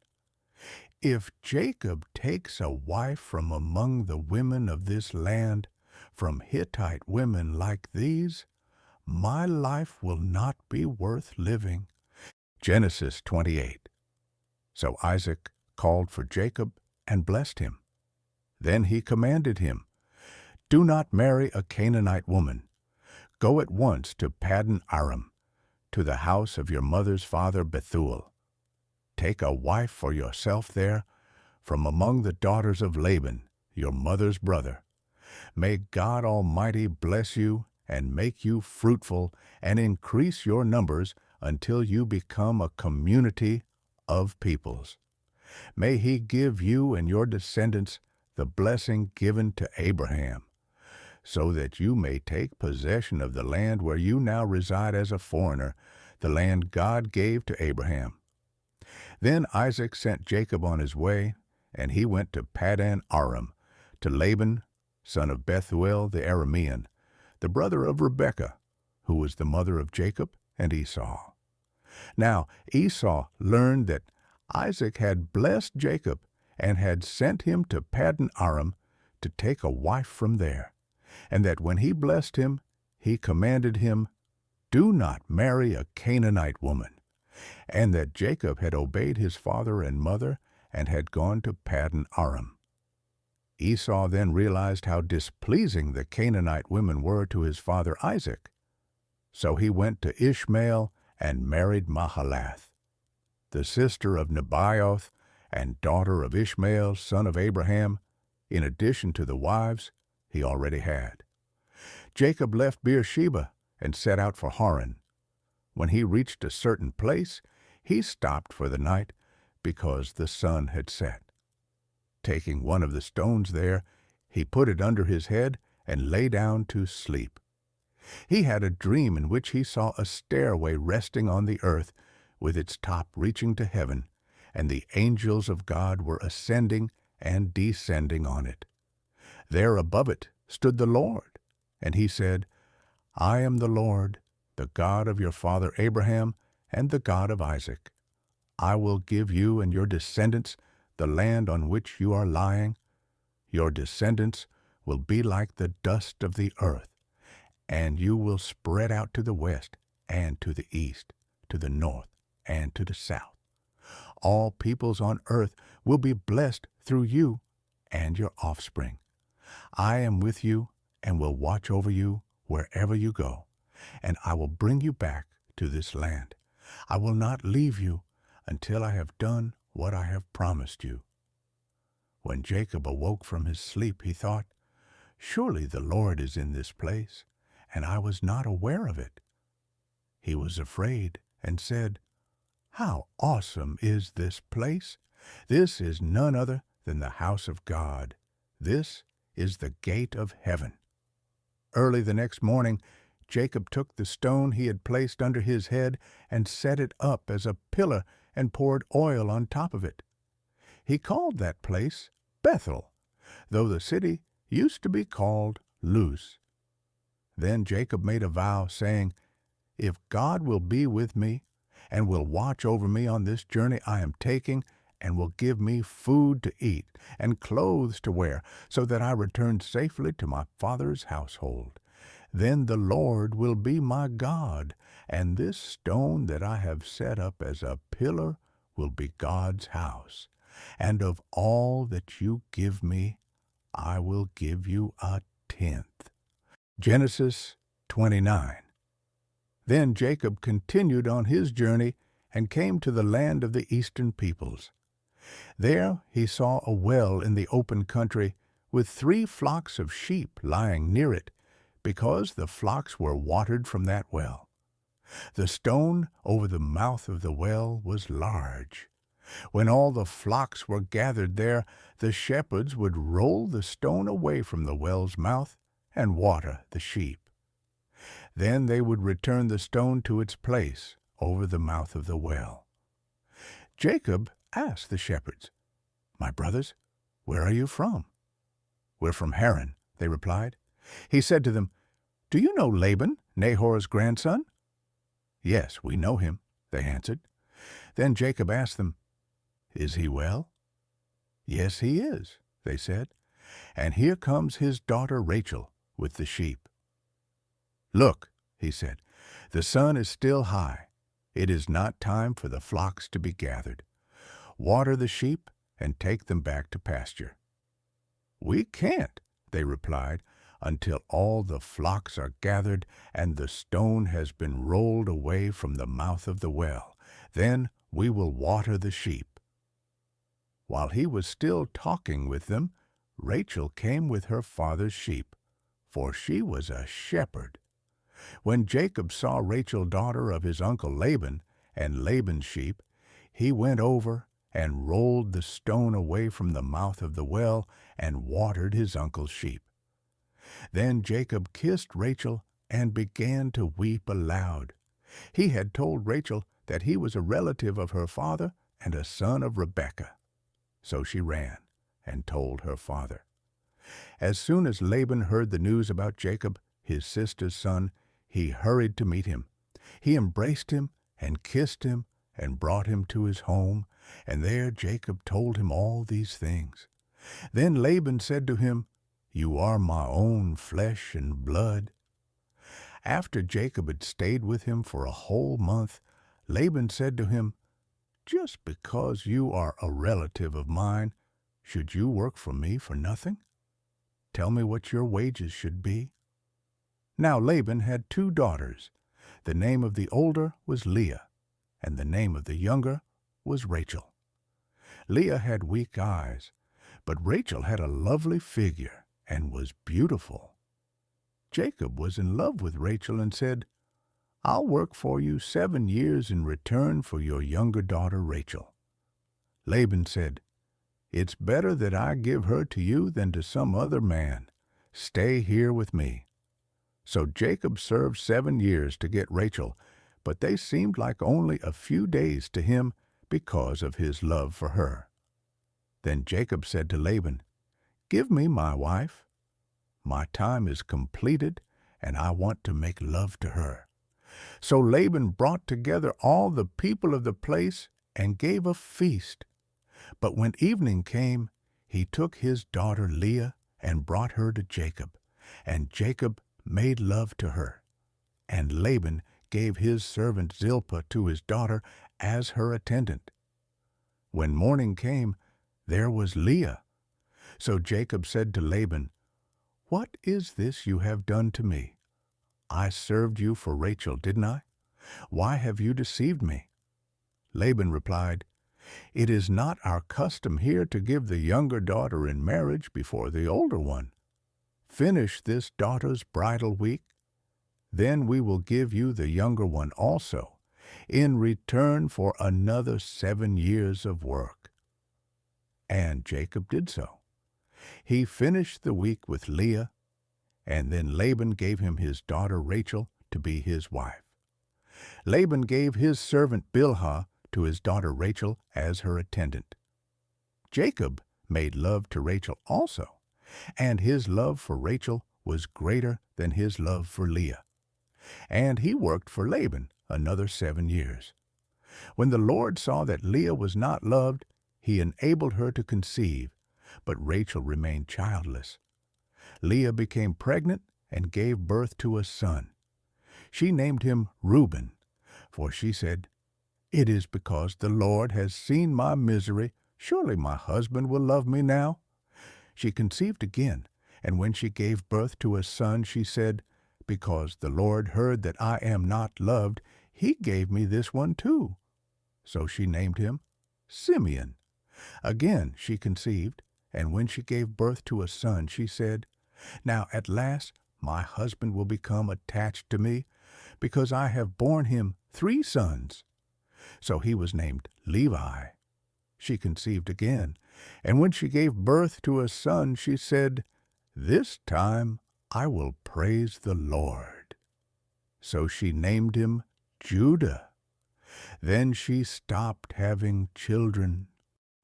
Speaker 1: If Jacob takes a wife from among the women of this land, from Hittite women like these, my life will not be worth living." Genesis 28. So Isaac called for Jacob and blessed him. Then he commanded him, "Do not marry a Canaanite woman. Go at once to Paddan Aram, to the house of your mother's father Bethuel. Take a wife for yourself there, from among the daughters of Laban, your mother's brother. May God Almighty bless you and make you fruitful and increase your numbers until you become a community of peoples. May He give you and your descendants the blessing given to Abraham, so that you may take possession of the land where you now reside as a foreigner, the land God gave to Abraham." Then Isaac sent Jacob on his way, and he went to Paddan Aram, to Laban, son of Bethuel the Aramean, the brother of Rebekah, who was the mother of Jacob and Esau. Now Esau learned that Isaac had blessed Jacob and had sent him to Paddan Aram to take a wife from there, and that when he blessed him, he commanded him, "Do not marry a Canaanite woman," and that Jacob had obeyed his father and mother and had gone to Paddan Aram. Esau then realized how displeasing the Canaanite women were to his father Isaac. So he went to Ishmael and married Mahalath, the sister of Nebaioth and daughter of Ishmael, son of Abraham, in addition to the wives he already had. Jacob left Beersheba and set out for Haran. When he reached a certain place, he stopped for the night because the sun had set. Taking one of the stones there, he put it under his head and lay down to sleep. He had a dream in which he saw a stairway resting on the earth, with its top reaching to heaven, and the angels of God were ascending and descending on it. There above it stood the Lord, and he said, I am the Lord, the God of your father Abraham and the God of Isaac. I will give you and your descendants the land on which you are lying. Your descendants will be like the dust of the earth, and you will spread out to the west and to the east, to the north and to the south. All peoples on earth will be blessed through you and your offspring. I am with you and will watch over you wherever you go, and I will bring you back to this land. I will not leave you until I have done what I have promised you. When Jacob awoke from his sleep, he thought, surely the Lord is in this place, and I was not aware of it. He was afraid and said, how awesome is this place! This is none other than the house of God. This is the gate of heaven. Early the next morning, Jacob took the stone he had placed under his head and set it up as a pillar and poured oil on top of it. He called that place Bethel, though the city used to be called Luz. Then Jacob made a vow, saying, if God will be with me and will watch over me on this journey I am taking, and will give me food to eat and clothes to wear, so that I return safely to my father's household, then the Lord will be my God, and this stone that I have set up as a pillar will be God's house. And of all that you give me, I will give you a tenth. Genesis 29. Then Jacob continued on his journey and came to the land of the eastern peoples. There he saw a well in the open country, with 3 flocks of sheep lying near it, because the flocks were watered from that well. The stone over the mouth of the well was large. When all the flocks were gathered there, the shepherds would roll the stone away from the well's mouth and water the sheep. Then they would return the stone to its place over the mouth of the well. Jacob asked the shepherds, my brothers, where are you from? We're from Haran, they replied. He said to them, do you know Laban, Nahor's grandson? Yes, we know him, they answered. Then Jacob asked them, is he well? Yes, he is, they said, and here comes his daughter Rachel with the sheep. Look, he said, the sun is still high. It is not time for the flocks to be gathered. Water the sheep and take them back to pasture. We can't, they replied, until all the flocks are gathered and the stone has been rolled away from the mouth of the well. Then we will water the sheep. While he was still talking with them, Rachel came with her father's sheep, for she was a shepherd. When Jacob saw Rachel, daughter of his uncle Laban, and Laban's sheep, he went over and rolled the stone away from the mouth of the well and watered his uncle's sheep. Then Jacob kissed Rachel and began to weep aloud. He had told Rachel that he was a relative of her father and a son of Rebekah. So she ran and told her father. As soon as Laban heard the news about Jacob, his sister's son, he hurried to meet him. He embraced him and kissed him and brought him to his home, and there Jacob told him all these things. Then Laban said to him, "You are my own flesh and blood." After Jacob had stayed with him for a whole month, Laban said to him, "Just because you are a relative of mine, should you work for me for nothing? Tell me what your wages should be." Now Laban had 2 daughters. The name of the older was Leah, and the name of the younger was Rachel. Leah had weak eyes, but Rachel had a lovely figure and was beautiful. Jacob was in love with Rachel and said, "I'll work for you 7 years in return for your younger daughter Rachel." Laban said, "It's better that I give her to you than to some other man. Stay here with me." So Jacob served 7 years to get Rachel, but they seemed like only a few days to him because of his love for her. Then Jacob said to Laban, "Give me my wife. My time is completed, and I want to make love to her." So Laban brought together all the people of the place and gave a feast. But when evening came, he took his daughter Leah and brought her to Jacob, and Jacob made love to her. And Laban gave his servant Zilpah to his daughter as her attendant. When morning came, there was Leah. So Jacob said to Laban, "What is this you have done to me? I served you for Rachel, didn't I? Why have you deceived me?" Laban replied, "It is not our custom here to give the younger daughter in marriage before the older one. Finish this daughter's bridal week, then we will give you the younger one also, in return for another 7 years of work." And Jacob did so. He finished the week with Leah, and then Laban gave him his daughter Rachel to be his wife. Laban gave his servant Bilhah to his daughter Rachel as her attendant. Jacob made love to Rachel also, and his love for Rachel was greater than his love for Leah. And he worked for Laban another 7 years. When the Lord saw that Leah was not loved, he enabled her to conceive, but Rachel remained childless. Leah became pregnant and gave birth to a son. She named him Reuben, for she said, "It is because the Lord has seen my misery. Surely my husband will love me now." She conceived again, and when she gave birth to a son, she said, "Because the Lord heard that I am not loved, he gave me this one too." So she named him Simeon. Again she conceived, and when she gave birth to a son, she said, "Now at last my husband will become attached to me, because I have borne him 3 sons. So he was named Levi. She conceived again, and when she gave birth to a son, she said, "This time I will praise the Lord." So she named him Judah. Then she stopped having children.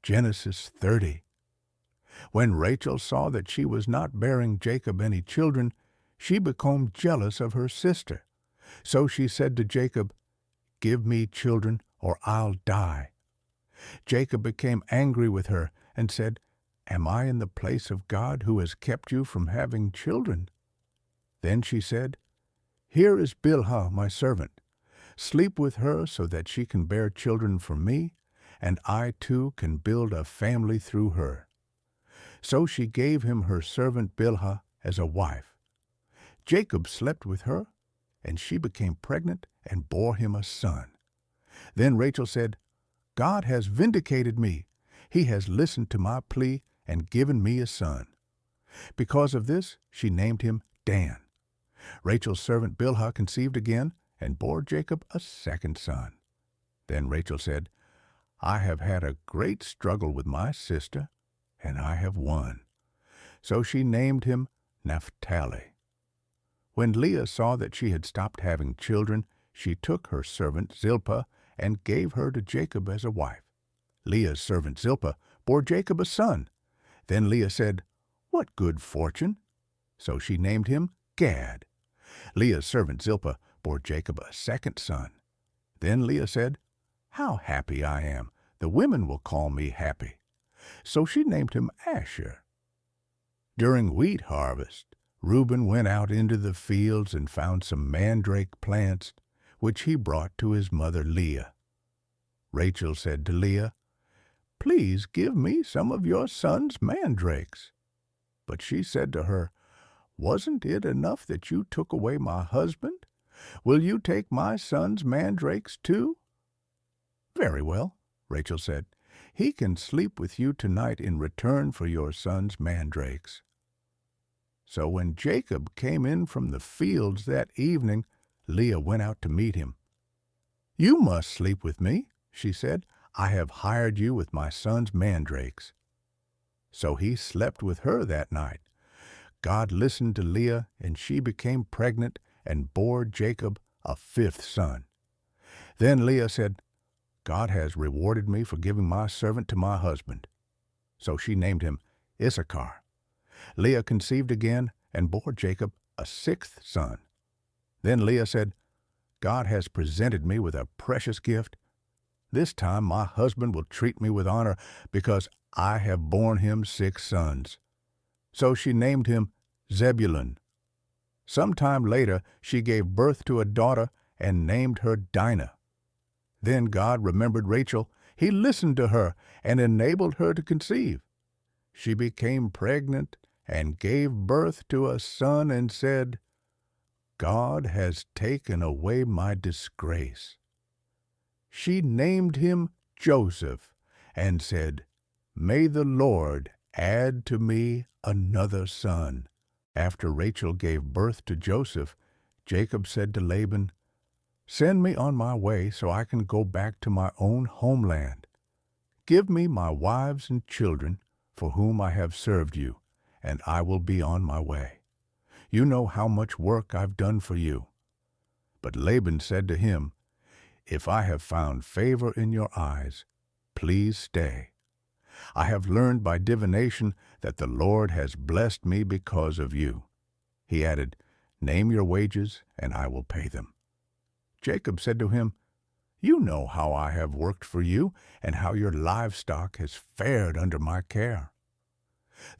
Speaker 1: Genesis 30. When Rachel saw that she was not bearing Jacob any children, she became jealous of her sister. So she said to Jacob, "Give me children, or I'll die." Jacob became angry with her and said, "Am I in the place of God who has kept you from having children?" Then she said, "Here is Bilhah, my servant. Sleep with her so that she can bear children for me, and I too can build a family through her." So she gave him her servant Bilhah as a wife. Jacob slept with her, and she became pregnant and bore him a son. Then Rachel said, "God has vindicated me. He has listened to my plea and given me a son." Because of this, she named him Dan. Rachel's servant Bilhah conceived again and bore Jacob a second son. Then Rachel said, "I have had a great struggle with my sister, and I have won." So she named him Naphtali. When Leah saw that she had stopped having children, she took her servant Zilpah and gave her to Jacob as a wife. Leah's servant Zilpah bore Jacob a son. Then Leah said, "What good fortune!" So she named him Gad. Leah's servant Zilpah bore Jacob a second son. Then Leah said, "How happy I am! The women will call me happy." So she named him Asher. During wheat harvest, Reuben went out into the fields and found some mandrake plants, which he brought to his mother Leah. Rachel said to Leah, "Please give me some of your son's mandrakes." But she said to her, "Wasn't it enough that you took away my husband? Will you take my son's mandrakes too?" "Very well," Rachel said. "He can sleep with you tonight in return for your son's mandrakes." So when Jacob came in from the fields that evening, Leah went out to meet him. "You must sleep with me," she said. "I have hired you with my son's mandrakes." So he slept with her that night. God listened to Leah, and she became pregnant and bore Jacob a 5th son. Then Leah said, God has rewarded me for giving my servant to my husband." So she named him Issachar. Leah conceived again and bore Jacob a sixth son. Then Leah said, "God has presented me with a precious gift. This time my husband will treat me with honor because I have borne him 6 sons." So she named him Zebulun. Some time later she gave birth to a daughter and named her Dinah. Then God remembered Rachel. He listened to her and enabled her to conceive. She became pregnant and gave birth to a son and said, "God has taken away my disgrace." She named him Joseph and said, "May the Lord add to me another son." After Rachel gave birth to Joseph, Jacob said to Laban, "Send me on my way so I can go back to my own homeland. Give me my wives and children for whom I have served you, and I will be on my way. You know how much work I've done for you." But Laban said to him, "If I have found favor in your eyes, please stay. I have learned by divination that the Lord has blessed me because of you." He added, "Name your wages, and I will pay them." Jacob said to him, "You know how I have worked for you, and how your livestock has fared under my care.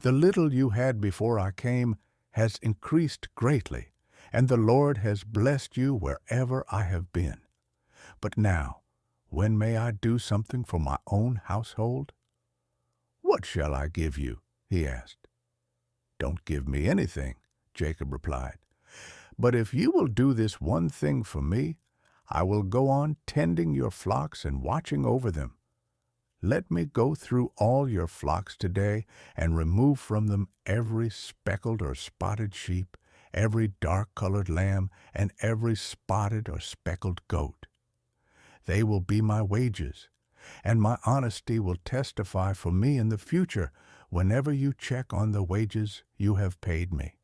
Speaker 1: The little you had before I came has increased greatly, and the Lord has blessed you wherever I have been. But now, when may I do something for my own household?" "What shall I give you?" he asked. "Don't give me anything," Jacob replied. "But if you will do this one thing for me, I will go on tending your flocks and watching over them. Let me go through all your flocks today and remove from them every speckled or spotted sheep, every dark-colored lamb, and every spotted or speckled goat. They will be my wages, and my honesty will testify for me in the future whenever you check on the wages you have paid me.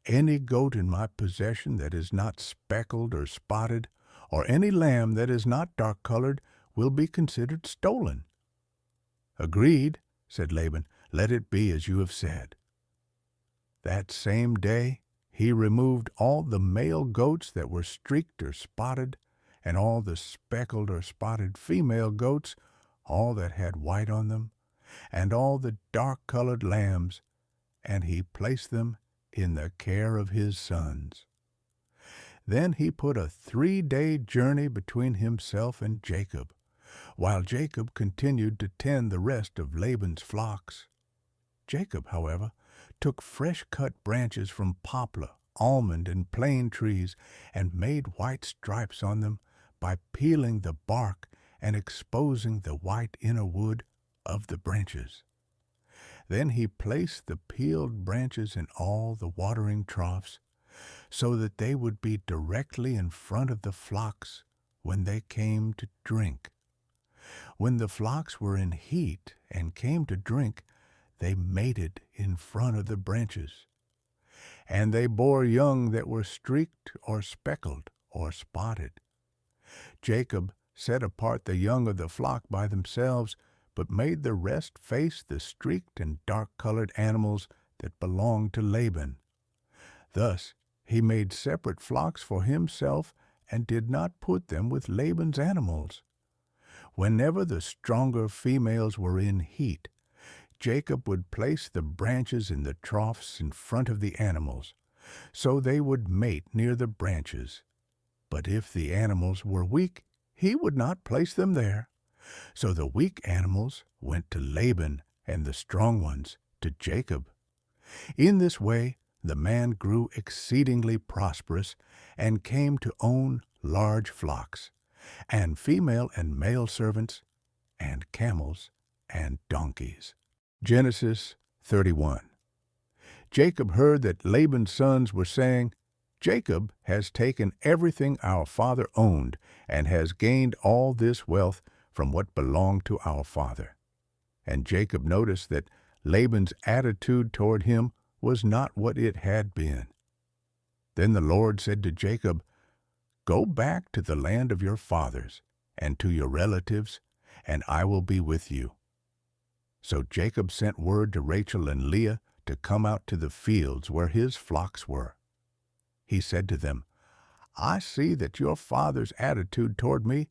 Speaker 1: Any goat in my possession that is not speckled or spotted, or any lamb that is not dark-colored, will be considered stolen." "Agreed," said Laban. "Let it be as you have said." That same day he removed all the male goats that were streaked or spotted, and all the speckled or spotted female goats, all that had white on them, and all the dark-colored lambs, and he placed them in the care of his sons. Then he put a 3-day journey between himself and Jacob, while Jacob continued to tend the rest of Laban's flocks. Jacob, however, took fresh-cut branches from poplar, almond, and plane trees and made white stripes on them by peeling the bark and exposing the white inner wood of the branches. Then he placed the peeled branches in all the watering troughs, so that they would be directly in front of the flocks when they came to drink. When the flocks were in heat and came to drink, they mated in front of the branches. And they bore young that were streaked or speckled or spotted. Jacob set apart the young of the flock by themselves, but made the rest face the streaked and dark-colored animals that belonged to Laban. Thus he made separate flocks for himself and did not put them with Laban's animals. Whenever the stronger females were in heat, Jacob would place the branches in the troughs in front of the animals, so they would mate near the branches. But if the animals were weak, he would not place them there. So the weak animals went to Laban, and the strong ones to Jacob. In this way the man grew exceedingly prosperous and came to own large flocks, and female and male servants, and camels and donkeys. Genesis 31. Jacob heard that Laban's sons were saying, "Jacob has taken everything our father owned and has gained all this wealth from what belonged to our father." And Jacob noticed that Laban's attitude toward him was not what it had been. Then the Lord said to Jacob, "Go back to the land of your fathers and to your relatives, and I will be with you." So Jacob sent word to Rachel and Leah to come out to the fields where his flocks were. He said to them, "I see that your father's attitude toward me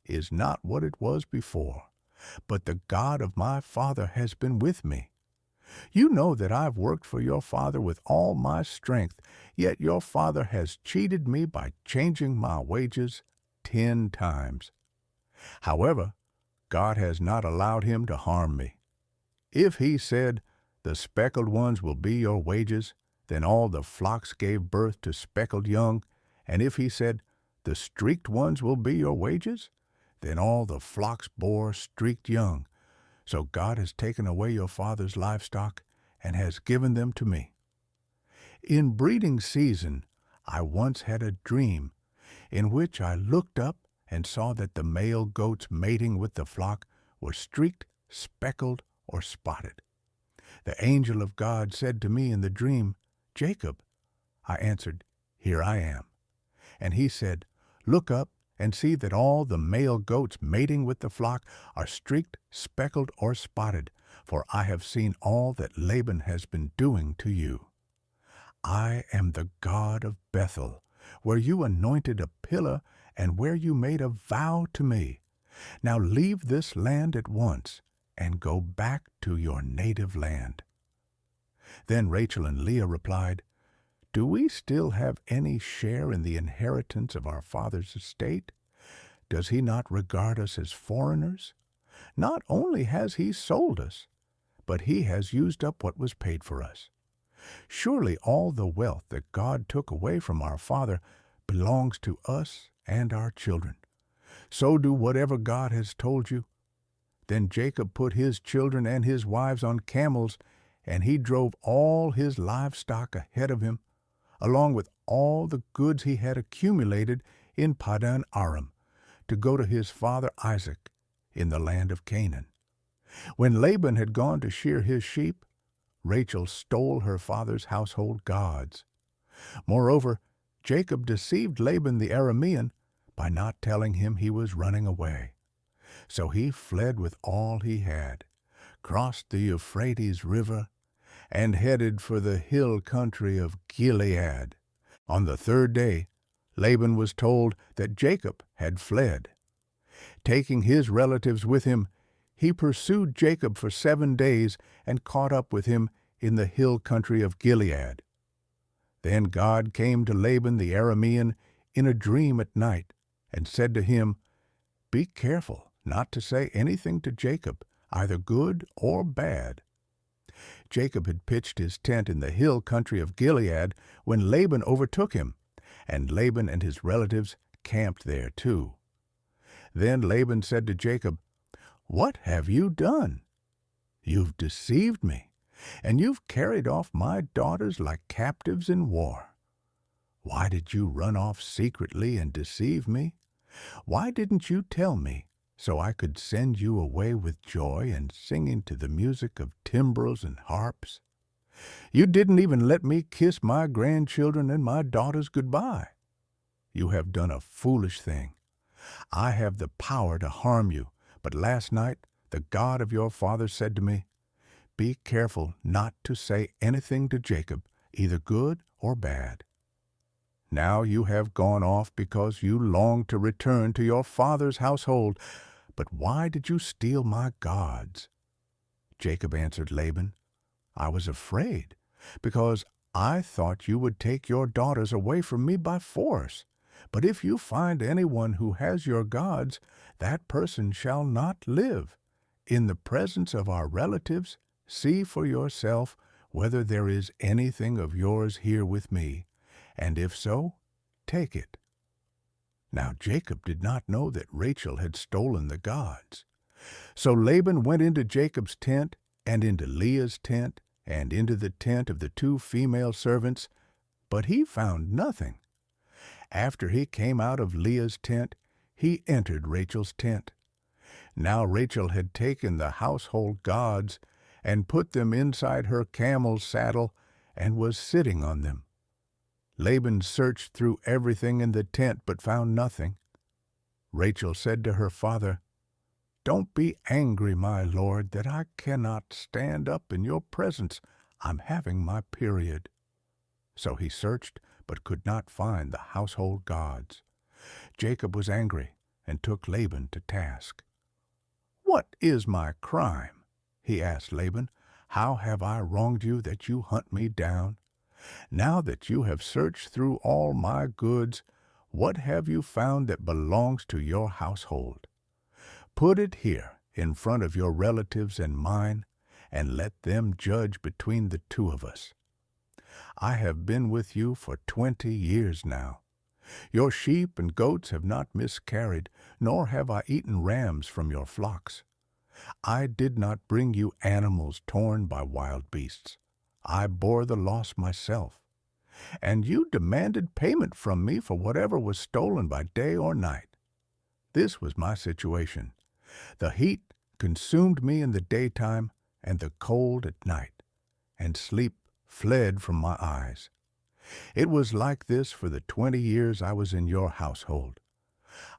Speaker 1: is not what it was before, but the God of my father has been with me. You know that I've worked for your father with all my strength, yet your father has cheated me by changing my wages 10 times. However, God has not allowed him to harm me. If he said, 'The speckled ones will be your wages,' then all the flocks gave birth to speckled young, and if he said, 'The streaked ones will be your wages,' then all the flocks bore streaked young. So God has taken away your father's livestock and has given them to me. In breeding season, I once had a dream in which I looked up and saw that the male goats mating with the flock were streaked, speckled, or spotted. The angel of God said to me in the dream, 'Jacob.' I answered, 'Here I am.' And he said, 'Look up and see that all the male goats mating with the flock are streaked, speckled, or spotted, for I have seen all that Laban has been doing to you. I am the God of Bethel, where you anointed a pillar and where you made a vow to me. Now leave this land at once and go back to your native land.' Then Rachel and Leah replied, 'Do we still have any share in the inheritance of our father's estate? Does he not regard us as foreigners? Not only has he sold us, but he has used up what was paid for us. Surely all the wealth that God took away from our father belongs to us and our children. So do whatever God has told you.' Then Jacob put his children and his wives on camels, and he drove all his livestock ahead of him, along with all the goods he had accumulated in Paddan Aram, to go to his father Isaac in the land of Canaan. When Laban had gone to shear his sheep, Rachel stole her father's household gods. Moreover, Jacob deceived Laban the Aramean by not telling him he was running away. So he fled with all he had, crossed the Euphrates River, and headed for the hill country of Gilead. On the third day, Laban was told that Jacob had fled. Taking his relatives with him, he pursued Jacob for 7 days and caught up with him in the hill country of Gilead. Then God came to Laban the Aramean in a dream at night and said to him, 'Be careful not to say anything to Jacob, either good or bad.' Jacob had pitched his tent in the hill country of Gilead when Laban overtook him, and Laban and his relatives camped there too. Then Laban said to Jacob, 'What have you done? You've deceived me, and you've carried off my daughters like captives in war. Why did you run off secretly and deceive me? Why didn't you tell me, so I could send you away with joy and singing to the music of timbrels and harps? You didn't even let me kiss my grandchildren and my daughters goodbye. You have done a foolish thing. I have the power to harm you, but last night the God of your father said to me, 'Be careful not to say anything to Jacob, either good or bad.' Now you have gone off because you long to return to your father's household. But why did you steal my gods?" Jacob answered Laban, "I was afraid, because I thought you would take your daughters away from me by force. But if you find anyone who has your gods, that person shall not live. In the presence of our relatives, see for yourself whether there is anything of yours here with me, and if so, take it." Now Jacob did not know that Rachel had stolen the gods. So Laban went into Jacob's tent, and into Leah's tent, and into the tent of the 2 female servants, but he found nothing. After he came out of Leah's tent, he entered Rachel's tent. Now Rachel had taken the household gods and put them inside her camel's saddle and was sitting on them. Laban searched through everything in the tent but found nothing. Rachel said to her father, "Don't be angry, my lord, that I cannot stand up in your presence. I'm having my period." So he searched, but could not find the household gods. Jacob was angry and took Laban to task. "What is my crime?" he asked Laban. "How have I wronged you that you hunt me down? Now that you have searched through all my goods, what have you found that belongs to your household? Put it here in front of your relatives and mine, and let them judge between the two of us. I have been with you for 20 years now. Your sheep and goats have not miscarried, nor have I eaten rams from your flocks. I did not bring you animals torn by wild beasts. I bore the loss myself. And you demanded payment from me for whatever was stolen by day or night. This was my situation. The heat consumed me in the daytime, and the cold at night, and sleep fled from my eyes. It was like this for the 20 years I was in your household.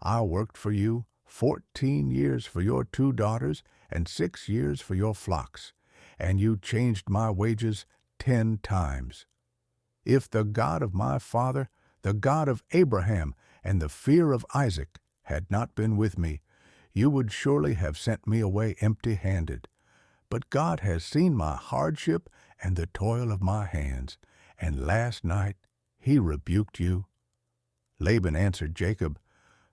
Speaker 1: I worked for you 14 years for your 2 daughters and 6 years for your flocks, and you changed my wages 10 times. If the God of my father, the God of Abraham, and the fear of Isaac had not been with me, you would surely have sent me away empty-handed. But God has seen my hardship and the toil of my hands, and last night he rebuked you." Laban answered Jacob,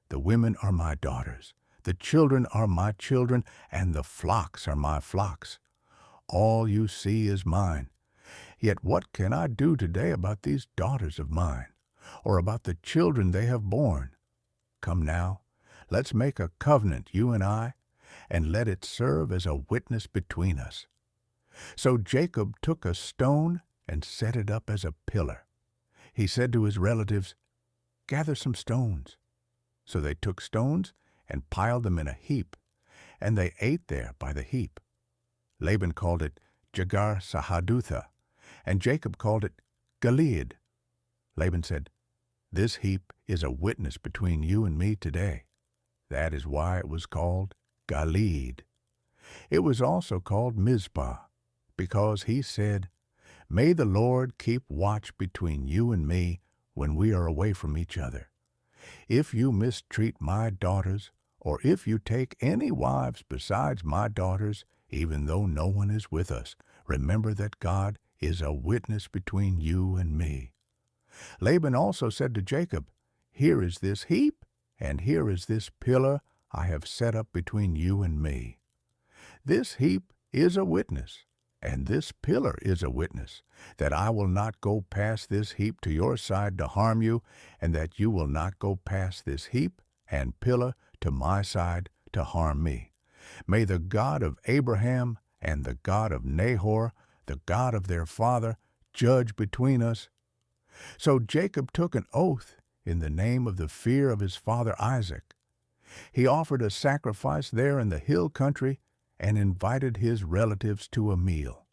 Speaker 1: "The women are my daughters, the children are my children, and the flocks are my flocks. All you see is mine. Yet what can I do today about these daughters of mine, or about the children they have borne? Come now, let's make a covenant, you and I, and let it serve as a witness between us." So Jacob took a stone and set it up as a pillar. He said to his relatives, "Gather some stones." So they took stones and piled them in a heap, and they ate there by the heap. Laban called it Jagar Sahadutha, and Jacob called it Gilead. Laban said, "This heap is a witness between you and me today." That is why it was called Gilead. It was also called Mizpah, because he said, "May the Lord keep watch between you and me when we are away from each other. If you mistreat my daughters, or if you take any wives besides my daughters, even though no one is with us, remember that God is a witness between you and me." Laban also said to Jacob, "Here is this heap, and here is this pillar I have set up between you and me. This heap is a witness, and this pillar is a witness, that I will not go past this heap to your side to harm you, and that you will not go past this heap and pillar to my side to harm me. May the God of Abraham and the God of Nahor, the God of their father, judge between us." So Jacob took an oath in the name of the fear of his father Isaac. He offered a sacrifice there in the hill country and invited his relatives to a meal.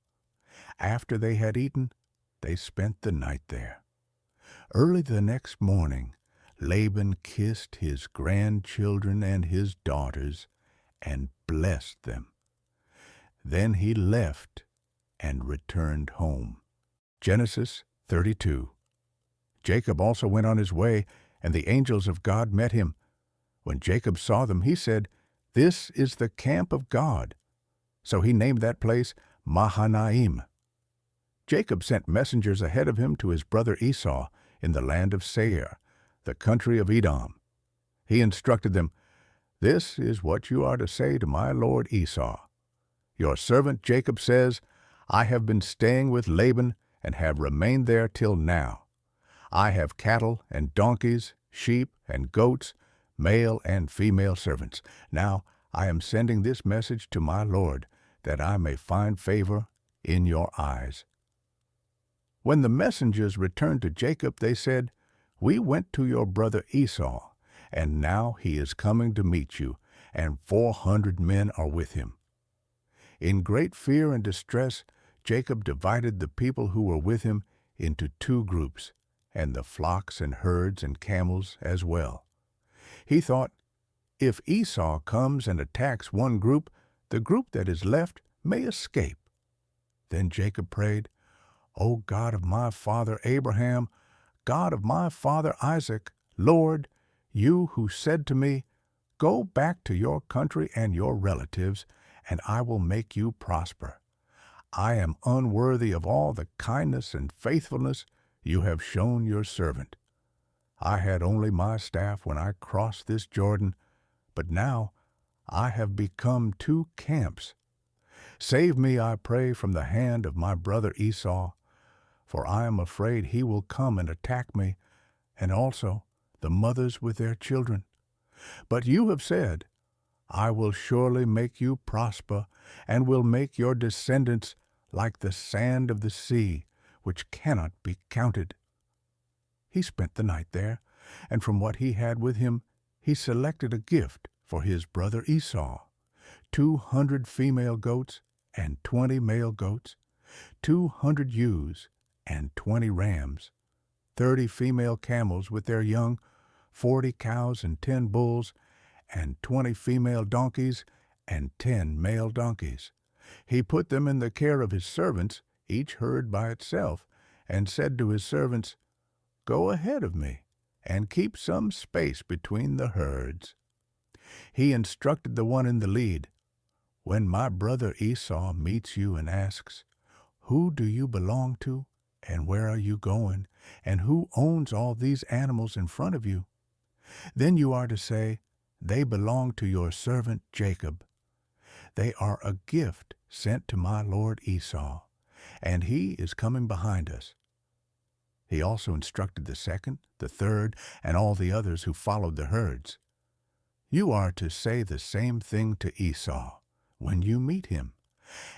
Speaker 1: After they had eaten, they spent the night there. Early the next morning, Laban kissed his grandchildren and his daughters and blessed them. Then he left and returned home. Genesis 32. Jacob also went on his way, and the angels of God met him. When Jacob saw them, he said, "This is the camp of God." So he named that place Mahanaim. Jacob sent messengers ahead of him to his brother Esau in the land of Seir, the country of Edom. He instructed them, "This is what you are to say to my lord Esau. Your servant Jacob says, I have been staying with Laban and have remained there till now. I have cattle and donkeys, sheep and goats, male and female servants. Now I am sending this message to my lord, that I may find favor in your eyes." When the messengers returned to Jacob, they said, "We went to your brother Esau, and now he is coming to meet you, and 400 men are with him." In great fear and distress, Jacob divided the people who were with him into 2 groups, and the flocks and herds and camels as well. He thought, If Esau comes and attacks one group, the group that is left may escape." Then Jacob prayed, "O God of my father Abraham, God of my father Isaac, Lord, you who said to me, 'Go back to your country and your relatives, and I will make you prosper.' I am unworthy of all the kindness and faithfulness you have shown your servant. I had only my staff when I crossed this Jordan, but now I have become two camps. Save me, I pray, from the hand of my brother Esau, for I am afraid he will come and attack me, and also the mothers with their children. But you have said, 'I will surely make you prosper, and will make your descendants like the sand of the sea, which cannot be counted.'" He spent the night there, and from what he had with him, he selected a gift for his brother Esau: 200 female goats and 20 male goats, 200 ewes and 20 rams, 30 female camels with their young, 40 cows and 10 bulls, and 20 female donkeys and 10 male donkeys. He put them in the care of his servants, each herd by itself, and said to his servants, "Go ahead of me, and keep some space between the herds." He instructed the one in the lead, "When my brother Esau meets you and asks, 'Who do you belong to, and where are you going, and who owns all these animals in front of you?' then you are to say, 'They belong to your servant Jacob. They are a gift sent to my lord Esau, and he is coming behind us.'" He also instructed the second, the third, and all the others who followed the herds, "You are to say the same thing to Esau when you meet him,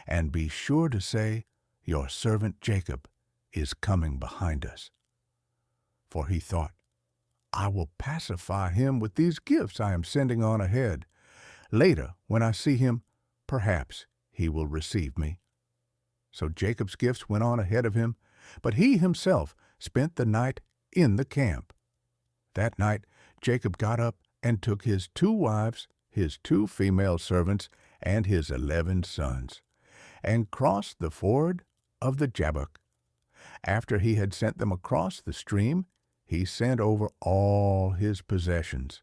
Speaker 1: and be sure to say, 'Your servant Jacob is coming behind us.'" For he thought, "I will pacify him with these gifts I am sending on ahead. Later, when I see him, perhaps he will receive me." So Jacob's gifts went on ahead of him, but he himself spent the night in the camp. That night Jacob got up and took his 2 wives, his 2 female servants, and his 11 sons, and crossed the ford of the Jabbok. After he had sent them across the stream, he sent over all his possessions.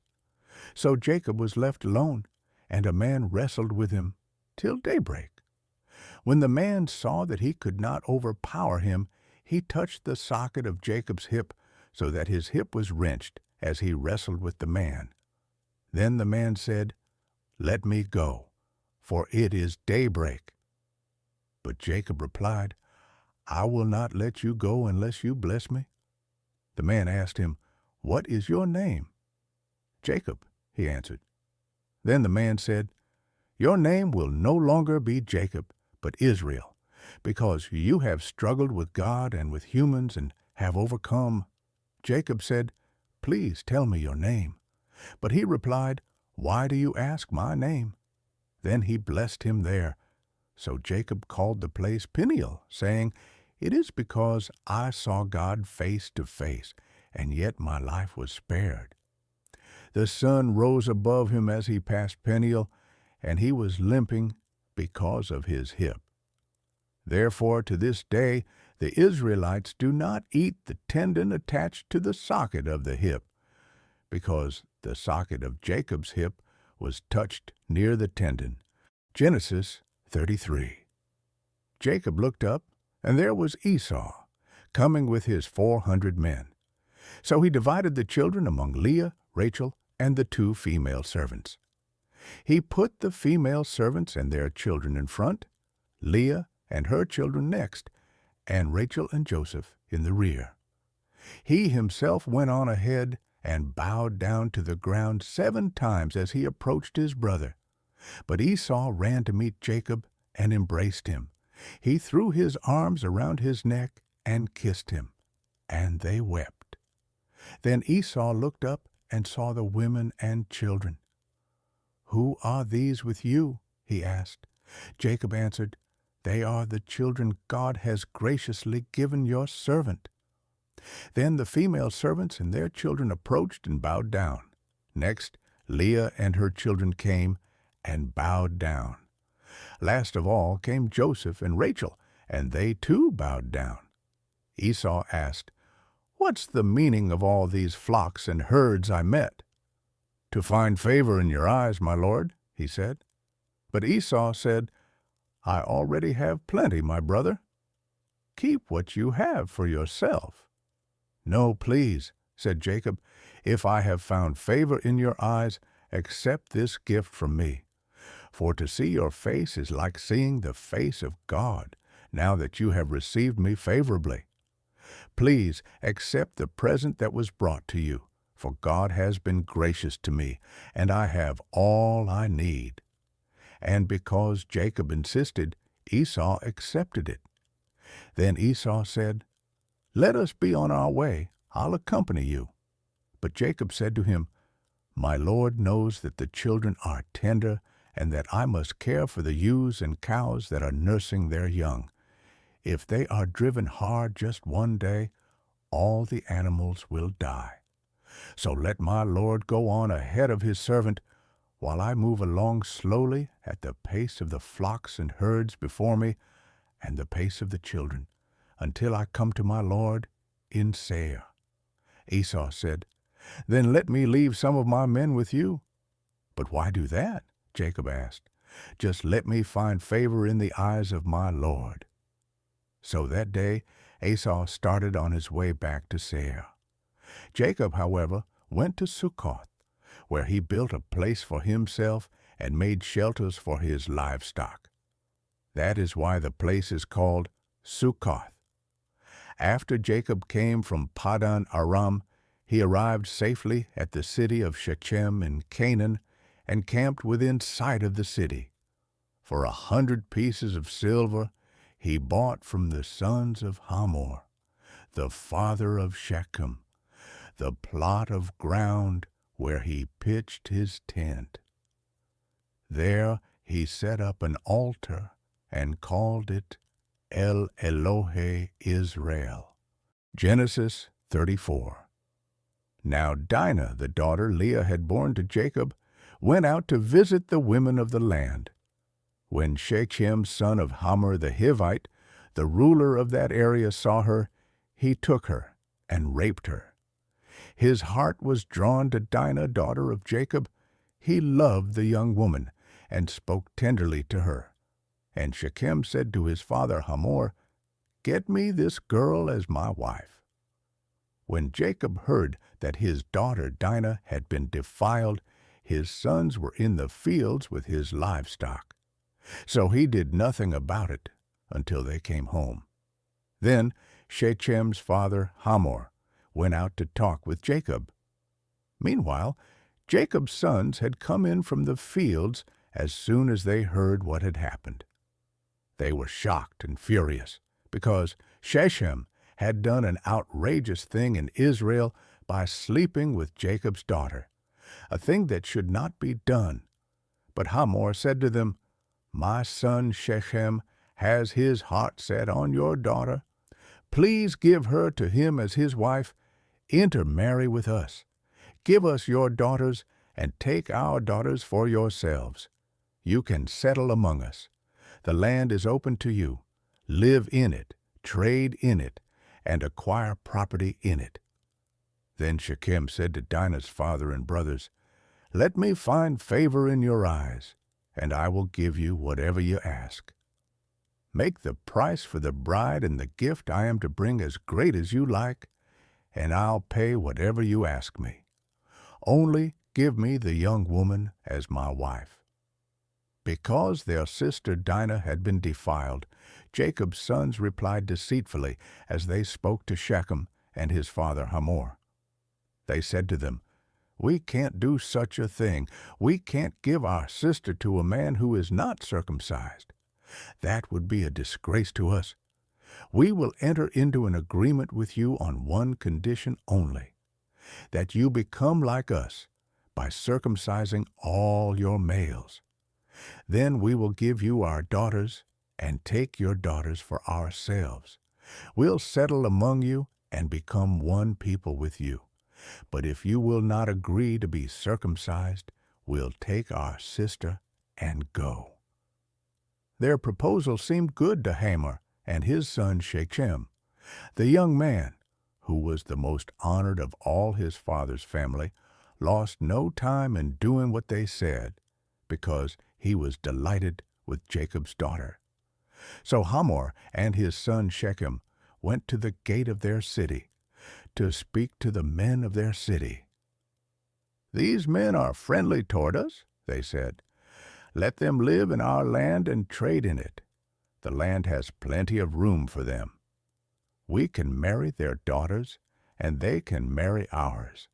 Speaker 1: So Jacob was left alone, and a man wrestled with him till daybreak. When the man saw that he could not overpower him, he touched the socket of Jacob's hip, so that his hip was wrenched as he wrestled with the man. Then the man said, "Let me go, for it is daybreak." But Jacob replied, "I will not let you go unless you bless me." The man asked him, "What is your name?" "Jacob," he answered. Then the man said, "Your name will no longer be Jacob, but Israel, because you have struggled with God and with humans and have overcome." Jacob said, "Please tell me your name." But he replied, "Why do you ask my name?" Then he blessed him there. So Jacob called the place Peniel, saying, "It is because I saw God face to face, and yet my life was spared." The sun rose above him as he passed Peniel, and he was limping because of his hip. Therefore, to this day, the Israelites do not eat the tendon attached to the socket of the hip, because the socket of Jacob's hip was touched near the tendon. Genesis 33. Jacob looked up, and there was Esau, coming with his 400 men. So he divided the children among Leah, Rachel, and the 2 female servants. He put the female servants and their children in front, Leah and her children next, and Rachel and Joseph in the rear. He himself went on ahead and bowed down to the ground 7 times as he approached his brother. But Esau ran to meet Jacob and embraced him. He threw his arms around his neck and kissed him, and they wept. Then Esau looked up and saw the women and children. "Who are these with you?" he asked. Jacob answered, "They are the children God has graciously given your servant." Then the female servants and their children approached and bowed down. Next, Leah and her children came and bowed down. Last of all came Joseph and Rachel, and they too bowed down. Esau asked, "What's the meaning of all these flocks and herds I met?" "To find favor in your eyes, my lord," he said. But Esau said, "I already have plenty, my brother. Keep what you have for yourself." "No, please," said Jacob. "If I have found favor in your eyes, accept this gift from me. For to see your face is like seeing the face of God, now that you have received me favorably. Please accept the present that was brought to you, for God has been gracious to me, and I have all I need." And because Jacob insisted, Esau accepted it. Then Esau said, "Let us be on our way. I'll accompany you." But Jacob said to him, "My Lord knows that the children are tender, and that I must care for the ewes and cows that are nursing their young. If they are driven hard just one day, all the animals will die. So let my Lord go on ahead of his servant, while I move along slowly at the pace of the flocks and herds before me, and the pace of the children, until I come to my Lord in Seir." Esau said, "Then let me leave some of my men with you." "But why do that?" Jacob asked. "Just let me find favor in the eyes of my Lord." So that day Esau started on his way back to Seir. Jacob, however, went to Succoth, where he built a place for himself and made shelters for his livestock. That is why the place is called Succoth. After Jacob came from Paddan Aram, he arrived safely at the city of Shechem in Canaan and camped within sight of the city. For 100 pieces of silver he bought from the sons of Hamor, the father of Shechem, the plot of ground where he pitched his tent. There he set up an altar and called it El Elohe Israel. Genesis 34. Now Dinah, the daughter Leah had borne to Jacob, went out to visit the women of the land. When Shechem, son of Hamor the Hivite, the ruler of that area, saw her, he took her and raped her. His heart was drawn to Dinah, daughter of Jacob. He loved the young woman and spoke tenderly to her. And Shechem said to his father Hamor, "Get me this girl as my wife." When Jacob heard that his daughter Dinah had been defiled, his sons were in the fields with his livestock. So he did nothing about it until they came home. Then Shechem's father Hamor went out to talk with Jacob. Meanwhile, Jacob's sons had come in from the fields as soon as they heard what had happened. They were shocked and furious, because Shechem had done an outrageous thing in Israel by sleeping with Jacob's daughter, a thing that should not be done. But Hamor said to them, "My son Shechem has his heart set on your daughter. Please give her to him as his wife. Intermarry with us. Give us your daughters, and take our daughters for yourselves. You can settle among us. The land is open to you. Live in it, trade in it, and acquire property in it." Then Shechem said to Dinah's father and brothers, "Let me find favor in your eyes, and I will give you whatever you ask. Make the price for the bride and the gift I am to bring as great as you like, and I'll pay whatever you ask me. Only give me the young woman as my wife." Because their sister Dinah had been defiled, Jacob's sons replied deceitfully as they spoke to Shechem and his father Hamor. They said to them, "We can't do such a thing. We can't give our sister to a man who is not circumcised. That would be a disgrace to us. We will enter into an agreement with you on one condition only, that you become like us by circumcising all your males. Then we will give you our daughters and take your daughters for ourselves. We'll settle among you and become one people with you. But if you will not agree to be circumcised, we'll take our sister and go." Their proposal seemed good to Hamor and his son Shechem. The young man, who was the most honored of all his father's family, lost no time in doing what they said, because he was delighted with Jacob's daughter. So Hamor and his son Shechem went to the gate of their city to speak to the men of their city. "These men are friendly toward us," they said. "Let them live in our land and trade in it. The land has plenty of room for them. We can marry their daughters, and they can marry ours.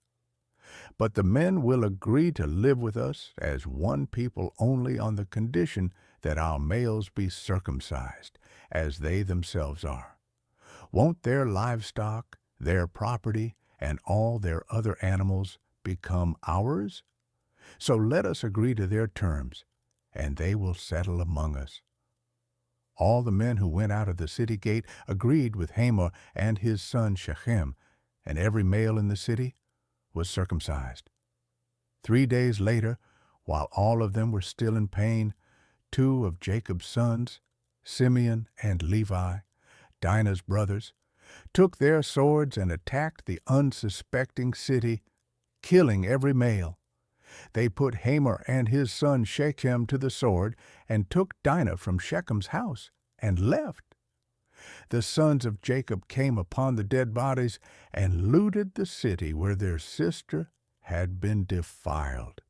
Speaker 1: But the men will agree to live with us as one people only on the condition that our males be circumcised, as they themselves are. Won't their livestock, their property, and all their other animals become ours? So let us agree to their terms, and they will settle among us." All the men who went out of the city gate agreed with Hamor and his son Shechem, and every male in the city was circumcised. 3 days later, while all of them were still in pain, 2 of Jacob's sons, Simeon and Levi, Dinah's brothers, took their swords and attacked the unsuspecting city, killing every male. They put Hamor and his son Shechem to the sword and took Dinah from Shechem's house and left. The sons of Jacob came upon the dead bodies and looted the city where their sister had been defiled.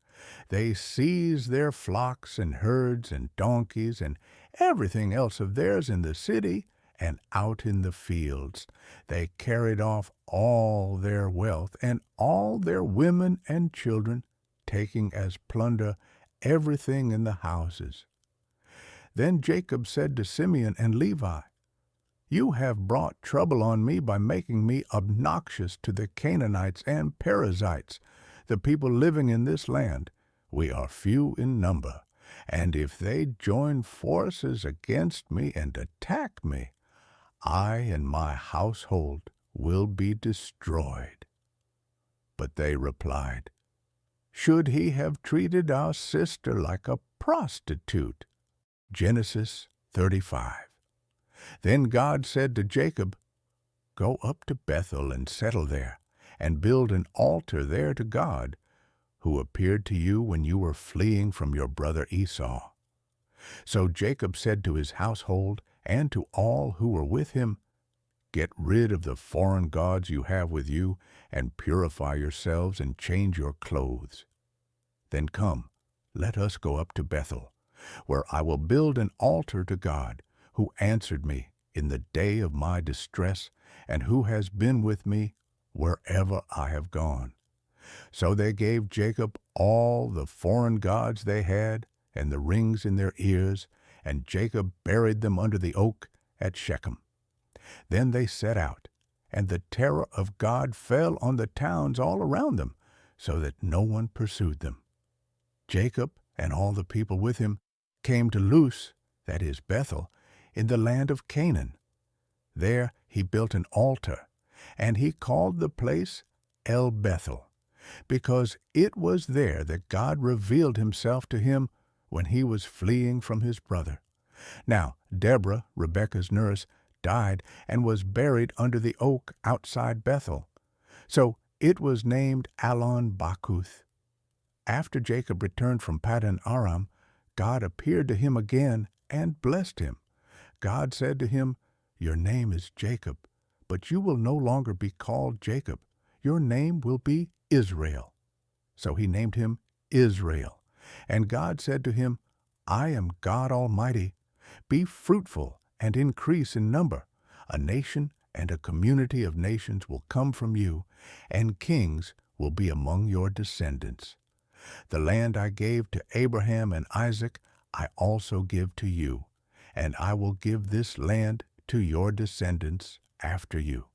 Speaker 1: They seized their flocks and herds and donkeys and everything else of theirs in the city and out in the fields. They carried off all their wealth and all their women and children, taking as plunder everything in the houses. Then Jacob said to Simeon and Levi, "You have brought trouble on me by making me obnoxious to the Canaanites and Perizzites, the people living in this land. We are few in number, and if they join forces against me and attack me, I and my household will be destroyed." But they replied, "Should he have treated our sister like a prostitute?" Genesis 35. Then God said to Jacob, "Go up to Bethel and settle there, and build an altar there to God, who appeared to you when you were fleeing from your brother Esau." So Jacob said to his household and to all who were with him, "Get rid of the foreign gods you have with you, and purify yourselves and change your clothes. Then come, let us go up to Bethel, where I will build an altar to God, who answered me in the day of my distress, and who has been with me wherever I have gone." So they gave Jacob all the foreign gods they had, and the rings in their ears, and Jacob buried them under the oak at Shechem. Then they set out, and the terror of God fell on the towns all around them, so that no one pursued them. Jacob and all the people with him came to Luz, that is Bethel, in the land of Canaan. There he built an altar, and he called the place El Bethel, because it was there that God revealed himself to him when he was fleeing from his brother. Now Deborah, Rebekah's nurse, died and was buried under the oak outside Bethel. So it was named Allon Bakuth. After Jacob returned from Paddan Aram, God appeared to him again and blessed him. God said to him, "Your name is Jacob, but you will no longer be called Jacob. Your name will be Israel." So he named him Israel. And God said to him, "I am God Almighty. Be fruitful and increase in number. A nation and a community of nations will come from you, and kings will be among your descendants. The land I gave to Abraham and Isaac I also give to you, and I will give this land to your descendants after you."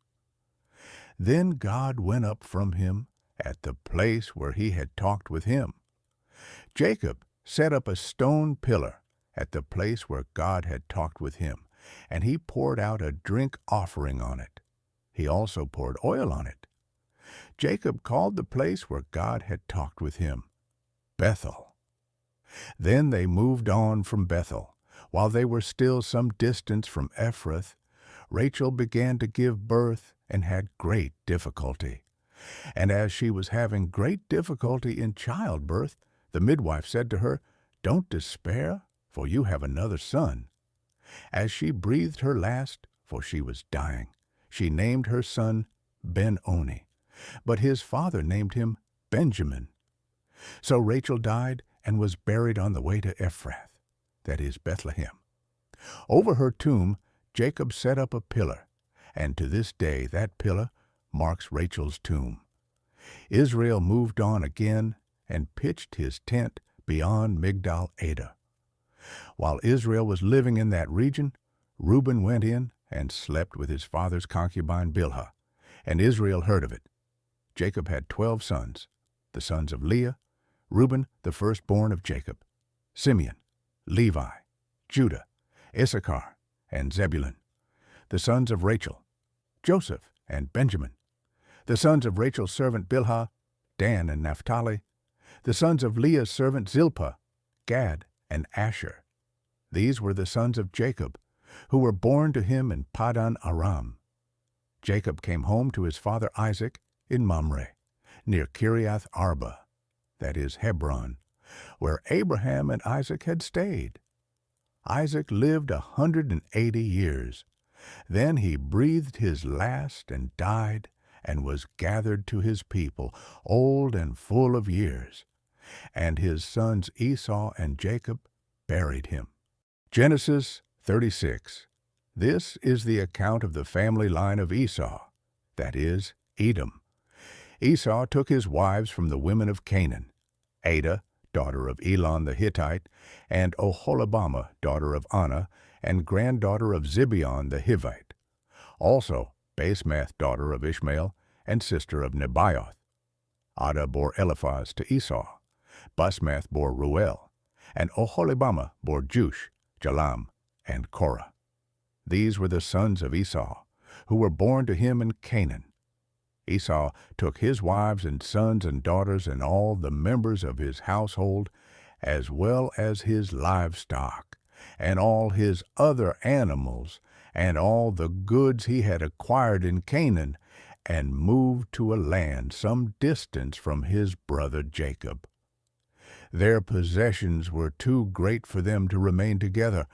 Speaker 1: Then God went up from him at the place where he had talked with him. Jacob set up a stone pillar at the place where God had talked with him, and he poured out a drink offering on it. He also poured oil on it. Jacob called the place where God had talked with him Bethel. Then they moved on from Bethel. While they were still some distance from Ephrath, Rachel began to give birth and had great difficulty. And as she was having great difficulty in childbirth, the midwife said to her, "Don't despair, for you have another son." As she breathed her last, for she was dying, she named her son Ben-Oni, but his father named him Benjamin. So Rachel died and was buried on the way to Ephrath, that is Bethlehem. Over her tomb Jacob set up a pillar, and to this day that pillar marks Rachel's tomb. Israel moved on again and pitched his tent beyond Migdal-Eder. While Israel was living in that region, Reuben went in and slept with his father's concubine Bilhah, and Israel heard of it. Jacob had 12 sons, the sons of Leah, Reuben the firstborn of Jacob, Simeon, Levi, Judah, Issachar, and Zebulun, the sons of Rachel, Joseph and Benjamin, the sons of Rachel's servant Bilhah, Dan and Naphtali, the sons of Leah's servant Zilpah, Gad, and Asher. These were the sons of Jacob, who were born to him in Paddan Aram. Jacob came home to his father Isaac in Mamre, near Kiriath Arba, that is Hebron, where Abraham and Isaac had stayed. Isaac lived 180 years. Then he breathed his last and died, and was gathered to his people, old and full of years. And his sons Esau and Jacob buried him. Genesis 36. This is the account of the family line of Esau, that is, Edom. Esau took his wives from the women of Canaan, Adah, daughter of Elon the Hittite, and Oholibamah, daughter of Anah, and granddaughter of Zibeon the Hivite. Also Basemath, daughter of Ishmael, and sister of Nebaioth. Adah bore Eliphaz to Esau. Basemath bore Ruel, and Oholibamah bore Jush, Jalam, and Korah. These were the sons of Esau, who were born to him in Canaan. Esau took his wives and sons and daughters and all the members of his household, as well as his livestock, and all his other animals, and all the goods he had acquired in Canaan, and moved to a land some distance from his brother Jacob. Their possessions were too great for them to remain together.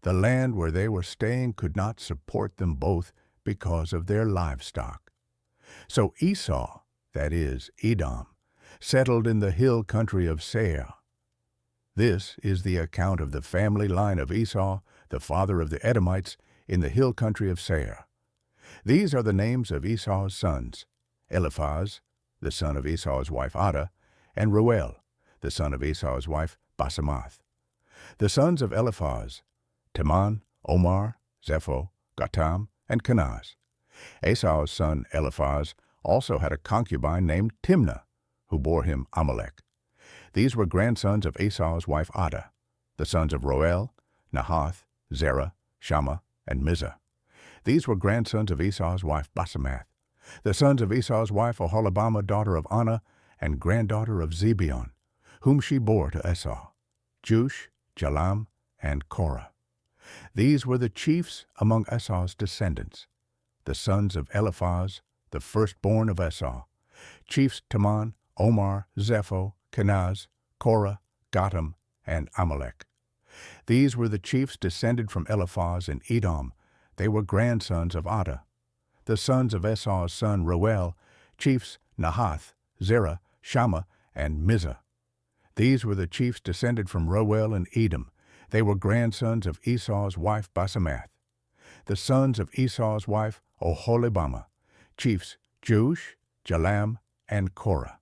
Speaker 1: The land where they were staying could not support them both because of their livestock. So Esau, that is, Edom, settled in the hill country of Seir. This is the account of the family line of Esau, the father of the Edomites, in the hill country of Seir. These are the names of Esau's sons: Eliphaz, the son of Esau's wife Adah, and Ruel, the son of Esau's wife Basemath. The sons of Eliphaz: Teman, Omar, Zepho, Gatam, and Kenaz. Esau's son Eliphaz also had a concubine named Timnah, who bore him Amalek. These were grandsons of Esau's wife Adah. The sons of Roel: Nahath, Zerah, Shammah, and Mizah. These were grandsons of Esau's wife Basemath. The sons of Esau's wife Oholibamah, daughter of Anah, and granddaughter of Zibeon, whom she bore to Esau: Jush, Jalam, and Korah. These were the chiefs among Esau's descendants. The sons of Eliphaz, the firstborn of Esau: chiefs Teman, Omar, Zepho, Kenaz, Korah, Gatam, and Amalek. These were the chiefs descended from Eliphaz in Edom. They were grandsons of Adah. The sons of Esau's son Ruel: chiefs Nahath, Zerah, Shammah, and Mizah. These were the chiefs descended from Ruel in Edom. They were grandsons of Esau's wife Basemath. The sons of Esau's wife Oholibamah: chiefs Jush, Jalam, and Korah.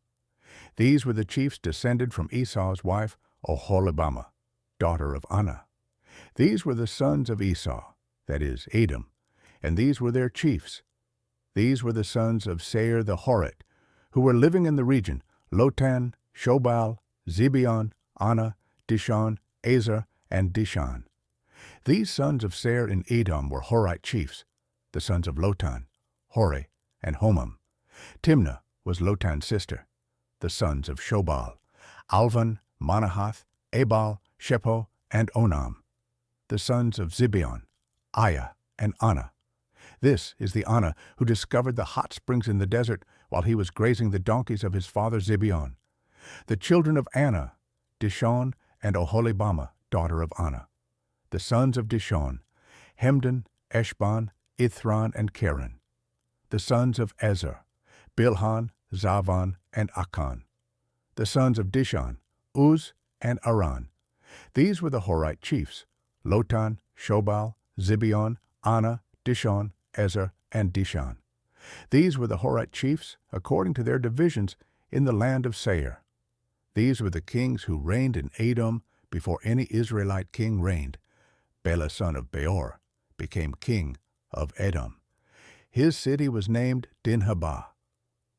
Speaker 1: These were the chiefs descended from Esau's wife Oholibamah, daughter of Anah. These were the sons of Esau, that is, Edom, and these were their chiefs. These were the sons of Seir the Horite, who were living in the region: Lotan, Shobal, Zibeon, Anah, Dishon, Ezer, and Dishan. These sons of Seir in Edom were Horite chiefs, the sons of Lotan, Hori, and Homam. Timnah was Lotan's sister. The sons of Shobal: Alvan, Manahath, Ebal, Shepho, and Onam. The sons of Zibeon, Aiah, and Anna. This is the Anna who discovered the hot springs in the desert while he was grazing the donkeys of his father Zibeon. The children of Anna, Dishon and Oholibamah, daughter of Anna. The sons of Dishon, Hemdan, Eshban, Ithran, and Karen. The sons of Ezer, Bilhan, Zavan, and Akan. The sons of Dishon, Uz, and Aran. These were the Horite chiefs, Lotan, Shobal, Zibeon, Anna, Dishon, Ezer, and Dishan. These were the Horite chiefs, according to their divisions, in the land of Seir. These were the kings who reigned in Edom before any Israelite king reigned. Bela son of Beor became king of Edom. His city was named Dinhabah.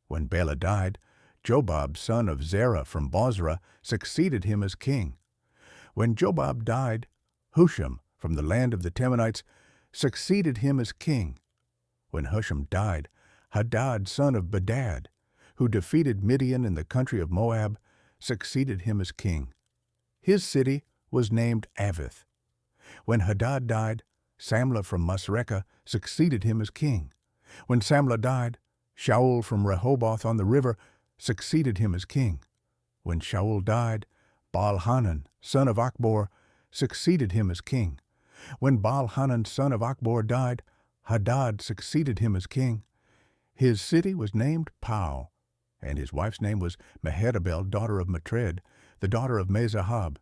Speaker 1: When Bela died, Jobab son of Zerah from Bozrah succeeded him as king. When Jobab died, Husham from the land of the Temanites succeeded him as king. When Husham died, Hadad son of Bedad, who defeated Midian in the country of Moab, succeeded him as king. His city was named Avith. When Hadad died, Samlah from Masrekah succeeded him as king. When Samlah died, Shaul from Rehoboth on the river succeeded him as king. When Shaul died, Baal-Hanan, son of Achbor, succeeded him as king. When Baal-Hanan, son of Achbor, died, Hadad succeeded him as king. His city was named Pau, and his wife's name was Mehetabel, daughter of Matred, the daughter of Mezahab.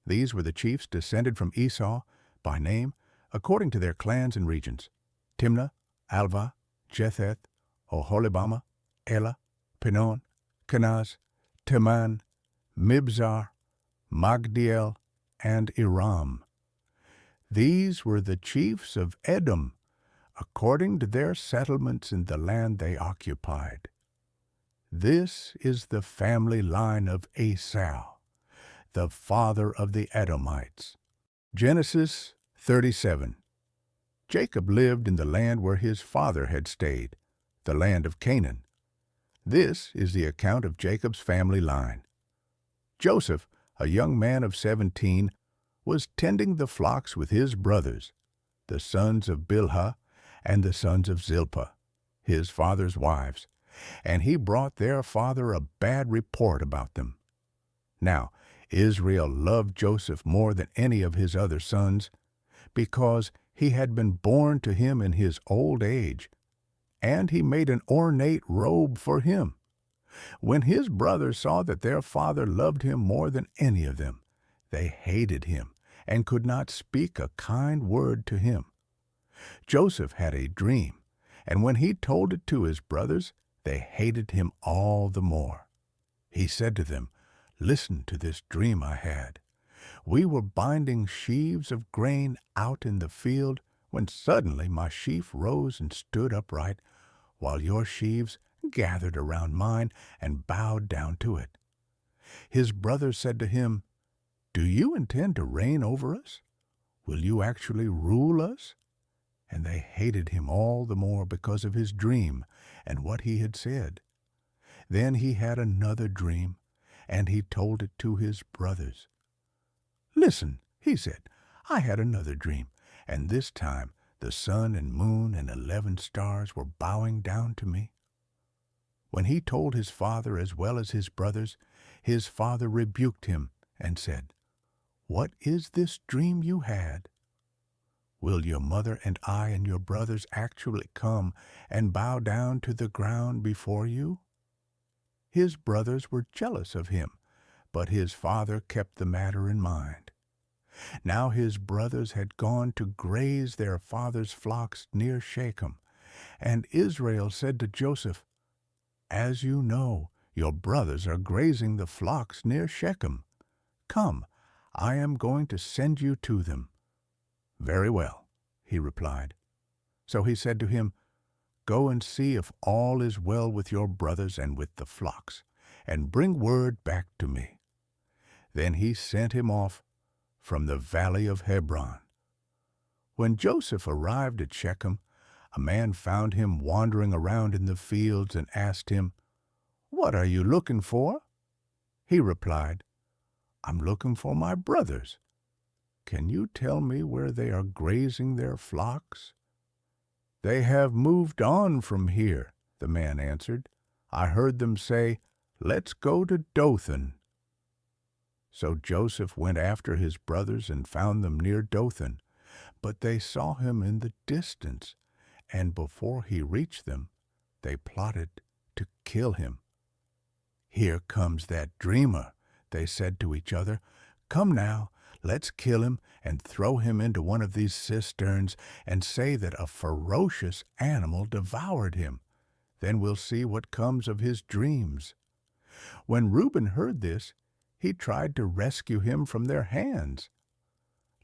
Speaker 1: These were the chiefs descended from Esau, by name, according to their clans and regions: Timnah, Alva, Jetheth, Oholibamah, Elah, Pinon, Kenaz, Teman, Mibzar, Magdiel, and Iram. These were the chiefs of Edom, according to their settlements in the land they occupied. This is the family line of Esau, the father of the Edomites. Genesis 37. Jacob lived in the land where his father had stayed, the land of Canaan. This is the account of Jacob's family line. Joseph, a young man of 17, was tending the flocks with his brothers, the sons of Bilhah and the sons of Zilpah, his father's wives, and he brought their father a bad report about them. Now, Israel loved Joseph more than any of his other sons, because he had been born to him in his old age, and he made an ornate robe for him. When his brothers saw that their father loved him more than any of them, they hated him and could not speak a kind word to him. Joseph had a dream, and when he told it to his brothers, they hated him all the more. He said to them, "Listen to this dream I had. We were binding sheaves of grain out in the field when suddenly my sheaf rose and stood upright, while your sheaves gathered around mine and bowed down to it." His brothers said to him, "Do you intend to reign over us? Will you actually rule us?" And they hated him all the more because of his dream and what he had said. Then he had another dream, and he told it to his brothers. "Listen," he said, "I had another dream, and this time the sun and moon and 11 stars were bowing down to me." When he told his father as well as his brothers, his father rebuked him and said, "What is this dream you had? Will your mother and I and your brothers actually come and bow down to the ground before you?" His brothers were jealous of him, but his father kept the matter in mind. Now his brothers had gone to graze their father's flocks near Shechem, and Israel said to Joseph, "As you know, your brothers are grazing the flocks near Shechem. Come, I am going to send you to them." "Very well," he replied. So he said to him, "Go and see if all is well with your brothers and with the flocks, and bring word back to me." Then he sent him off from the valley of Hebron. When Joseph arrived at Shechem, a man found him wandering around in the fields and asked him, "What are you looking for?" He replied, "I'm looking for my brothers. Can you tell me where they are grazing their flocks?" "They have moved on from here," the man answered. "I heard them say, 'Let's go to Dothan.'" So Joseph went after his brothers and found them near Dothan. But they saw him in the distance, and before he reached them, they plotted to kill him. "Here comes that dreamer," they said to each other. "Come now, let's kill him and throw him into one of these cisterns and say that a ferocious animal devoured him. Then we'll see what comes of his dreams." When Reuben heard this, he tried to rescue him from their hands.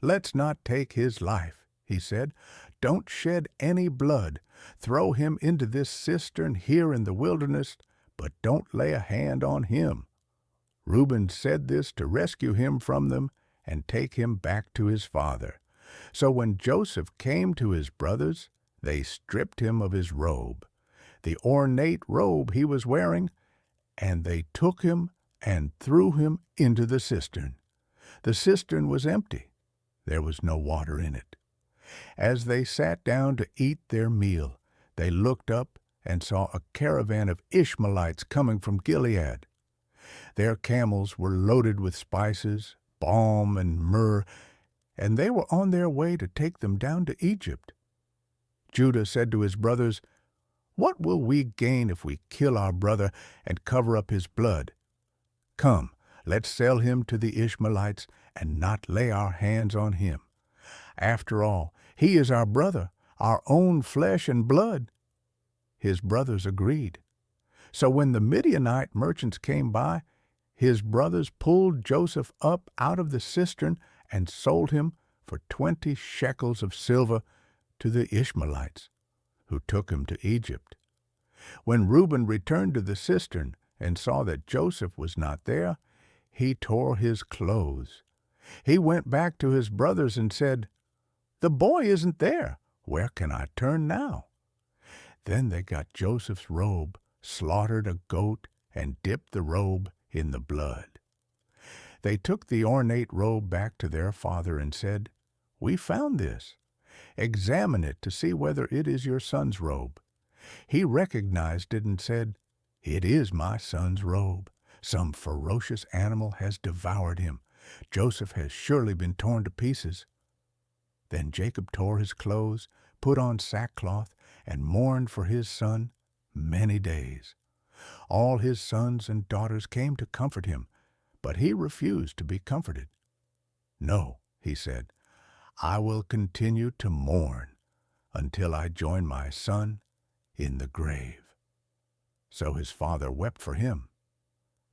Speaker 1: "Let's not take his life," he said. "Don't shed any blood. Throw him into this cistern here in the wilderness, but don't lay a hand on him." Reuben said this to rescue him from them and take him back to his father. So when Joseph came to his brothers, they stripped him of his robe, the ornate robe he was wearing, and they took him and threw him into the cistern. The cistern was empty. There was no water in it. As they sat down to eat their meal, they looked up and saw a caravan of Ishmaelites coming from Gilead. Their camels were loaded with spices, balm, and myrrh, and they were on their way to take them down to Egypt. Judah said to his brothers, "What will we gain if we kill our brother and cover up his blood? Come, let's sell him to the Ishmaelites and not lay our hands on him. After all, he is our brother, our own flesh and blood." His brothers agreed. So when the Midianite merchants came by, his brothers pulled Joseph up out of the cistern and sold him for 20 shekels of silver to the Ishmaelites, who took him to Egypt. When Reuben returned to the cistern and saw that Joseph was not there, he tore his clothes. He went back to his brothers and said, "The boy isn't there. Where can I turn now?" Then they got Joseph's robe, slaughtered a goat, and dipped the robe in the blood. They took the ornate robe back to their father and said, "We found this. Examine it to see whether it is your son's robe." He recognized it and said, "It is my son's robe. Some ferocious animal has devoured him. Joseph has surely been torn to pieces." Then Jacob tore his clothes, put on sackcloth, and mourned for his son many days. All his sons and daughters came to comfort him, but he refused to be comforted. "No," he said, "I will continue to mourn until I join my son in the grave." So his father wept for him.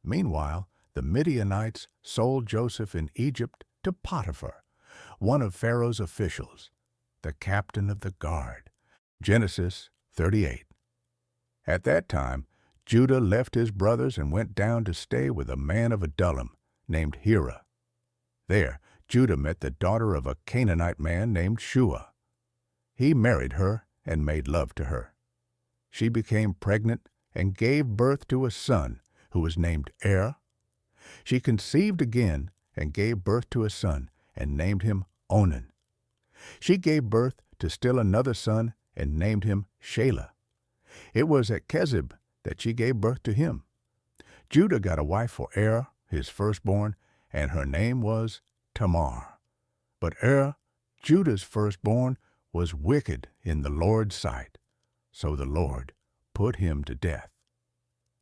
Speaker 1: Meanwhile, the Midianites sold Joseph in Egypt to Potiphar, one of Pharaoh's officials, the captain of the guard. Genesis 38. At that time, Judah left his brothers and went down to stay with a man of Adullam named Hira. There, Judah met the daughter of a Canaanite man named Shua. He married her and made love to her. She became pregnant and gave birth to a son who was named Er. She conceived again and gave birth to a son and named him Onan. She gave birth to still another son and named him Shelah. It was at Kezib that she gave birth to him. Judah got a wife for Er, his firstborn, and her name was Tamar. But Er, Judah's firstborn, was wicked in the Lord's sight, so the Lord put him to death.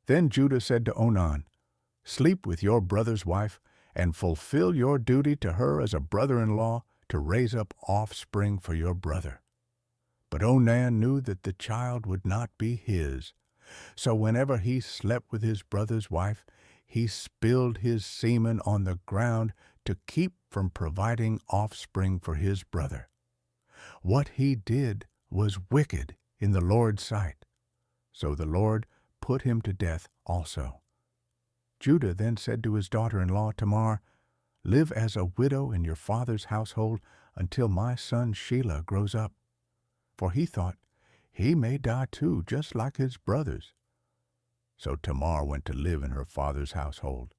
Speaker 1: Then Judah said to Onan, "Sleep with your brother's wife, and fulfill your duty to her as a brother-in-law to raise up offspring for your brother." But Onan knew that the child would not be his. So whenever he slept with his brother's wife, he spilled his semen on the ground to keep from providing offspring for his brother. What he did was wicked in the Lord's sight. So the Lord put him to death also. Judah then said to his daughter-in-law Tamar, "Live as a widow in your father's household until my son Shelah grows up." For he thought, he may die too, just like his brothers. So Tamar went to live in her father's household.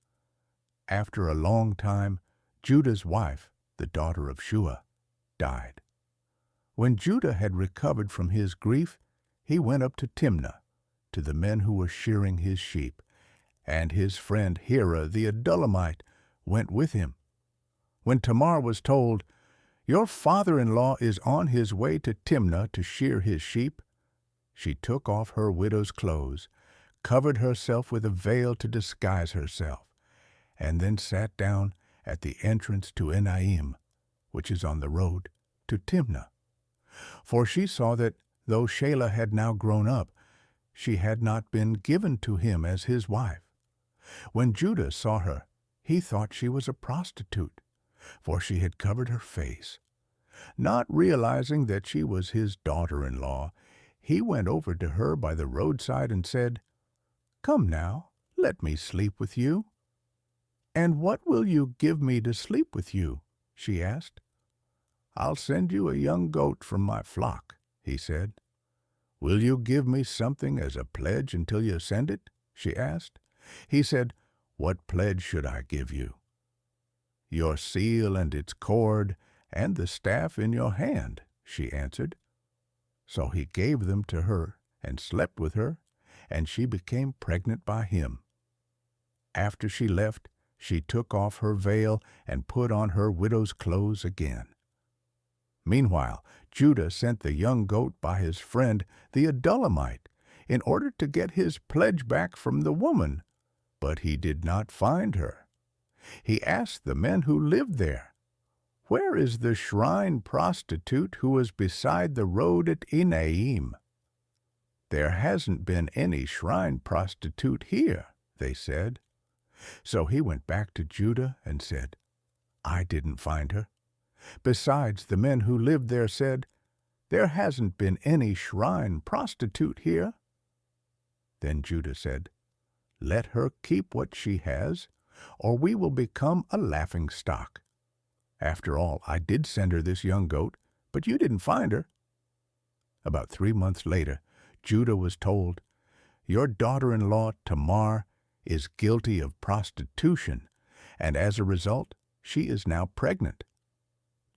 Speaker 1: After a long time, Judah's wife, the daughter of Shua, died. When Judah had recovered from his grief, he went up to Timnah, to the men who were shearing his sheep, and his friend Hira the Adullamite went with him. When Tamar was told, "Your father-in-law is on his way to Timnah to shear his sheep," she took off her widow's clothes, covered herself with a veil to disguise herself, and then sat down at the entrance to Enaim, which is on the road to Timnah. For she saw that, though Shelah had now grown up, she had not been given to him as his wife. When Judah saw her, he thought she was a prostitute, for she had covered her face. Not realizing that she was his daughter-in-law, he went over to her by the roadside and said, "Come now, let me sleep with you." "And what will you give me to sleep with you?" she asked. "I'll send you a young goat from my flock," he said. "Will you give me something as a pledge until you send it?" she asked. He said, "What pledge should I give you?" "Your seal and its cord, and the staff in your hand," she answered. So he gave them to her and slept with her, and she became pregnant by him. After she left, she took off her veil and put on her widow's clothes again. Meanwhile, Judah sent the young goat by his friend the Adullamite in order to get his pledge back from the woman, but he did not find her. He asked the men who lived there, "Where is the shrine prostitute who was beside the road at Enaim?" "There hasn't been any shrine prostitute here," they said. So he went back to Judah and said, "I didn't find her." Besides, the men who lived there said, "There hasn't been any shrine prostitute here." Then Judah said, "Let her keep what she has, or we will become a laughingstock. After all, I did send her this young goat, but you didn't find her." About 3 months later, Judah was told, "Your daughter-in-law Tamar is guilty of prostitution, and as a result, she is now pregnant."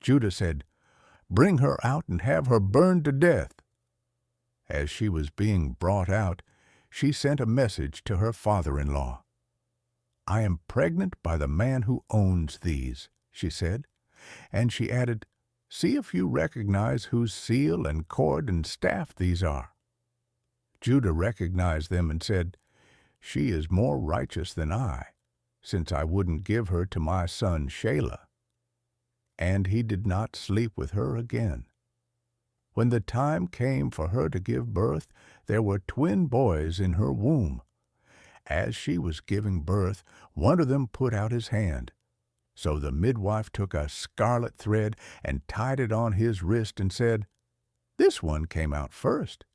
Speaker 1: Judah said, "Bring her out and have her burned to death." As she was being brought out, she sent a message to her father-in-law. "I am pregnant by the man who owns these," she said, and she added, "See if you recognize whose seal and cord and staff these are." Judah recognized them and said, "She is more righteous than I, since I wouldn't give her to my son Shelah." And he did not sleep with her again. When the time came for her to give birth, there were twin boys in her womb. As she was giving birth, one of them put out his hand. So the midwife took a scarlet thread and tied it on his wrist and said, "This one came out first."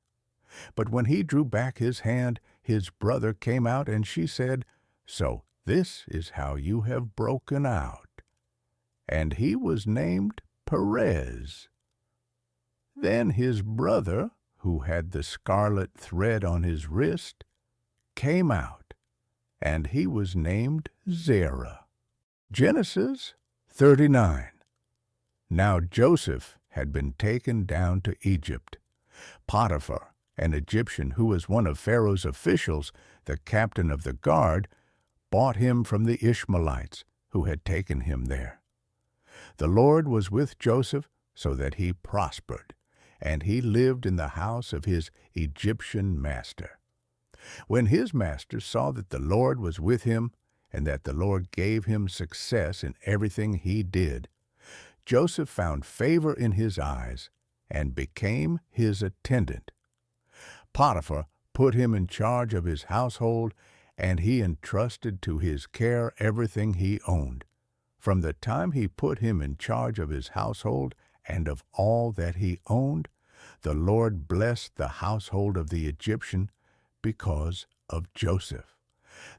Speaker 1: But when he drew back his hand, his brother came out, and she said, "So this is how you have broken out." And he was named Perez. Then his brother, who had the scarlet thread on his wrist, came out, and he was named Zerah. Genesis 39. Now Joseph had been taken down to Egypt. Potiphar, an Egyptian who was one of Pharaoh's officials, the captain of the guard, bought him from the Ishmaelites who had taken him there. The Lord was with Joseph so that he prospered, and he lived in the house of his Egyptian master. When his master saw that the Lord was with him, and that the Lord gave him success in everything he did, Joseph found favor in his eyes and became his attendant. Potiphar put him in charge of his household, and he entrusted to his care everything he owned. From the time he put him in charge of his household and of all that he owned, the Lord blessed the household of the Egyptian because of Joseph.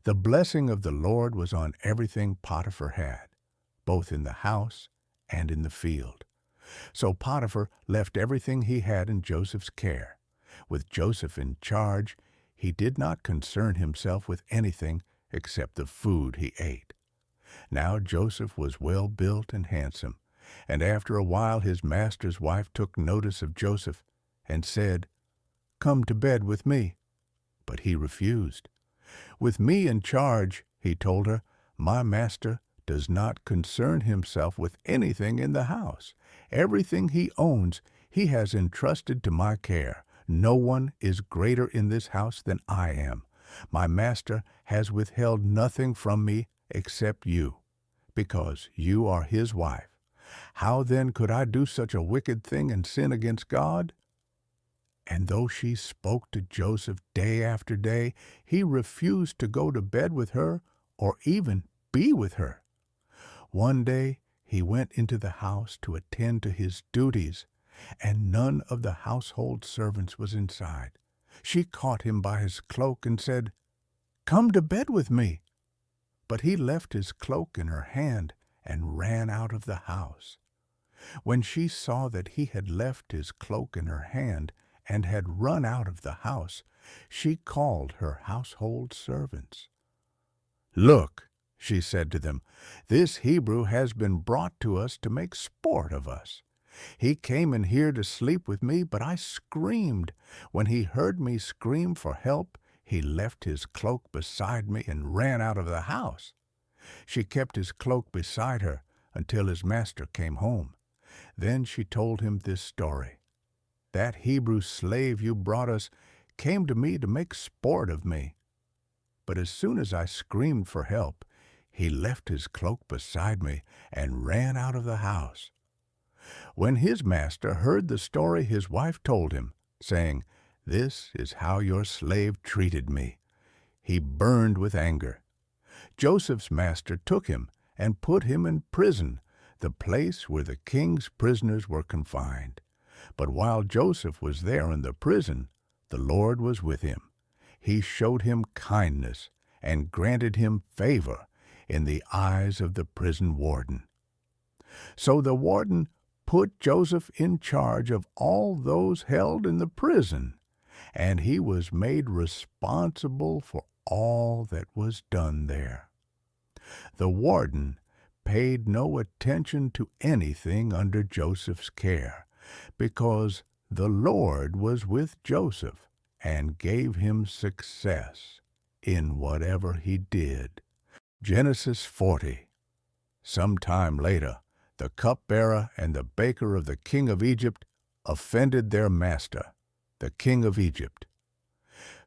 Speaker 1: The blessing of the Lord was on everything Potiphar had, both in the house and in the field. So Potiphar left everything he had in Joseph's care. With Joseph in charge, he did not concern himself with anything except the food he ate. Now Joseph was well built and handsome, and after a while his master's wife took notice of Joseph and said, "Come to bed with me." But he refused. "With me in charge," he told her, "my master does not concern himself with anything in the house. Everything he owns he has entrusted to my care. No one is greater in this house than I am. My master has withheld nothing from me except you, because you are his wife. How then could I do such a wicked thing and sin against God?" And though she spoke to Joseph day after day, he refused to go to bed with her or even be with her. One day he went into the house to attend to his duties, and none of the household servants was inside. She caught him by his cloak and said, "Come to bed with me." But he left his cloak in her hand and ran out of the house. When she saw that he had left his cloak in her hand and had run out of the house, she called her household servants. "Look," she said to them, "this Hebrew has been brought to us to make sport of us. He came in here to sleep with me, but I screamed. When he heard me scream for help, he left his cloak beside me and ran out of the house." She kept his cloak beside her until his master came home. Then she told him this story. "That Hebrew slave you brought us came to me to make sport of me. But as soon as I screamed for help, he left his cloak beside me and ran out of the house." When his master heard the story his wife told him, saying, "This is how your slave treated me," he burned with anger. Joseph's master took him and put him in prison, the place where the king's prisoners were confined. But while Joseph was there in the prison, the Lord was with him. He showed him kindness and granted him favor in the eyes of the prison warden. So the warden put Joseph in charge of all those held in the prison, and he was made responsible for all that was done there. The warden paid no attention to anything under Joseph's care, because the Lord was with Joseph and gave him success in whatever he did. Genesis 40. Some time later, the cupbearer and the baker of the king of Egypt offended their master, the king of Egypt.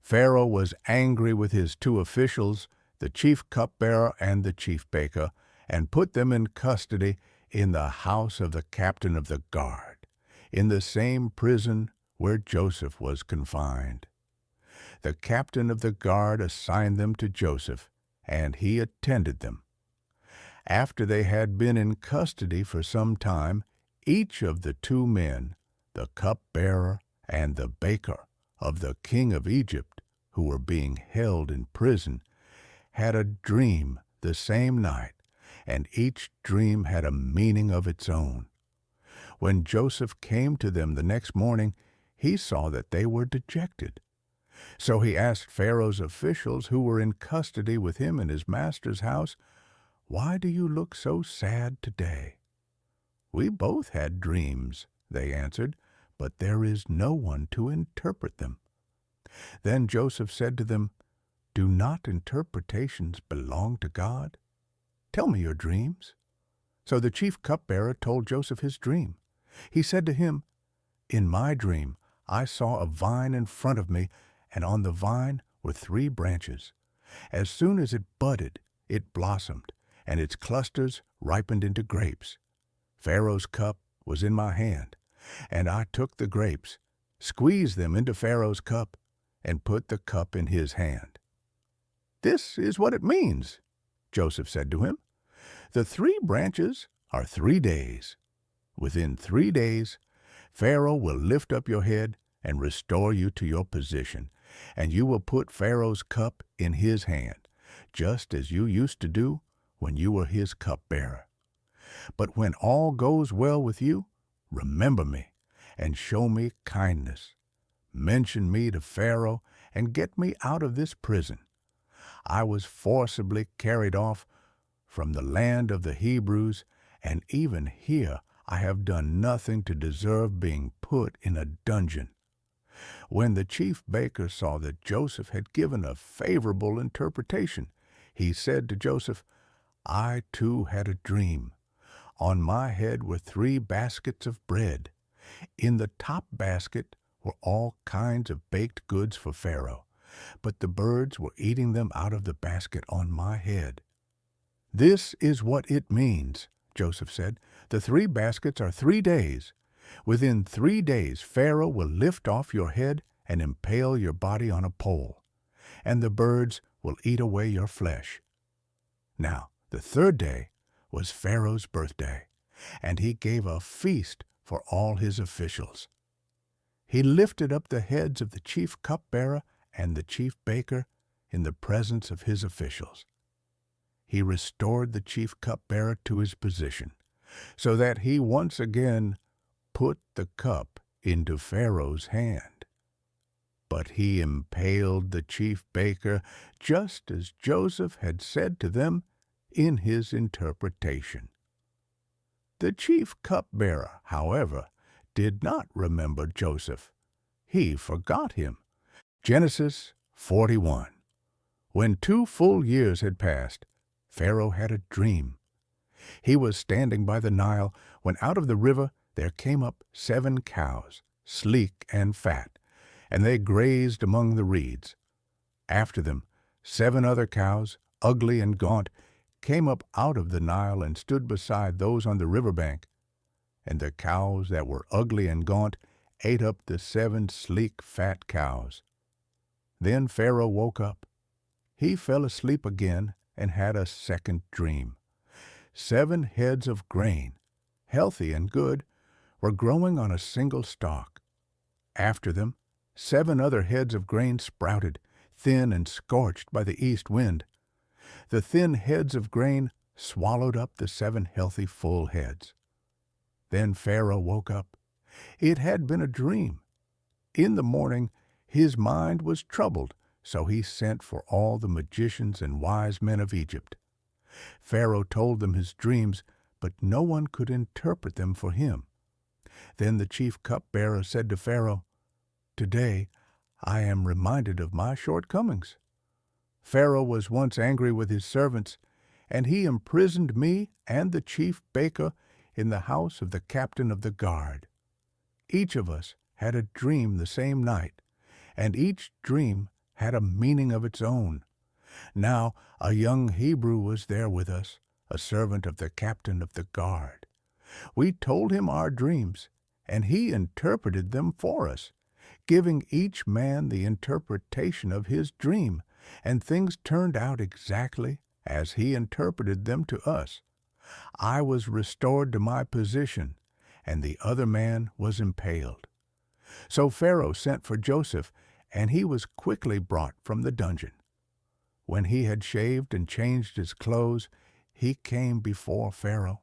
Speaker 1: Pharaoh was angry with his two officials, the chief cupbearer and the chief baker, and put them in custody in the house of the captain of the guard, in the same prison where Joseph was confined. The captain of the guard assigned them to Joseph, and he attended them. After they had been in custody for some time, each of the two men, the cupbearer and the baker of the king of Egypt, who were being held in prison, had a dream the same night, and each dream had a meaning of its own. When Joseph came to them the next morning, he saw that they were dejected. So he asked Pharaoh's officials who were in custody with him in his master's house, "Why do you look so sad today?" "We both had dreams," they answered, "but there is no one to interpret them." Then Joseph said to them, "Do not interpretations belong to God? Tell me your dreams." So the chief cupbearer told Joseph his dream. He said to him, "In my dream I saw a vine in front of me, and on the vine were 3 branches. As soon as it budded, it blossomed, and its clusters ripened into grapes. Pharaoh's cup was in my hand, and I took the grapes, squeezed them into Pharaoh's cup, and put the cup in his hand." "This is what it means," Joseph said to him. "The 3 branches are 3 days. Within 3 days, Pharaoh will lift up your head and restore you to your position, and you will put Pharaoh's cup in his hand, just as you used to do when you were his cupbearer. But when all goes well with you, remember me and show me kindness. Mention me to Pharaoh and get me out of this prison. I was forcibly carried off from the land of the Hebrews, and even here I have done nothing to deserve being put in a dungeon." When the chief baker saw that Joseph had given a favorable interpretation, he said to Joseph, "I too had a dream. On my head were 3 baskets of bread. In the top basket were all kinds of baked goods for Pharaoh, but the birds were eating them out of the basket on my head." "This is what it means," Joseph said. "The 3 baskets are 3 days. Within 3 days Pharaoh will lift off your head and impale your body on a pole, and the birds will eat away your flesh." Now, the 3rd day was Pharaoh's birthday, and he gave a feast for all his officials. He lifted up the heads of the chief cupbearer and the chief baker in the presence of his officials. He restored the chief cupbearer to his position, so that he once again put the cup into Pharaoh's hand. But he impaled the chief baker just as Joseph had said to them in his interpretation. The chief cupbearer, however, did not remember Joseph. He forgot him. Genesis 41. When 2 full years had passed, Pharaoh had a dream. He was standing by the Nile when out of the river there came up 7 cows, sleek and fat, and they grazed among the reeds. After them 7 other cows, ugly and gaunt, came up out of the Nile and stood beside those on the river bank. And the cows that were ugly and gaunt ate up the 7 sleek, fat cows. Then Pharaoh woke up. He fell asleep again and had a second dream. 7 heads of grain, healthy and good, were growing on a single stalk. After them 7 other heads of grain sprouted, thin and scorched by the east wind. The thin heads of grain swallowed up the 7 healthy full heads. Then Pharaoh woke up. It had been a dream. In the morning his mind was troubled, so he sent for all the magicians and wise men of Egypt. Pharaoh told them his dreams, but no one could interpret them for him. Then the chief cupbearer said to Pharaoh, "Today I am reminded of my shortcomings. Pharaoh was once angry with his servants, and he imprisoned me and the chief baker in the house of the captain of the guard. Each of us had a dream the same night, and each dream had a meaning of its own. Now a young Hebrew was there with us, a servant of the captain of the guard. We told him our dreams, and he interpreted them for us, giving each man the interpretation of his dream, and things turned out exactly as he interpreted them to us. I was restored to my position, and the other man was impaled." So Pharaoh sent for Joseph, and he was quickly brought from the dungeon. When he had shaved and changed his clothes, he came before Pharaoh.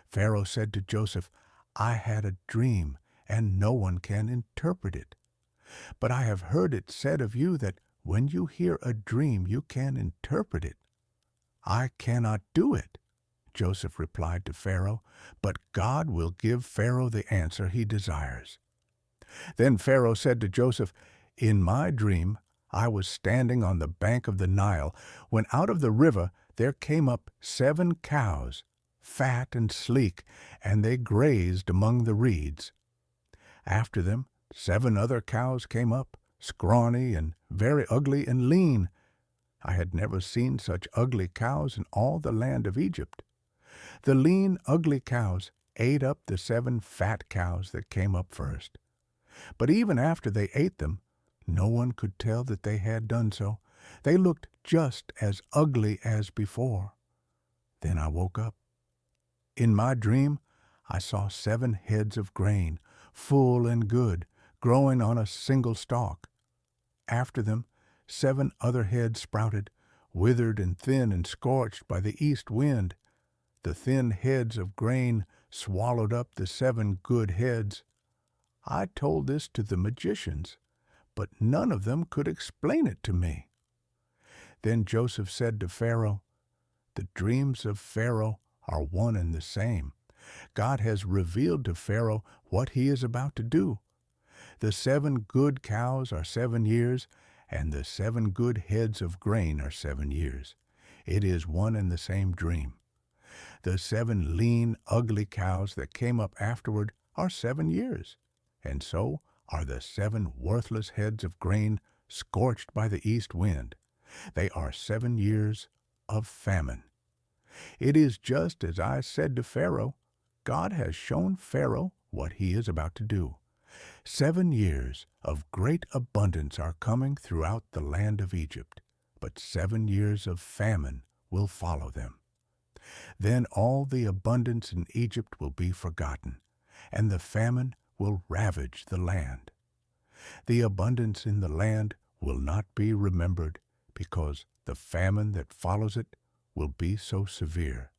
Speaker 1: Pharaoh said to Joseph, "I had a dream, and no one can interpret it. But I have heard it said of you that when you hear a dream you can interpret it." "I cannot do it," Joseph replied to Pharaoh, "but God will give Pharaoh the answer he desires." Then Pharaoh said to Joseph, "In my dream I was standing on the bank of the Nile, when out of the river there came up 7 cows, fat and sleek, and they grazed among the reeds. After them 7 other cows came up, scrawny and very ugly and lean. I had never seen such ugly cows in all the land of Egypt. The lean, ugly cows ate up the 7 fat cows that came up first. But even after they ate them, no one could tell that they had done so. They looked just as ugly as before. Then I woke up. In my dream, I saw 7 heads of grain, full and good, growing on a single stalk. After them, 7 other heads sprouted, withered and thin and scorched by the east wind. The thin heads of grain swallowed up the 7 good heads. I told this to the magicians, but none of them could explain it to me." Then Joseph said to Pharaoh, The dreams of Pharaoh are one and the same. God has revealed to Pharaoh what he is about to do. The 7 good cows are 7 years, and the 7 good heads of grain are 7 years. It is one and the same dream. The 7 lean, ugly cows that came up afterward are 7 years, and so are the 7 worthless heads of grain scorched by the east wind. They are 7 years of famine. It is just as I said to Pharaoh. God has shown Pharaoh what he is about to do. 7 years of great abundance are coming throughout the land of Egypt, but 7 years of famine will follow them. Then all the abundance in Egypt will be forgotten, and the famine will ravage the land. The abundance in the land will not be remembered, because the famine that follows it will be so severe.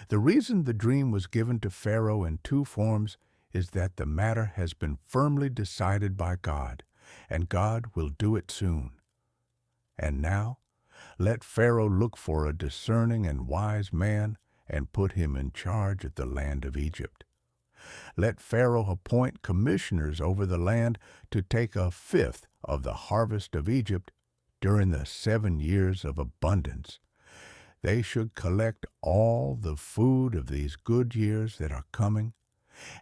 Speaker 1: The reason the dream was given to Pharaoh in 2 forms is that the matter has been firmly decided by God, and God will do it soon. And now, let Pharaoh look for a discerning and wise man and put him in charge of the land of Egypt. Let Pharaoh appoint commissioners over the land to take 1/5 of the harvest of Egypt during the 7 years of abundance. They should collect all the food of these good years that are coming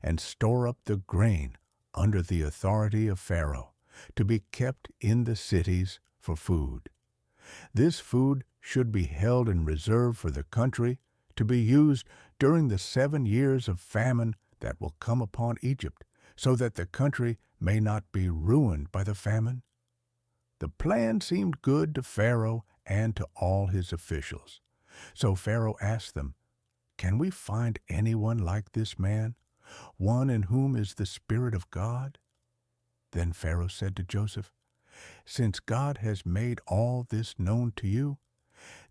Speaker 1: and store up the grain under the authority of Pharaoh to be kept in the cities for food. This food should be held in reserve for the country to be used during the 7 years of famine that will come upon Egypt, so that the country may not be ruined by the famine. The plan seemed good to Pharaoh and to all his officials. So Pharaoh asked them, "Can we find anyone like this man, one in whom is the Spirit of God?" Then Pharaoh said to Joseph, "Since God has made all this known to you,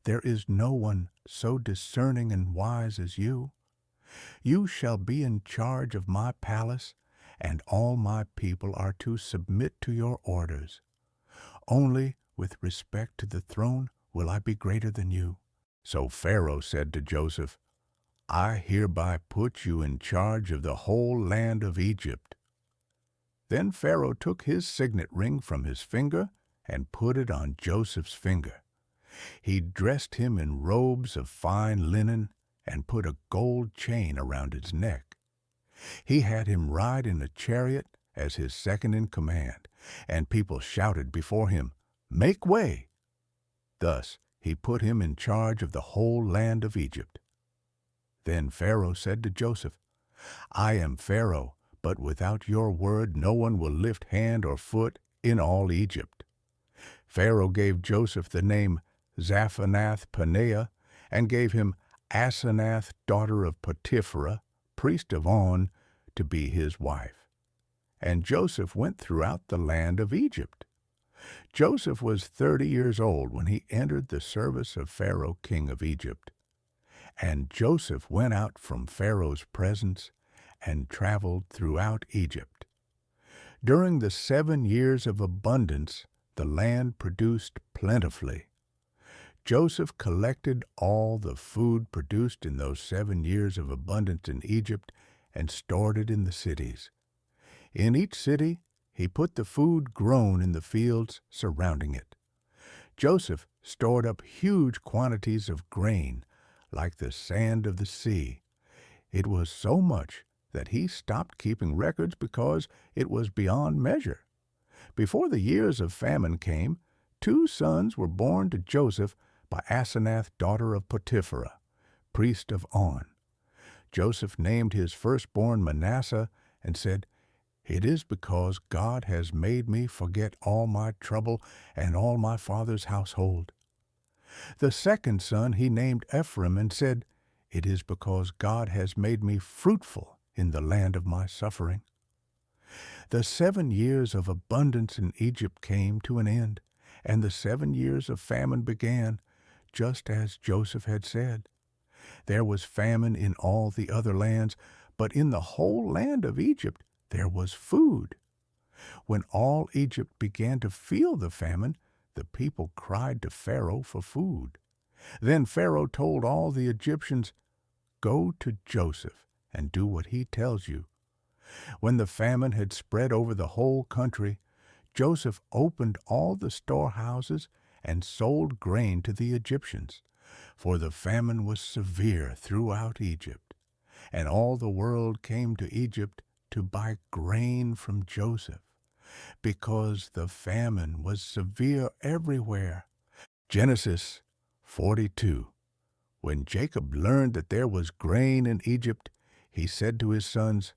Speaker 1: there is no one so discerning and wise as you. You shall be in charge of my palace, and all my people are to submit to your orders. Only with respect to the throne will I be greater than you." So Pharaoh said to Joseph, "I hereby put you in charge of the whole land of Egypt." Then Pharaoh took his signet ring from his finger and put it on Joseph's finger. He dressed him in robes of fine linen and put a gold chain around his neck. He had him ride in a chariot as his second in command, and people shouted before him, "Make way!" Thus he put him in charge of the whole land of Egypt. Then Pharaoh said to Joseph, "I am Pharaoh, but without your word no one will lift hand or foot in all Egypt." Pharaoh gave Joseph the name Zaphenath-Paneah, and gave him Asenath, daughter of Potipherah, priest of On, to be his wife. And Joseph went throughout the land of Egypt. Joseph was 30 years old when he entered the service of Pharaoh, king of Egypt. And Joseph went out from Pharaoh's presence and traveled throughout Egypt. During the 7 years of abundance, the land produced plentifully. Joseph collected all the food produced in those 7 years of abundance in Egypt and stored it in the cities. In each city, he put the food grown in the fields surrounding it. Joseph stored up huge quantities of grain, like the sand of the sea. It was so much that he stopped keeping records because it was beyond measure. Before the years of famine came, 2 sons were born to Joseph by Asenath, daughter of Potipherah, priest of On. Joseph named his firstborn Manasseh and said, "It is because God has made me forget all my trouble and all my father's household." The second son he named Ephraim and said, "It is because God has made me fruitful in the land of my suffering." The 7 years of abundance in Egypt came to an end, and the 7 years of famine began, just as Joseph had said. There was famine in all the other lands, but in the whole land of Egypt there was food. When all Egypt began to feel the famine, the people cried to Pharaoh for food. Then Pharaoh told all the Egyptians, "Go to Joseph and do what he tells you." When the famine had spread over the whole country, Joseph opened all the storehouses and sold grain to the Egyptians, for the famine was severe throughout Egypt, and all the world came to Egypt to buy grain from Joseph, because the famine was severe everywhere. Genesis 42. When Jacob learned that there was grain in Egypt, he said to his sons,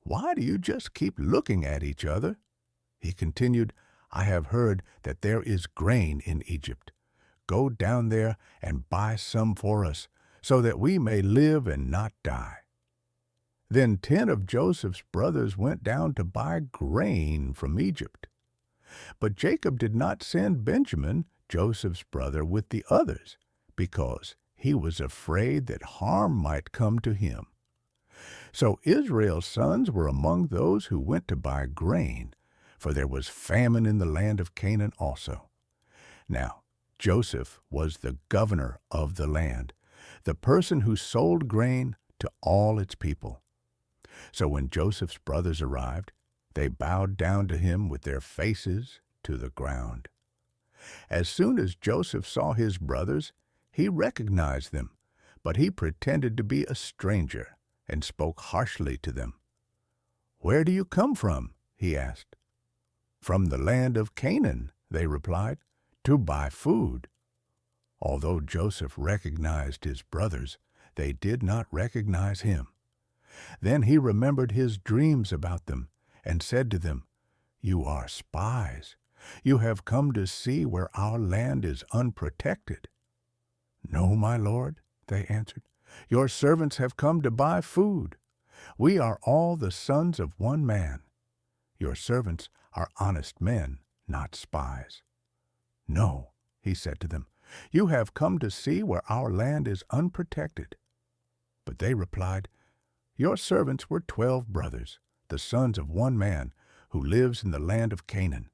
Speaker 1: "Why do you just keep looking at each other?" He continued, "I have heard that there is grain in Egypt. Go down there and buy some for us, so that we may live and not die." Then 10 of Joseph's brothers went down to buy grain from Egypt. But Jacob did not send Benjamin, Joseph's brother, with the others, because he was afraid that harm might come to him. So Israel's sons were among those who went to buy grain, for there was famine in the land of Canaan also. Now, Joseph was the governor of the land, the person who sold grain to all its people. So when Joseph's brothers arrived, they bowed down to him with their faces to the ground. As soon as Joseph saw his brothers, he recognized them, but he pretended to be a stranger and spoke harshly to them. "Where do you come from?" he asked. "From the land of Canaan," they replied, "to buy food." Although Joseph recognized his brothers, they did not recognize him. Then he remembered his dreams about them and said to them, "You are spies. You have come to see where our land is unprotected." "No, my lord," they answered. "Your servants have come to buy food. We are all the sons of one man. Your servants are honest men, not spies." "No," he said to them, "you have come to see where our land is unprotected." But they replied, "Your servants were 12 brothers, the sons of one man, who lives in the land of Canaan.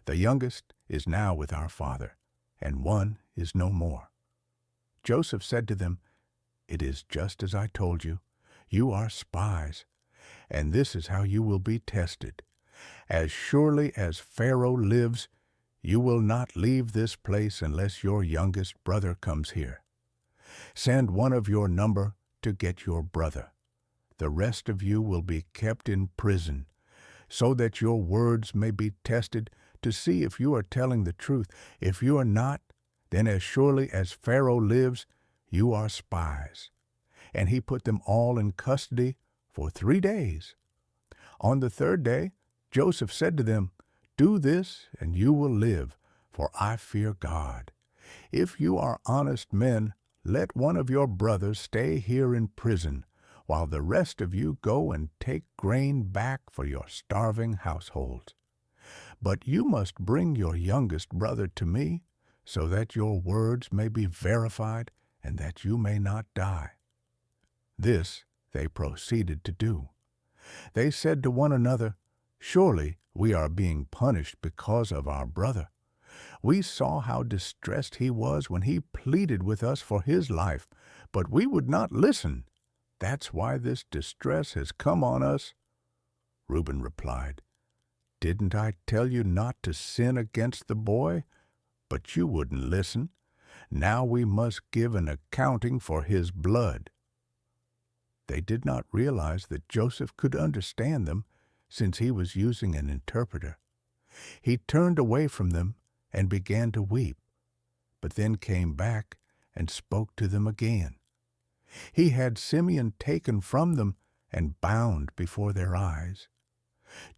Speaker 1: The youngest is now with our father, and one is no more." Joseph said to them, "It is just as I told you. You are spies, and this is how you will be tested. As surely as Pharaoh lives, you will not leave this place unless your youngest brother comes here. Send one of your number to get your brother. The rest of you will be kept in prison, so that your words may be tested to see if you are telling the truth. If you are not, then as surely as Pharaoh lives, you are spies." And he put them all in custody for 3 days. On the 3rd day, Joseph said to them, "Do this, and you will live, for I fear God. If you are honest men, let one of your brothers stay here in prison, while the rest of you go and take grain back for your starving households. But you must bring your youngest brother to me, so that your words may be verified and that you may not die." This they proceeded to do. They said to one another, "Surely we are being punished because of our brother. We saw how distressed he was when he pleaded with us for his life, but we would not listen. That's why this distress has come on us." Reuben replied, "Didn't I tell you not to sin against the boy? But you wouldn't listen. Now we must give an accounting for his blood." They did not realize that Joseph could understand them, since he was using an interpreter. He turned away from them and began to weep, but then came back and spoke to them again. He had Simeon taken from them and bound before their eyes.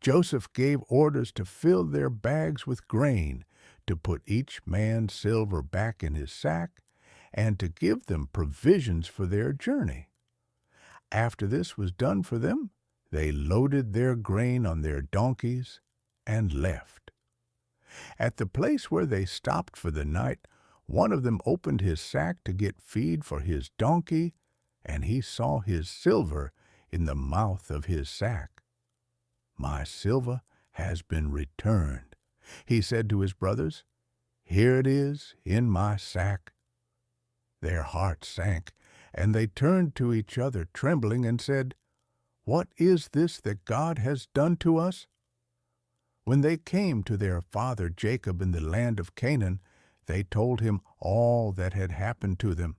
Speaker 1: Joseph gave orders to fill their bags with grain, to put each man's silver back in his sack, and to give them provisions for their journey. After this was done for them, they loaded their grain on their donkeys and left. At the place where they stopped for the night, one of them opened his sack to get feed for his donkey, and he saw his silver in the mouth of his sack. "My silver has been returned," he said to his brothers. "Here it is in my sack. Their hearts sank, and they turned to each other trembling and said, "What is this that God has done to us?" When they came to their father Jacob in the land of Canaan, they told him all that had happened to them.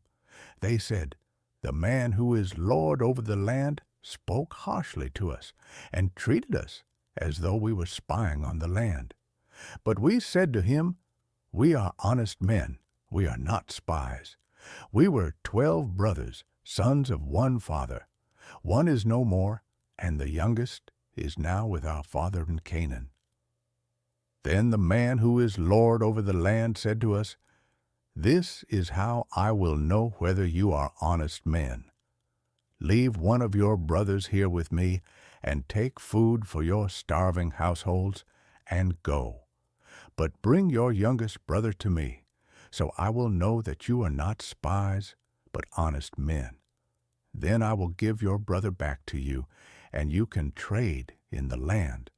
Speaker 1: They said, "The man who is Lord over the land spoke harshly to us and treated us as though we were spying on the land. But we said to him, 'We are honest men, we are not spies. We were 12 brothers, sons of one father. One is no more, and the youngest is now with our father in Canaan.' Then the man who is Lord over the land said to us, 'This is how I will know whether you are honest men. Leave one of your brothers here with me, and take food for your starving households, and go. But bring your youngest brother to me, so I will know that you are not spies, but honest men. Then I will give your brother back to you, and you can trade in the land.'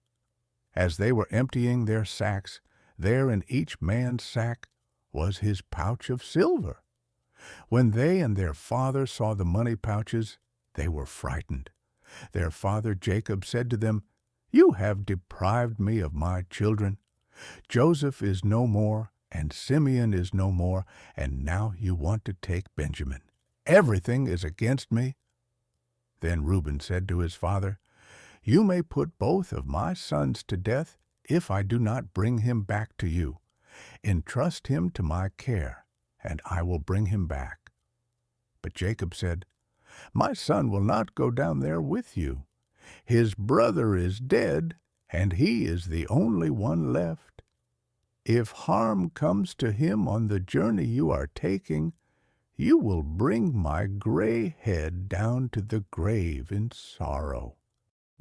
Speaker 1: As they were emptying their sacks, there in each man's sack was his pouch of silver. When they and their father saw the money pouches, they were frightened. Their father Jacob said to them, 'You have deprived me of my children. Joseph is no more, and Simeon is no more, and now you want to take Benjamin. Everything is against me.' Then Reuben said to his father, 'You may put both of my sons to death if I do not bring him back to you. Entrust him to my care, and I will bring him back.' But Jacob said, 'My son will not go down there with you. His brother is dead, and he is the only one left. If harm comes to him on the journey you are taking, you will bring my gray head down to the grave in sorrow.'"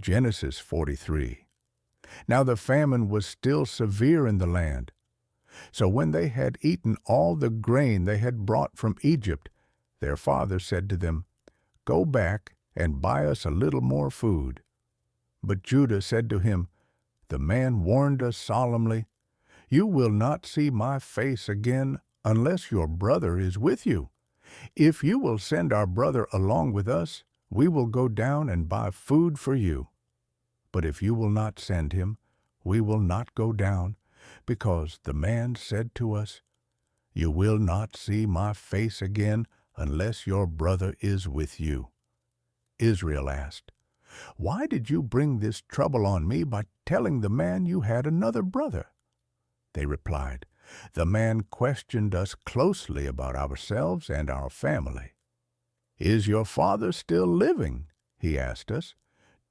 Speaker 1: Genesis 43. Now the famine was still severe in the land. So when they had eaten all the grain they had brought from Egypt, their father said to them, "Go back and buy us a little more food." But Judah said to him, "The man warned us solemnly, 'You will not see my face again unless your brother is with you. If you will send our brother along with us, we will go down and buy food for you. But if you will not send him, we will not go down, because the man said to us, "You will not see my face again unless your brother is with you." Israel asked, "Why did you bring this trouble on me by telling the man you had another brother?" They replied, "The man questioned us closely about ourselves and our family. 'Is your father still living?' he asked us.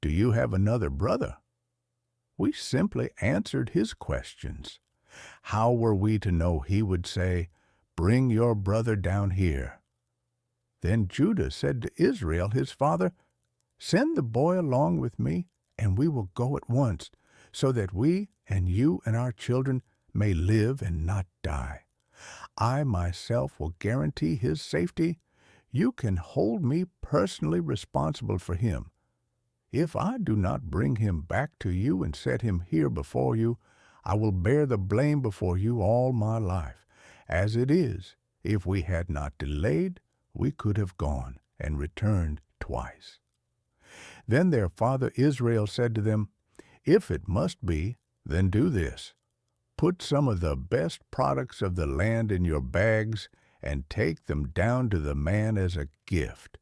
Speaker 1: 'Do you have another brother?' We simply answered his questions. How were we to know he would say, 'Bring your brother down here'?" Then Judah said to Israel his father, "Send the boy along with me, and we will go at once, so that we and you and our children may live and not die. I myself will guarantee his safety. You can hold me personally responsible for him. If I do not bring him back to you and set him here before you, I will bear the blame before you all my life. As it is, if we had not delayed, we could have gone and returned twice." Then their father Israel said to them, "If it must be, then do this. Put some of the best products of the land in your bags and take them down to the man as a gift.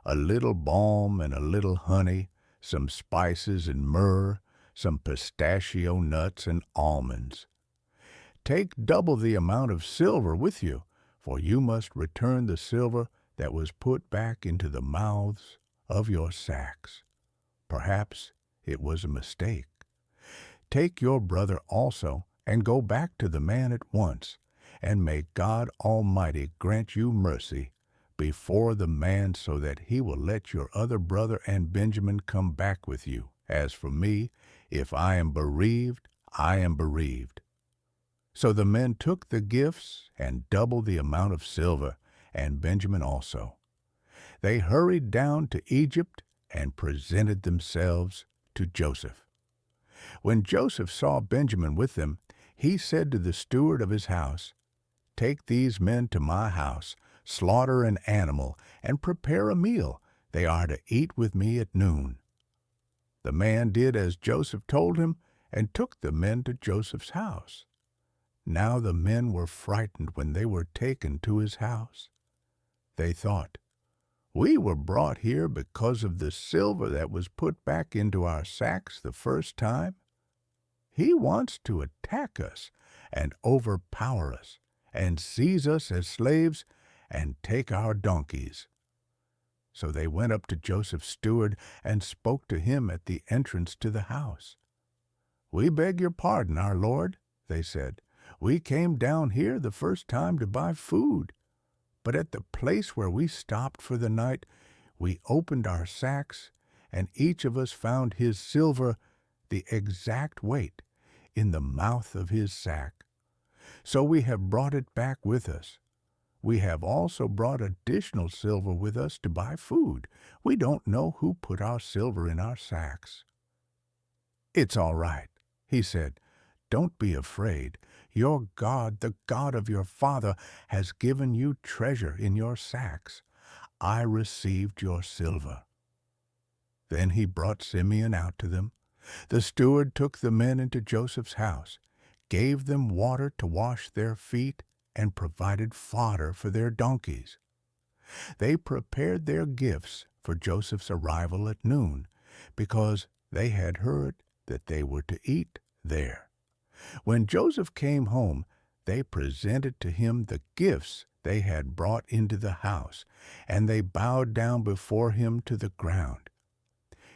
Speaker 1: A little balm and a little honey, some spices and myrrh, some pistachio nuts and almonds. Take double the amount of silver with you, for you must return the silver that was put back into the mouths of your sacks. Perhaps it was a mistake. Take your brother also, and go back to the man at once, and may God Almighty grant you mercy before the man, so that he will let your other brother and Benjamin come back with you. As for me, if I am bereaved, I am bereaved." So the men took the gifts and double the amount of silver, and Benjamin also. They hurried down to Egypt and presented themselves to Joseph. When Joseph saw Benjamin with them, he said to the steward of his house, "Take these men to my house, slaughter an animal, and prepare a meal. They are to eat with me at noon." The man did as Joseph told him, and took the men to Joseph's house. Now the men were frightened when they were taken to his house. They thought, "We were brought here because of the silver that was put back into our sacks the first time. He wants to attack us and overpower us and seize us as slaves and take our donkeys." So they went up to Joseph's steward and spoke to him at the entrance to the house. "We beg your pardon, our lord," they said. "We came down here the first time to buy food, but at the place where we stopped for the night, we opened our sacks, and each of us found his silver, the exact weight, in the mouth of his sack. So we have brought it back with us. We have also brought additional silver with us to buy food. We don't know who put our silver in our sacks." "It's all right," he said. "Don't be afraid. Your God, the God of your father, has given you treasure in your sacks. I received your silver." Then he brought Simeon out to them. The steward took the men into Joseph's house, gave them water to wash their feet, and provided fodder for their donkeys. They prepared their gifts for Joseph's arrival at noon, because they had heard that they were to eat there. When Joseph came home, they presented to him the gifts they had brought into the house, and they bowed down before him to the ground.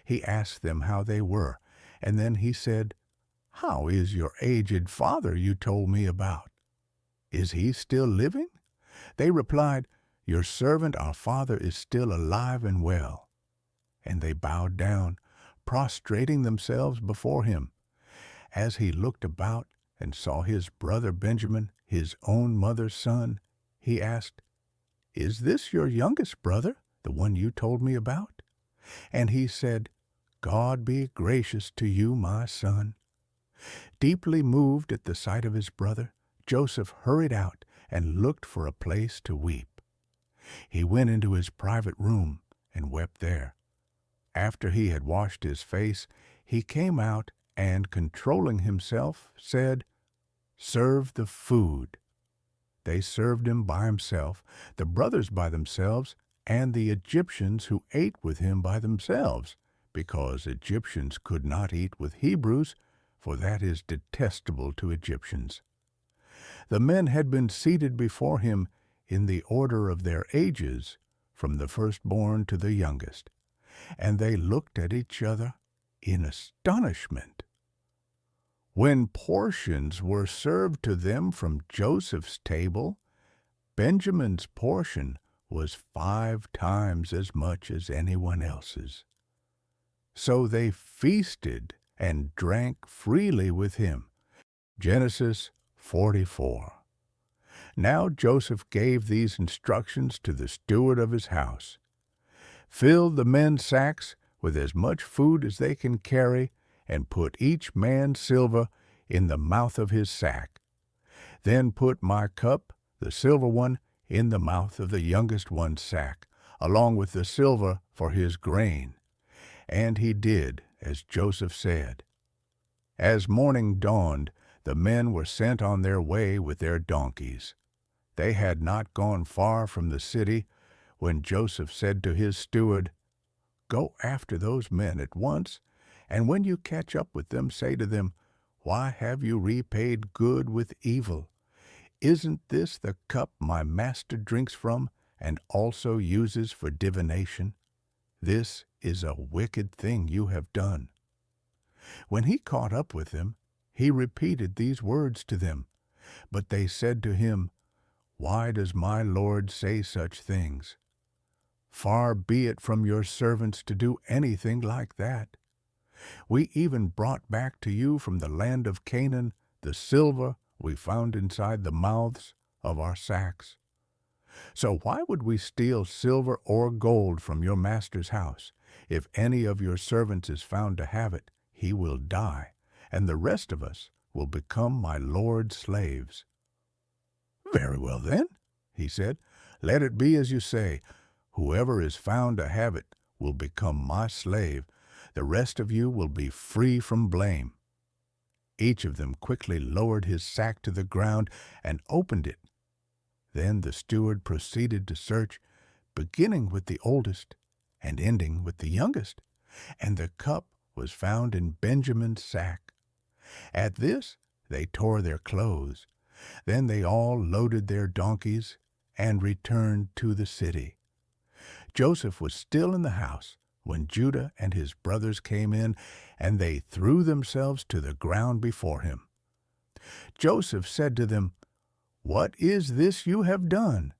Speaker 1: He asked them how they were, and then he said, "How is your aged father you told me about? Is he still living?" They replied, "Your servant our father is still alive and well." And they bowed down, prostrating themselves before him. As he looked about and saw his brother Benjamin, his own mother's son, he asked, "Is this your youngest brother, the one you told me about?" And he said, "God be gracious to you, my son." Deeply moved at the sight of his brother, Joseph hurried out and looked for a place to weep. He went into his private room and wept there. After he had washed his face, he came out and, controlling himself, said, "Serve the food." They served him by himself, the brothers by themselves, and the Egyptians who ate with him by themselves, because Egyptians could not eat with Hebrews, for that is detestable to Egyptians. The men had been seated before him in the order of their ages, from the firstborn to the youngest, and they looked at each other in astonishment. When portions were served to them from Joseph's table, Benjamin's portion was 5 times as much as anyone else's. So they feasted and drank freely with him. Genesis 44. Now Joseph gave these instructions to the steward of his house. "Fill the men's sacks with as much food as they can carry, and put each man's silver in the mouth of his sack. Then put my cup, the silver one, in the mouth of the youngest one's sack, along with the silver for his grain." And he did as Joseph said. As morning dawned, the men were sent on their way with their donkeys. They had not gone far from the city when Joseph said to his steward, "Go after those men at once, and when you catch up with them, say to them, 'Why have you repaid good with evil? Isn't this the cup my master drinks from and also uses for divination? This is a wicked thing you have done.'" When he caught up with them, he repeated these words to them. But they said to him, "Why does my lord say such things? Far be it from your servants to do anything like that. We even brought back to you from the land of Canaan the silver we found inside the mouths of our sacks. So why would we steal silver or gold from your master's house? If any of your servants is found to have it, he will die, and the rest of us will become my lord's slaves." "Very well then," he said, Let it be as you say. Whoever is found to have it will become my slave. The rest of you will be free from blame." Each of them quickly lowered his sack to the ground and opened it. Then the steward proceeded to search, beginning with the oldest and ending with the youngest, and the cup was found in Benjamin's sack. At this they tore their clothes. Then they all loaded their donkeys and returned to the city. Joseph was still in the house when Judah and his brothers came in, and they threw themselves to the ground before him. Joseph said to them, "What is this you have done?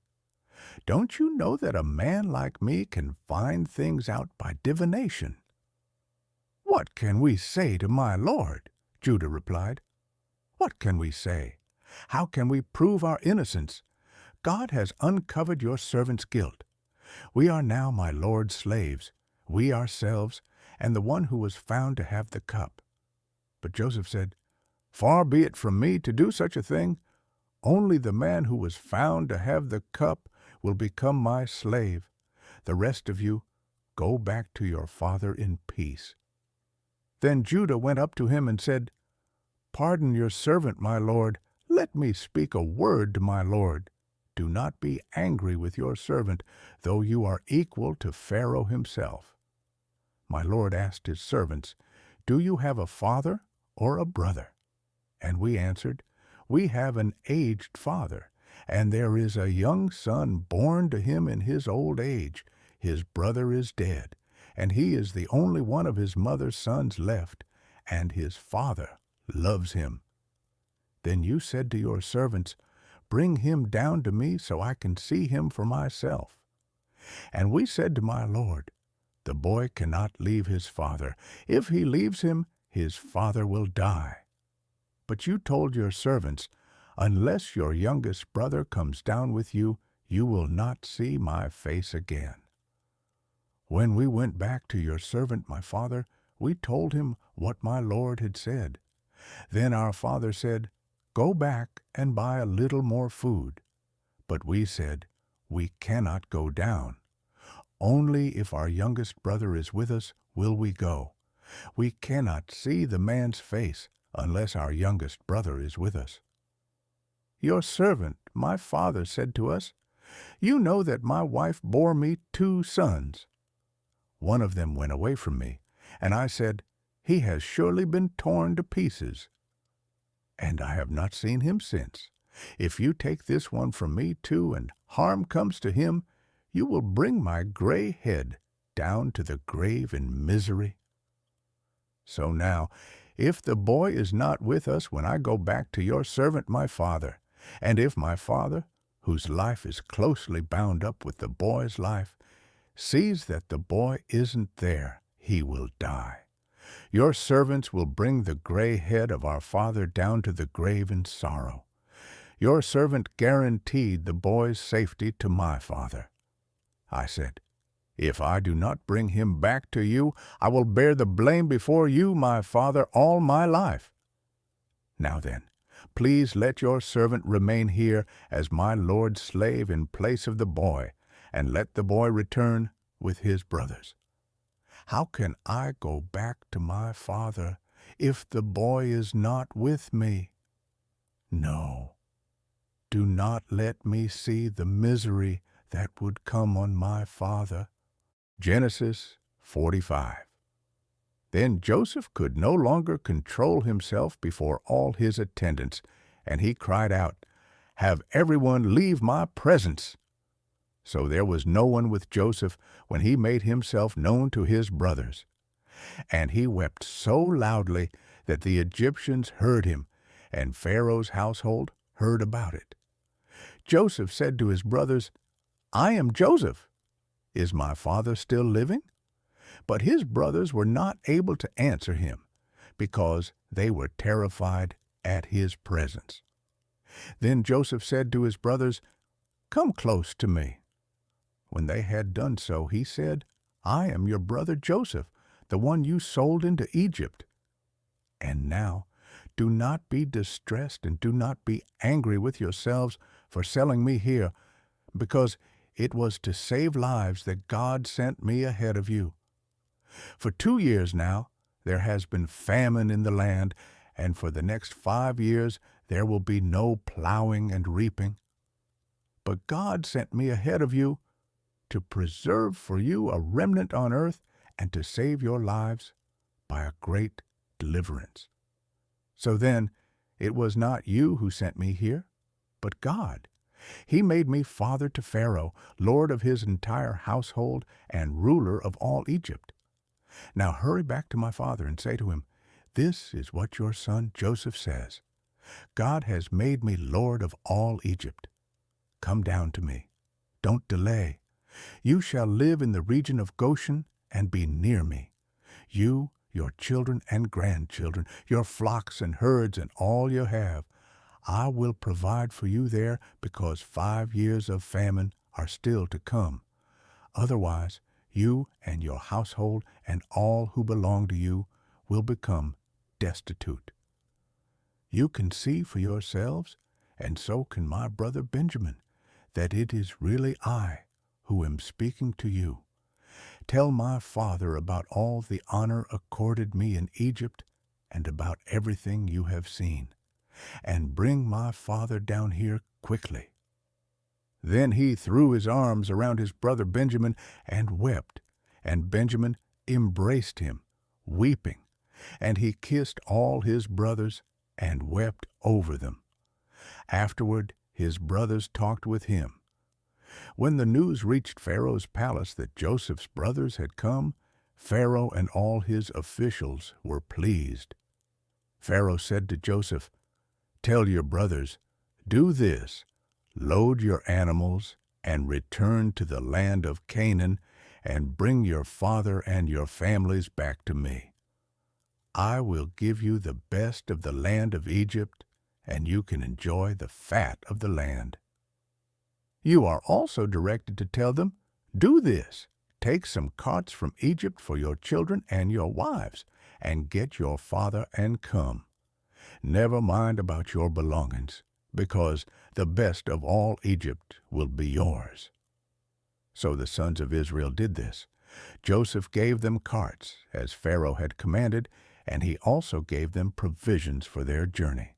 Speaker 1: Don't you know that a man like me can find things out by divination?" "What can we say to my lord?" Judah replied. "What can we say? How can we prove our innocence? God has uncovered your servant's guilt. We are now my lord's slaves, we ourselves, and the one who was found to have the cup." But Joseph said, "Far be it from me to do such a thing. Only the man who was found to have the cup will become my slave. The rest of you, go back to your father in peace." Then Judah went up to him and said, "Pardon your servant, my lord. Let me speak a word to my lord. Do not be angry with your servant, though you are equal to Pharaoh himself." My lord asked his servants, "Do you have a father or a brother?" And we answered, "We have an aged father, and there is a young son born to him in his old age. His brother is dead, and he is the only one of his mother's sons left, and his father loves him." Then you said to your servants, "Bring him down to me so I can see him for myself." And we said to my lord, "The boy cannot leave his father. If he leaves him, his father will die." But you told your servants, "Unless your youngest brother comes down with you, you will not see my face again." When we went back to your servant my father, we told him what my lord had said. Then our father said, "Go back and buy a little more food." But we said, "We cannot go down. Only if our youngest brother is with us will we go. We cannot see the man's face unless our youngest brother is with us." Your servant, my father, said to us, "You know that my wife bore me 2 sons. One of them went away from me, and I said, 'He has surely been torn to pieces.' And I have not seen him since. If you take this one from me too, and harm comes to him, you will bring my gray head down to the grave in misery. So now, if the boy is not with us when I go back to your servant my father, and if my father, whose life is closely bound up with the boy's life, sees that the boy isn't there, he will die. Your servants will bring the gray head of our father down to the grave in sorrow. Your servant guaranteed the boy's safety to my father." I said, "If I do not bring him back to you, I will bear the blame before you, my father, all my life. Now then, please let your servant remain here as my lord's slave in place of the boy, and let the boy return with his brothers. How can I go back to my father if the boy is not with me? No, do not let me see the misery that would come on my father." Genesis 45. Then Joseph could no longer control himself before all his attendants, and he cried out, "Have everyone leave my presence!" So there was no one with Joseph when he made himself known to his brothers. And he wept so loudly that the Egyptians heard him, and Pharaoh's household heard about it. Joseph said to his brothers, "I am Joseph. Is my father still living?" But his brothers were not able to answer him, because they were terrified at his presence. Then Joseph said to his brothers, "Come close to me." When they had done so, he said, "I am your brother Joseph, the one you sold into Egypt. And now, do not be distressed and do not be angry with yourselves for selling me here, because it was to save lives that God sent me ahead of you. For 2 years now, there has been famine in the land, and for the next 5 years there will be no plowing and reaping. But God sent me ahead of you to preserve for you a remnant on earth and to save your lives by a great deliverance. So then, it was not you who sent me here, but God. He made me father to Pharaoh, lord of his entire household and ruler of all Egypt. Now hurry back to my father and say to him, 'This is what your son Joseph says. God has made me lord of all Egypt. Come down to me. Don't delay. You shall live in the region of Goshen and be near me. You, your children and grandchildren, your flocks and herds and all you have. I will provide for you there because 5 years of famine are still to come. Otherwise, you and your household and all who belong to you will become destitute. You can see for yourselves, and so can my brother Benjamin, that it is really I who am speaking to you. Tell my father about all the honor accorded me in Egypt and about everything you have seen, and bring my father down here quickly.' Then he threw his arms around his brother Benjamin and wept, and Benjamin embraced him, weeping, and he kissed all his brothers and wept over them. Afterward his brothers talked with him. When the news reached Pharaoh's palace that Joseph's brothers had come, Pharaoh and all his officials were pleased. Pharaoh said to Joseph, 'Tell your brothers, do this, load your animals and return to the land of Canaan and bring your father and your families back to me. I will give you the best of the land of Egypt, and you can enjoy the fat of the land.' You are also directed to tell them, 'Do this, take some carts from Egypt for your children and your wives, and get your father and come. Never mind about your belongings, because the best of all Egypt will be yours.' So the sons of Israel did this. Joseph gave them carts, as Pharaoh had commanded, and he also gave them provisions for their journey.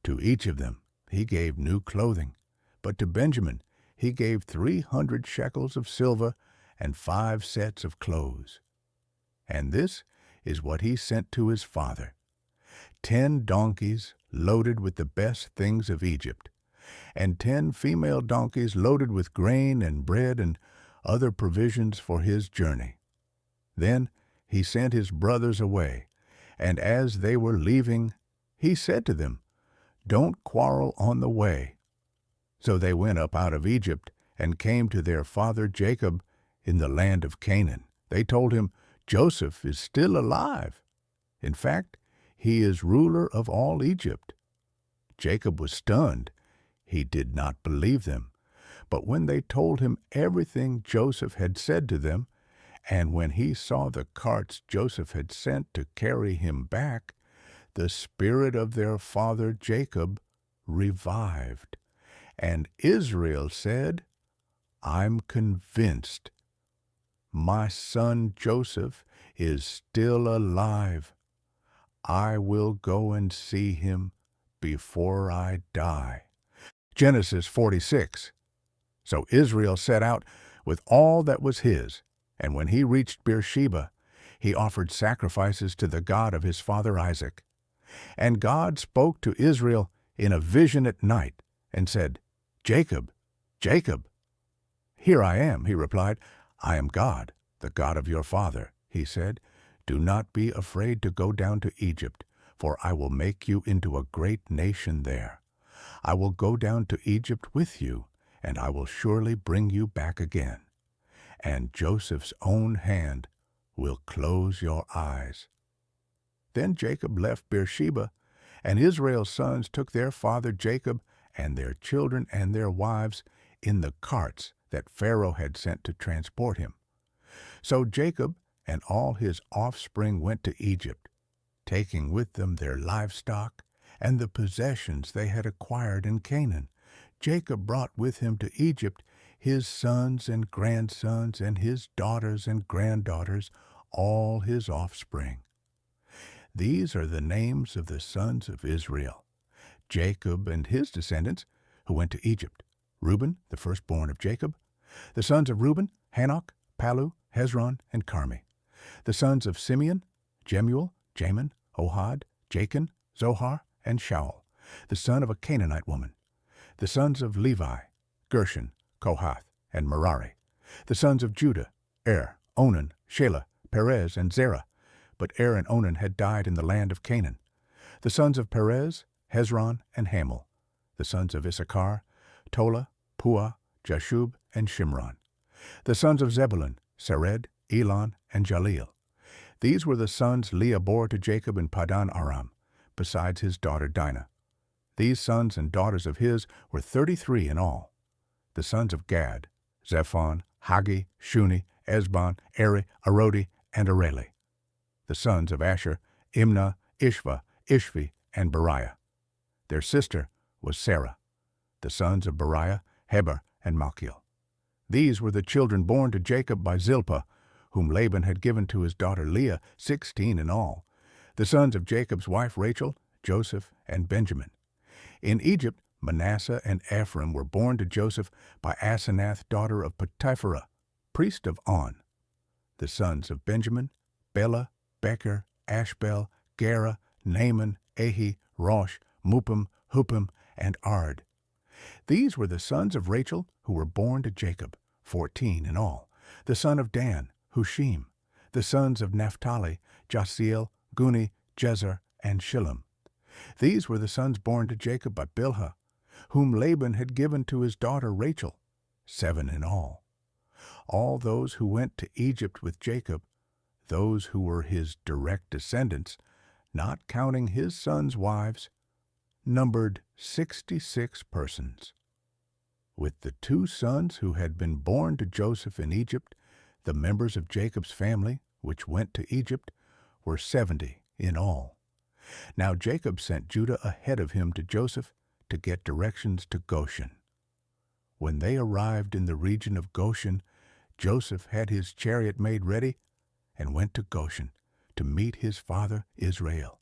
Speaker 1: To each of them he gave new clothing, but to Benjamin he gave 300 shekels of silver and 5 sets of clothes. And this is what he sent to his father: 10 donkeys loaded with the best things of Egypt, and 10 female donkeys loaded with grain and bread and other provisions for his journey. Then he sent his brothers away, and as they were leaving, he said to them, 'Don't quarrel on the way.' So they went up out of Egypt and came to their father Jacob in the land of Canaan. They told him, 'Joseph is still alive. In fact, he is ruler of all Egypt.' Jacob was stunned. He did not believe them. But when they told him everything Joseph had said to them, and when he saw the carts Joseph had sent to carry him back, the spirit of their father Jacob revived. And Israel said, 'I'm convinced my son Joseph is still alive. I will go and see him before I die.'" Genesis 46. So Israel set out with all that was his, and when he reached Beersheba, he offered sacrifices to the God of his father Isaac. And God spoke to Israel in a vision at night and said, "Jacob, Jacob." "Here I am," he replied. "I am God, the God of your father," he said. "Do not be afraid to go down to Egypt, for I will make you into a great nation there. I will go down to Egypt with you, and I will surely bring you back again. And Joseph's own hand will close your eyes." Then Jacob left Beersheba, and Israel's sons took their father Jacob and their children and their wives in the carts that Pharaoh had sent to transport him. So Jacob and all his offspring went to Egypt, taking with them their livestock and the possessions they had acquired in Canaan, Jacob brought with him to Egypt his sons and grandsons and his daughters and granddaughters, all his offspring. These are the names of the sons of Israel, Jacob and his descendants, who went to Egypt. Reuben, the firstborn of Jacob. The sons of Reuben, Hanok, Palu, Hezron, and Carmi. The sons of Simeon, Jemuel, Jamin, Ohad, Jachin, Zohar, and Shaul, the son of a Canaanite woman. The sons of Levi, Gershon, Kohath, and Merari. The sons of Judah, Onan, Shelah, Perez, and Zerah. But and Onan had died in the land of Canaan. The sons of Perez, Hezron, and Hamul. The sons of Issachar, Tola, Puah, Jashub, and Shimron. The sons of Zebulun, Sered, Elon, and Jaleel. These were the sons Leah bore to Jacob in Padan Aram, besides his daughter Dinah. These sons and daughters of his were 33 in all. The sons of Gad, Zephon, Hagi, Shuni, Esbon, Eri, Arodi, and Areli. The sons of Asher, Imnah, Ishva, Ishvi, and Beriah. Their sister was Sarah. The sons of Beriah, Heber, and Malchiel. These were the children born to Jacob by Zilpah, whom Laban had given to his daughter Leah, 16 in all. The sons of Jacob's wife Rachel, Joseph, and Benjamin. In Egypt, Manasseh and Ephraim were born to Joseph by Asenath, daughter of Potipharah, priest of On. The sons of Benjamin, Bela, Becher, Ashbel, Gera, Naaman, Ahi, Rosh, Mupim, Hupim, and Ard. These were the sons of Rachel who were born to Jacob, 14 in all. The son of Dan, Hushim. The sons of Naphtali, Jasiel, Guni, Jezer, and Shillem. These were the sons born to Jacob by Bilhah, whom Laban had given to his daughter Rachel, 7 in all. All those who went to Egypt with Jacob, those who were his direct descendants, not counting his sons' wives, numbered 66 persons. With the 2 sons who had been born to Joseph in Egypt, the members of Jacob's family, which went to Egypt, were 70 in all. Now Jacob sent Judah ahead of him to Joseph to get directions to Goshen. When they arrived in the region of Goshen, Joseph had his chariot made ready and went to Goshen to meet his father Israel.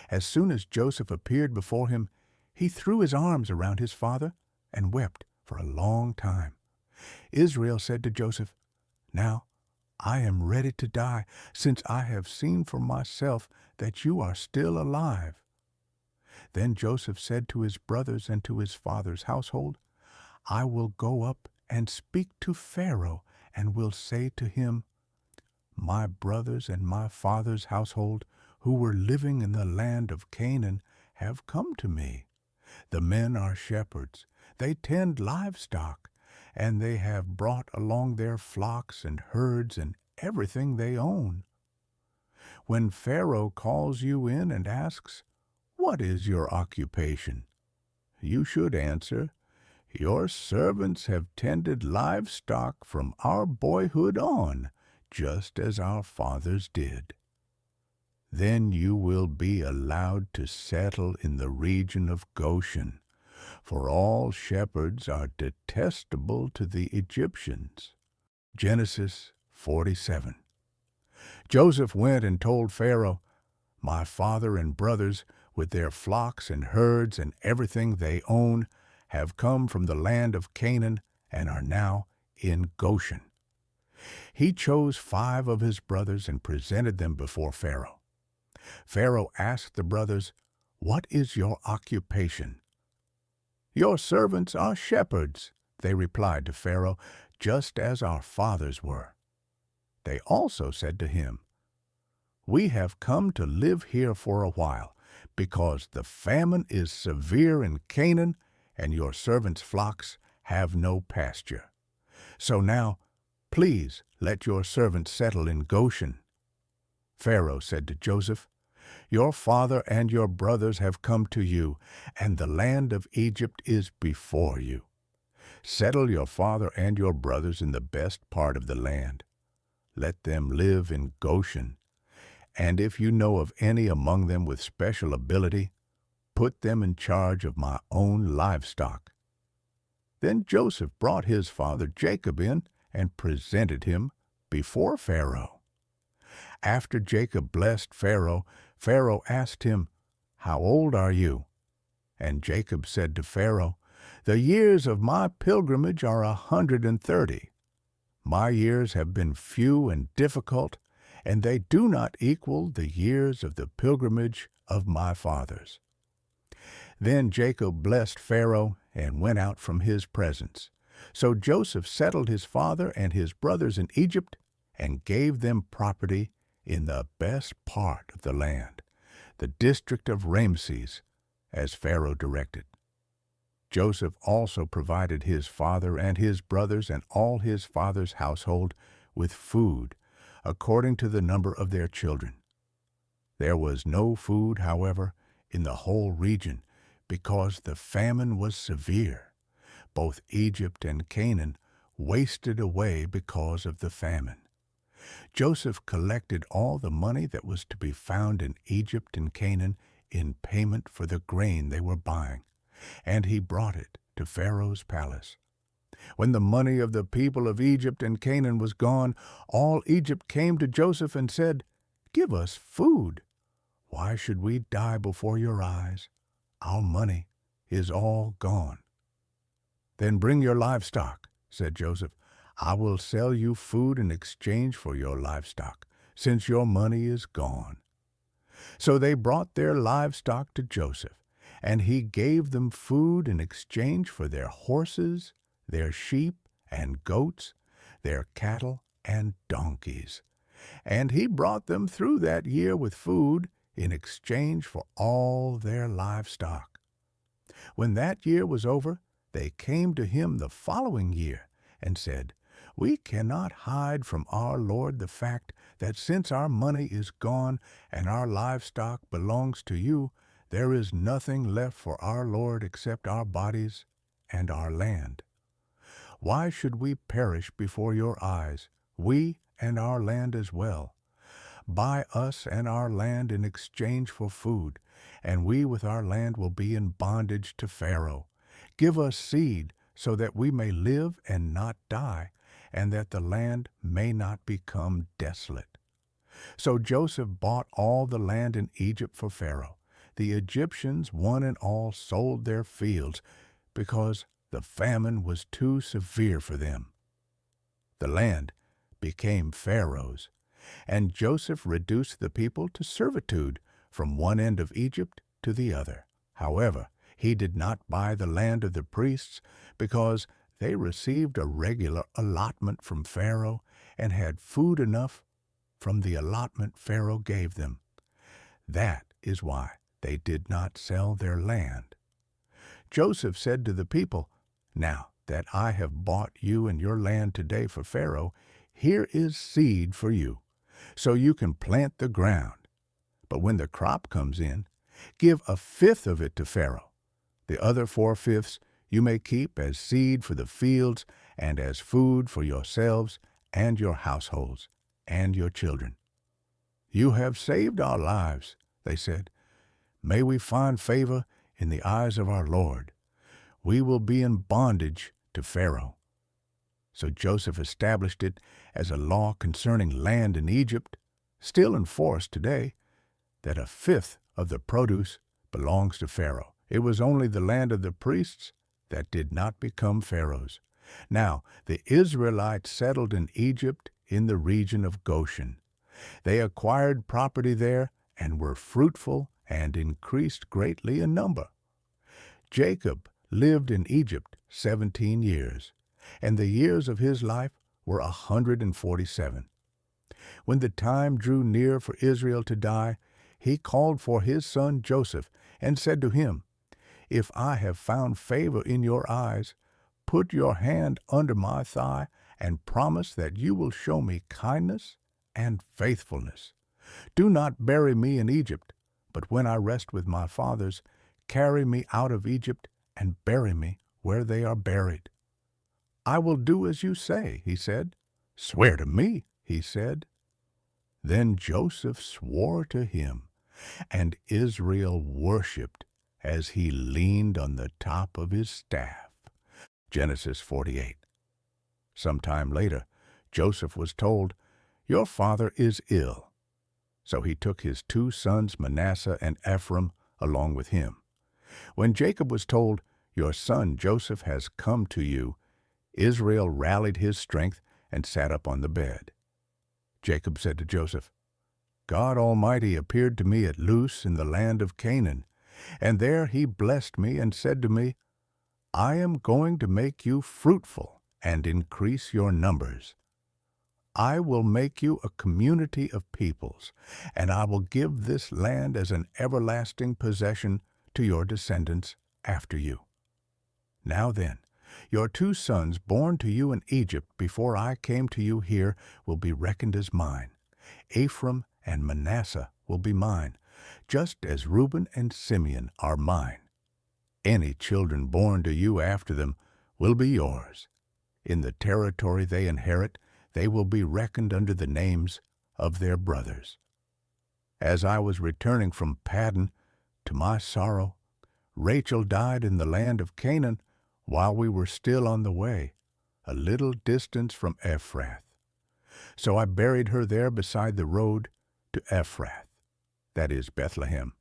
Speaker 1: As soon as Joseph appeared before him, he threw his arms around his father and wept for a long time. Israel said to Joseph, "Now I am ready to die, since I have seen for myself that you are still alive." Then Joseph said to his brothers and to his father's household, "I will go up and speak to Pharaoh, and will say to him, 'My brothers and my father's household, who were living in the land of Canaan, have come to me. The men are shepherds, they tend livestock, and they have brought along their flocks and herds and everything they own. When Pharaoh calls you in and asks, 'What is your occupation?' you should answer, 'Your servants have tended livestock from our boyhood on, just as our fathers did.' Then you will be allowed to settle in the region of Goshen, for all shepherds are detestable to the Egyptians." Genesis 47. Joseph went and told Pharaoh, "My father and brothers, with their flocks and herds and everything they own, have come from the land of Canaan and are now in Goshen." He chose 5 of his brothers and presented them before Pharaoh. Pharaoh asked the brothers, "What is your occupation?" "Your servants are shepherds," they replied to Pharaoh, "just as our fathers were." They also said to him, "We have come to live here for a while, because the famine is severe in Canaan, and your servants' flocks have no pasture. So now, please let your servants settle in Goshen." Pharaoh said to Joseph, "Your father and your brothers have come to you, and the land of Egypt is before you. Settle your father and your brothers in the best part of the land. Let them live in Goshen. And if you know of any among them with special ability, put them in charge of my own livestock." Then Joseph brought his father Jacob in and presented him before Pharaoh. After Jacob blessed Pharaoh, Pharaoh asked him, "How old are you?" And Jacob said to Pharaoh, "The years of my pilgrimage are 130. My years have been few and difficult, and they do not equal the years of the pilgrimage of my fathers." Then Jacob blessed Pharaoh and went out from his presence. So Joseph settled his father and his brothers in Egypt and gave them property in the best part of the land, the district of Ramses, as Pharaoh directed. Joseph also provided his father and his brothers and all his father's household with food, according to the number of their children. There was no food, however, in the whole region, because the famine was severe. Both Egypt and Canaan wasted away because of the famine. Joseph collected all the money that was to be found in Egypt and Canaan in payment for the grain they were buying, and he brought it to Pharaoh's palace. When the money of the people of Egypt and Canaan was gone, all Egypt came to Joseph and said, "Give us food. Why should we die before your eyes? Our money is all gone." "Then bring your livestock," said Joseph. "I will sell you food in exchange for your livestock, since your money is gone." So they brought their livestock to Joseph, and he gave them food in exchange for their horses, their sheep and goats, their cattle and donkeys. And he brought them through that year with food in exchange for all their livestock. When that year was over, they came to him the following year and said, "We cannot hide from our Lord the fact that since our money is gone and our livestock belongs to you, there is nothing left for our Lord except our bodies and our land. Why should we perish before your eyes, we and our land as well? Buy us and our land in exchange for food, and we with our land will be in bondage to Pharaoh. Give us seed so that we may live and not die, and that the land may not become desolate." So Joseph bought all the land in Egypt for Pharaoh. The Egyptians, one and all, sold their fields because the famine was too severe for them. The land became Pharaoh's, and Joseph reduced the people to servitude from one end of Egypt to the other. However, he did not buy the land of the priests because they received a regular allotment from Pharaoh and had food enough from the allotment Pharaoh gave them. That is why they did not sell their land. Joseph said to the people, "Now that I have bought you and your land today for Pharaoh, here is seed for you, so you can plant the ground. But when the crop comes in, give a fifth of it to Pharaoh. The other 4/5 you may keep as seed for the fields and as food for yourselves and your households and your children." "You have saved our lives," they said. "May we find favor in the eyes of our Lord. We will be in bondage to Pharaoh." So Joseph established it as a law concerning land in Egypt, still in force today, that a fifth of the produce belongs to Pharaoh. It was only the land of the priests that did not become Pharaoh's. Now the Israelites settled in Egypt in the region of Goshen. They acquired property there and were fruitful and increased greatly in number. Jacob lived in Egypt 17 years, and the years of his life were 147. When the time drew near for Israel to die, he called for his son Joseph and said to him, "If I have found favor in your eyes, put your hand under my thigh and promise that you will show me kindness and faithfulness. Do not bury me in Egypt, but when I rest with my fathers, carry me out of Egypt and bury me where they are buried." "I will do as you say," he said. "Swear to me," he said. Then Joseph swore to him, and Israel worshipped as he leaned on the top of his staff. Genesis 48. Sometime later, Joseph was told, "Your father is ill." So he took his 2 sons Manasseh and Ephraim along with him. When Jacob was told, "Your son Joseph has come to you," Israel rallied his strength and sat up on the bed. Jacob said to Joseph, "God Almighty appeared to me at Luz in the land of Canaan, and there he blessed me and said to me, 'I am going to make you fruitful and increase your numbers. I will make you a community of peoples, and I will give this land as an everlasting possession to your descendants after you.' Now then, your 2 sons born to you in Egypt before I came to you here will be reckoned as mine. Ephraim and Manasseh will be mine, just as Reuben and Simeon are mine. Any children born to you after them will be yours. In the territory they inherit, they will be reckoned under the names of their brothers. As I was returning from Paddan, to my sorrow, Rachel died in the land of Canaan while we were still on the way, a little distance from Ephrath. So I buried her there beside the road to Ephrath, that is Bethlehem.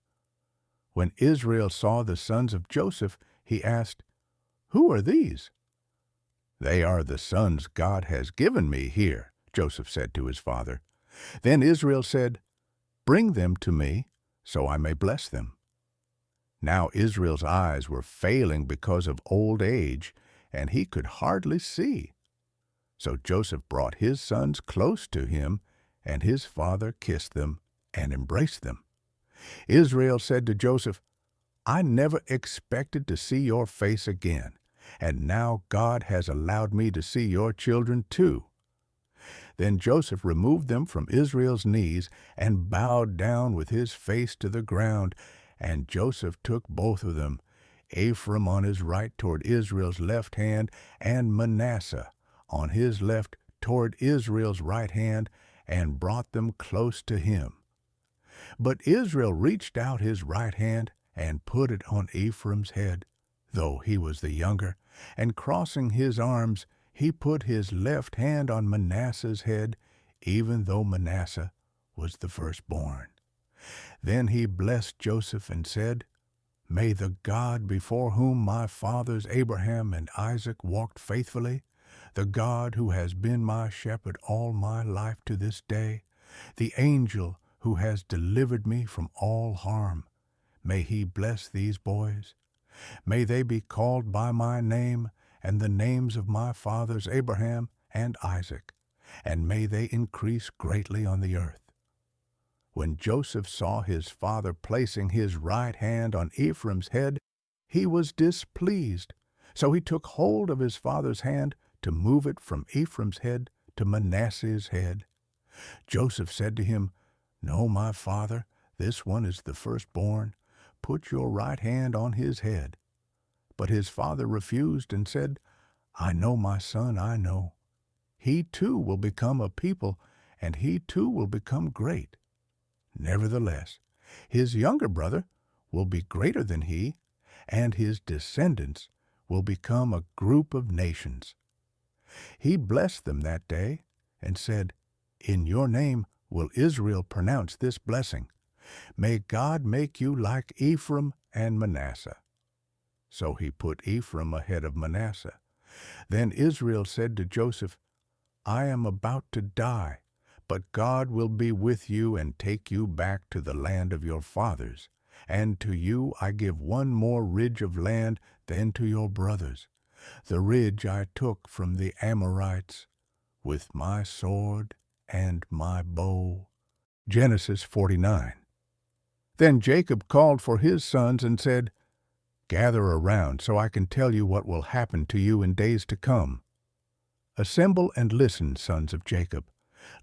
Speaker 1: When Israel saw the sons of Joseph, he asked, 'Who are these?' 'They are the sons God has given me here,' Joseph said to his father. Then Israel said, 'Bring them to me, so I may bless them.' Now Israel's eyes were failing because of old age, and he could hardly see. So Joseph brought his sons close to him, and his father kissed them and embraced them. Israel said to Joseph, 'I never expected to see your face again, and now God has allowed me to see your children too.' Then Joseph removed them from Israel's knees and bowed down with his face to the ground, and Joseph took both of them, Ephraim on his right toward Israel's left hand, and Manasseh on his left toward Israel's right hand, and brought them close to him. But Israel reached out his right hand and put it on Ephraim's head, though he was the younger, and crossing his arms, he put his left hand on Manasseh's head, even though Manasseh was the firstborn. Then he blessed Joseph and said, 'May the God before whom my fathers Abraham and Isaac walked faithfully, the God who has been my shepherd all my life to this day, the angel who has delivered me from all harm, may he bless these boys. May they be called by my name and the names of my fathers Abraham and Isaac, and may they increase greatly on the earth.' When Joseph saw his father placing his right hand on Ephraim's head, he was displeased. So he took hold of his father's hand to move it from Ephraim's head to Manasseh's head. Joseph said to him, 'No, my father, this one is the firstborn. Put your right hand on his head.' But his father refused and said, 'I know, my son, I know. He too will become a people, and he too will become great. Nevertheless, his younger brother will be greater than he, and his descendants will become a group of nations.' He blessed them that day and said, 'In your name will Israel pronounce this blessing. May God make you like Ephraim and Manasseh.' So he put Ephraim ahead of Manasseh. Then Israel said to Joseph, 'I am about to die, but God will be with you and take you back to the land of your fathers. And to you I give one more ridge of land than to your brothers, the ridge I took from the Amorites with my sword and my bow.'" Genesis 49. Then Jacob called for his sons and said, "Gather around so I can tell you what will happen to you in days to come. Assemble and listen, sons of Jacob.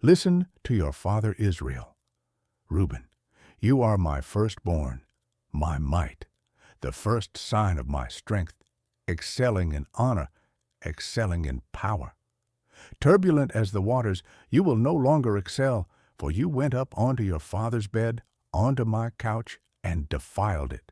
Speaker 1: Listen to your father Israel. Reuben, you are my firstborn, my might, the first sign of my strength, excelling in honor, excelling in power. Turbulent as the waters, you will no longer excel, for you went up onto your father's bed, onto my couch, and defiled it.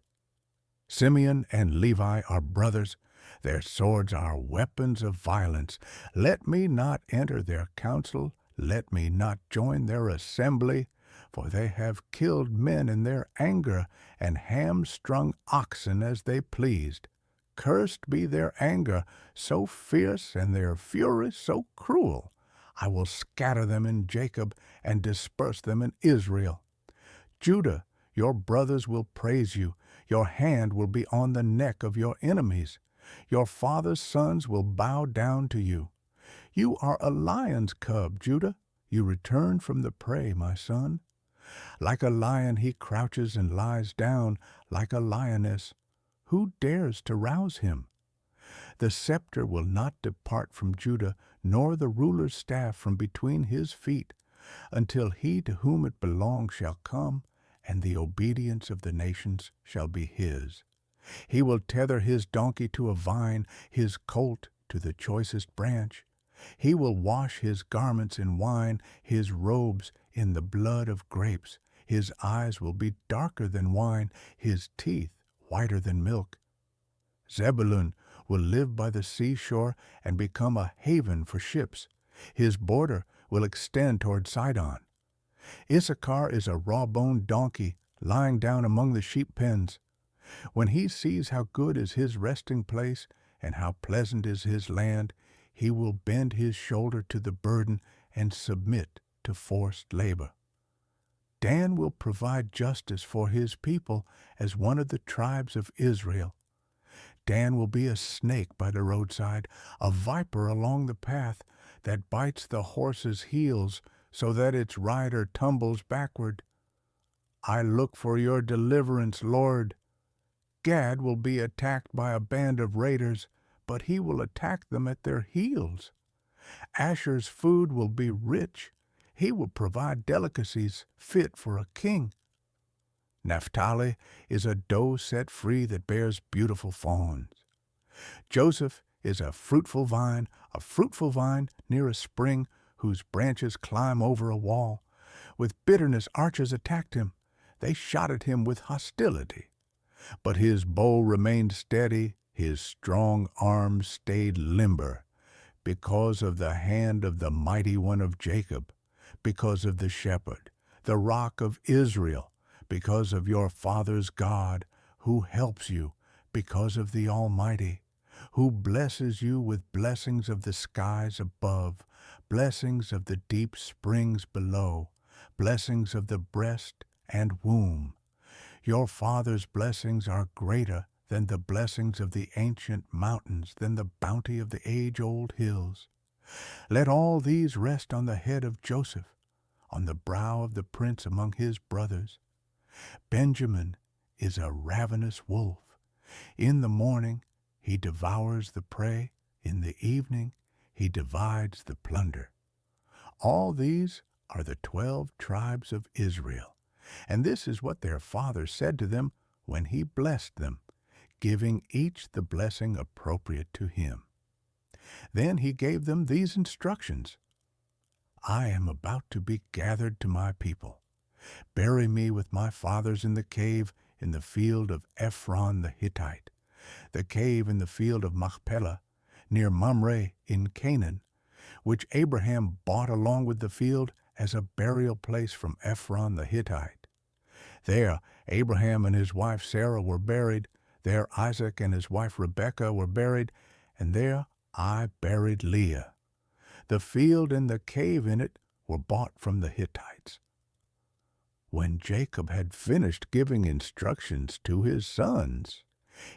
Speaker 1: Simeon and Levi are brothers, Their swords are weapons of violence. Let me not enter their council, let me not join their assembly, for they have killed men in their anger, and hamstrung oxen as they pleased. Cursed be their anger, so fierce, and their fury so cruel. I will scatter them in Jacob, and disperse them in Israel. Judah, your brothers will praise you. Your hand will be on the neck of your enemies. Your father's sons will bow down to you. You are a lion's cub, Judah. You returned from the prey, my son. Like a lion he crouches and lies down, like a lioness. Who dares to rouse him? The scepter will not depart from Judah, nor the ruler's staff from between his feet, until he to whom it belongs shall come, and the obedience of the nations shall be his. He will tether his donkey to a vine, his colt to the choicest branch. He will wash his garments in wine, his robes in the blood of grapes. His eyes will be darker than wine, his teeth whiter than milk. Zebulun will live by the seashore and become a haven for ships. His border will extend toward Sidon. Issachar is a raw-boned donkey lying down among the sheep pens. When he sees how good is his resting place and how pleasant is his land, he will bend his shoulder to the burden and submit to forced labor. Dan will provide justice for his people as one of the tribes of Israel. Dan will be a snake by the roadside, a viper along the path that bites the horse's heels so that its rider tumbles backward. I look for your deliverance, Lord. Gad will be attacked by a band of raiders, but he will attack them at their heels. Asher's food will be rich. He will provide delicacies fit for a king. Naphtali is a doe set free that bears beautiful fawns. Joseph is a fruitful vine near a spring whose branches climb over a wall. With bitterness archers attacked him. They shot at him with hostility. But his bow remained steady, his strong arms stayed limber, because of the hand of the mighty one of Jacob, because of the shepherd, the rock of Israel, because of your father's God, who helps you, because of the Almighty, who blesses you with blessings of the skies above, blessings of the deep springs below, blessings of the breast and womb. Your father's blessings are greater than the blessings of the ancient mountains, than the bounty of the age-old hills. Let all these rest on the head of Joseph, on the brow of the prince among his brothers. Benjamin is a ravenous wolf. In the morning he devours the prey, in the evening he divides the plunder. All these are the 12 tribes of Israel, and this is what their father said to them when he blessed them, giving each the blessing appropriate to him. Then he gave them these instructions. I am about to be gathered to my people. Bury me with my fathers in the cave in the field of Ephron the Hittite, the cave in the field of Machpelah, near Mamre in Canaan, which Abraham bought along with the field as a burial place from Ephron the Hittite. There Abraham and his wife Sarah were buried, there Isaac and his wife Rebekah were buried, and there I buried Leah. The field and the cave in it were bought from the Hittites. When Jacob had finished giving instructions to his sons,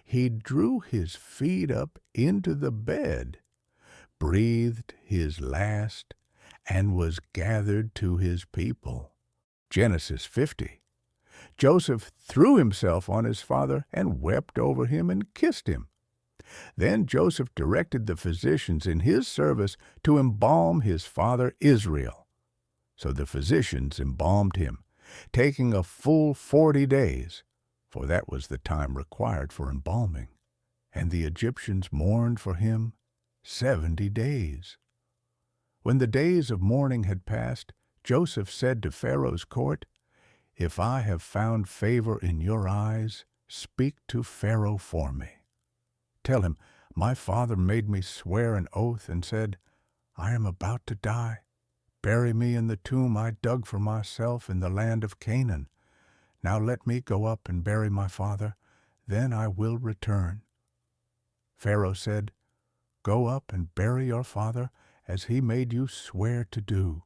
Speaker 1: he drew his feet up into the bed, breathed his last, and was gathered to his people. Genesis 50. Joseph threw himself on his father and wept over him and kissed him. Then Joseph directed the physicians in his service to embalm his father Israel. So the physicians embalmed him, taking a full 40 days, for that was the time required for embalming. And the Egyptians mourned for him 70 days. When the days of mourning had passed, Joseph said to Pharaoh's court, If I have found favor in your eyes, speak to Pharaoh for me. Tell him, My father made me swear an oath and said, I am about to die. Bury me in the tomb I dug for myself in the land of Canaan. Now let me go up and bury my father, then I will return. Pharaoh said, Go up and bury your father, as he made you swear to do.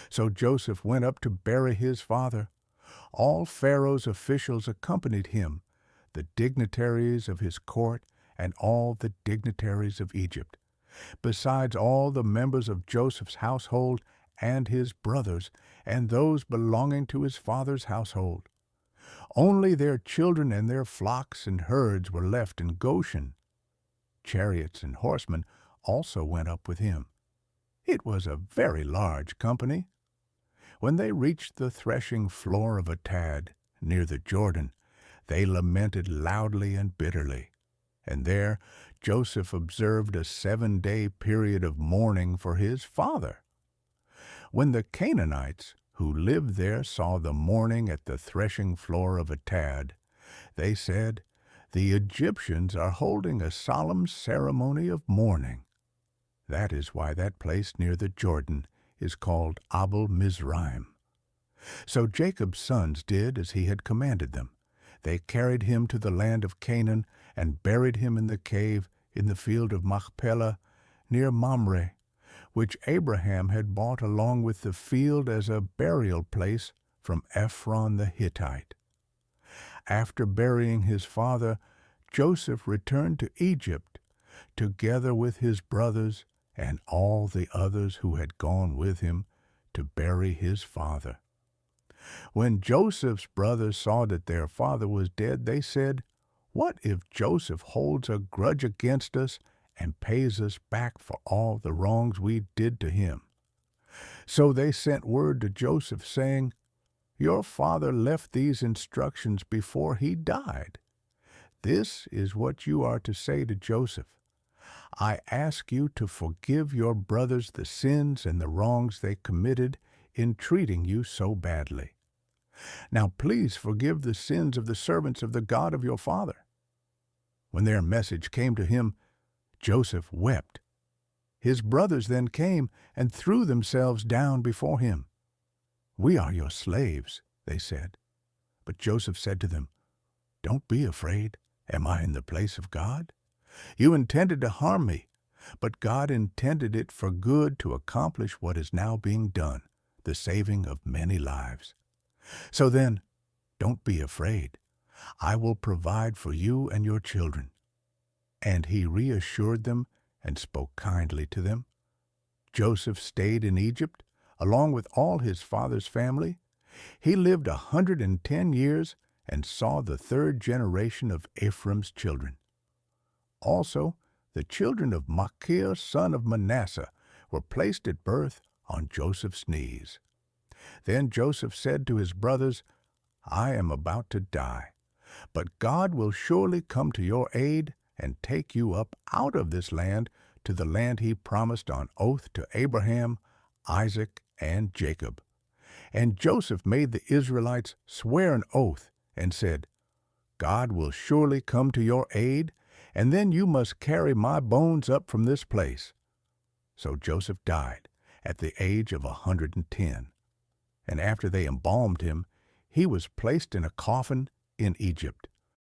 Speaker 1: So Joseph went up to bury his father. All Pharaoh's officials accompanied him, the dignitaries of his court and all the dignitaries of Egypt, besides all the members of Joseph's household and his brothers, and those belonging to his father's household. Only their children and their flocks and herds were left in Goshen. Chariots and horsemen also went up with him. It was a very large company. When they reached the threshing floor of Atad, near the Jordan, they lamented loudly and bitterly. And there Joseph observed a 7-day period of mourning for his father. When the Canaanites who lived there saw the mourning at the threshing floor of Atad, they said, The Egyptians are holding a solemn ceremony of mourning. That is why that place near the Jordan is called Abel Mizraim. So Jacob's sons did as he had commanded them. They carried him to the land of Canaan and buried him in the cave in the field of Machpelah near Mamre, which Abraham had bought along with the field as a burial place from Ephron the Hittite. After burying his father, Joseph returned to Egypt, together with his brothers and all the others who had gone with him to bury his father. When Joseph's brothers saw that their father was dead, they said, What if Joseph holds a grudge against us and pays us back for all the wrongs we did to him? So they sent word to Joseph, saying, Your father left these instructions before he died. This is what you are to say to Joseph. I ask you to forgive your brothers the sins and the wrongs they committed in treating you so badly. Now please forgive the sins of the servants of the God of your father. When their message came to him, Joseph wept. His brothers then came and threw themselves down before him. We are your slaves, they said. But Joseph said to them, Don't be afraid. Am I in the place of God? You intended to harm me, but God intended it for good to accomplish what is now being done, the saving of many lives. So then, don't be afraid. I will provide for you and your children. And he reassured them and spoke kindly to them. Joseph stayed in Egypt, along with all his father's family. He lived 110 years and saw the third generation of Ephraim's children. Also, the children of Machir, son of Manasseh, were placed at birth on Joseph's knees. Then Joseph said to his brothers, I am about to die, but God will surely come to your aid and take you up out of this land to the land he promised on oath to Abraham, Isaac, and Jacob. And Joseph made the Israelites swear an oath and said, God will surely come to your aid, and then you must carry my bones up from this place. So Joseph died at the age of 110. And after they embalmed him, he was placed in a coffin in Egypt.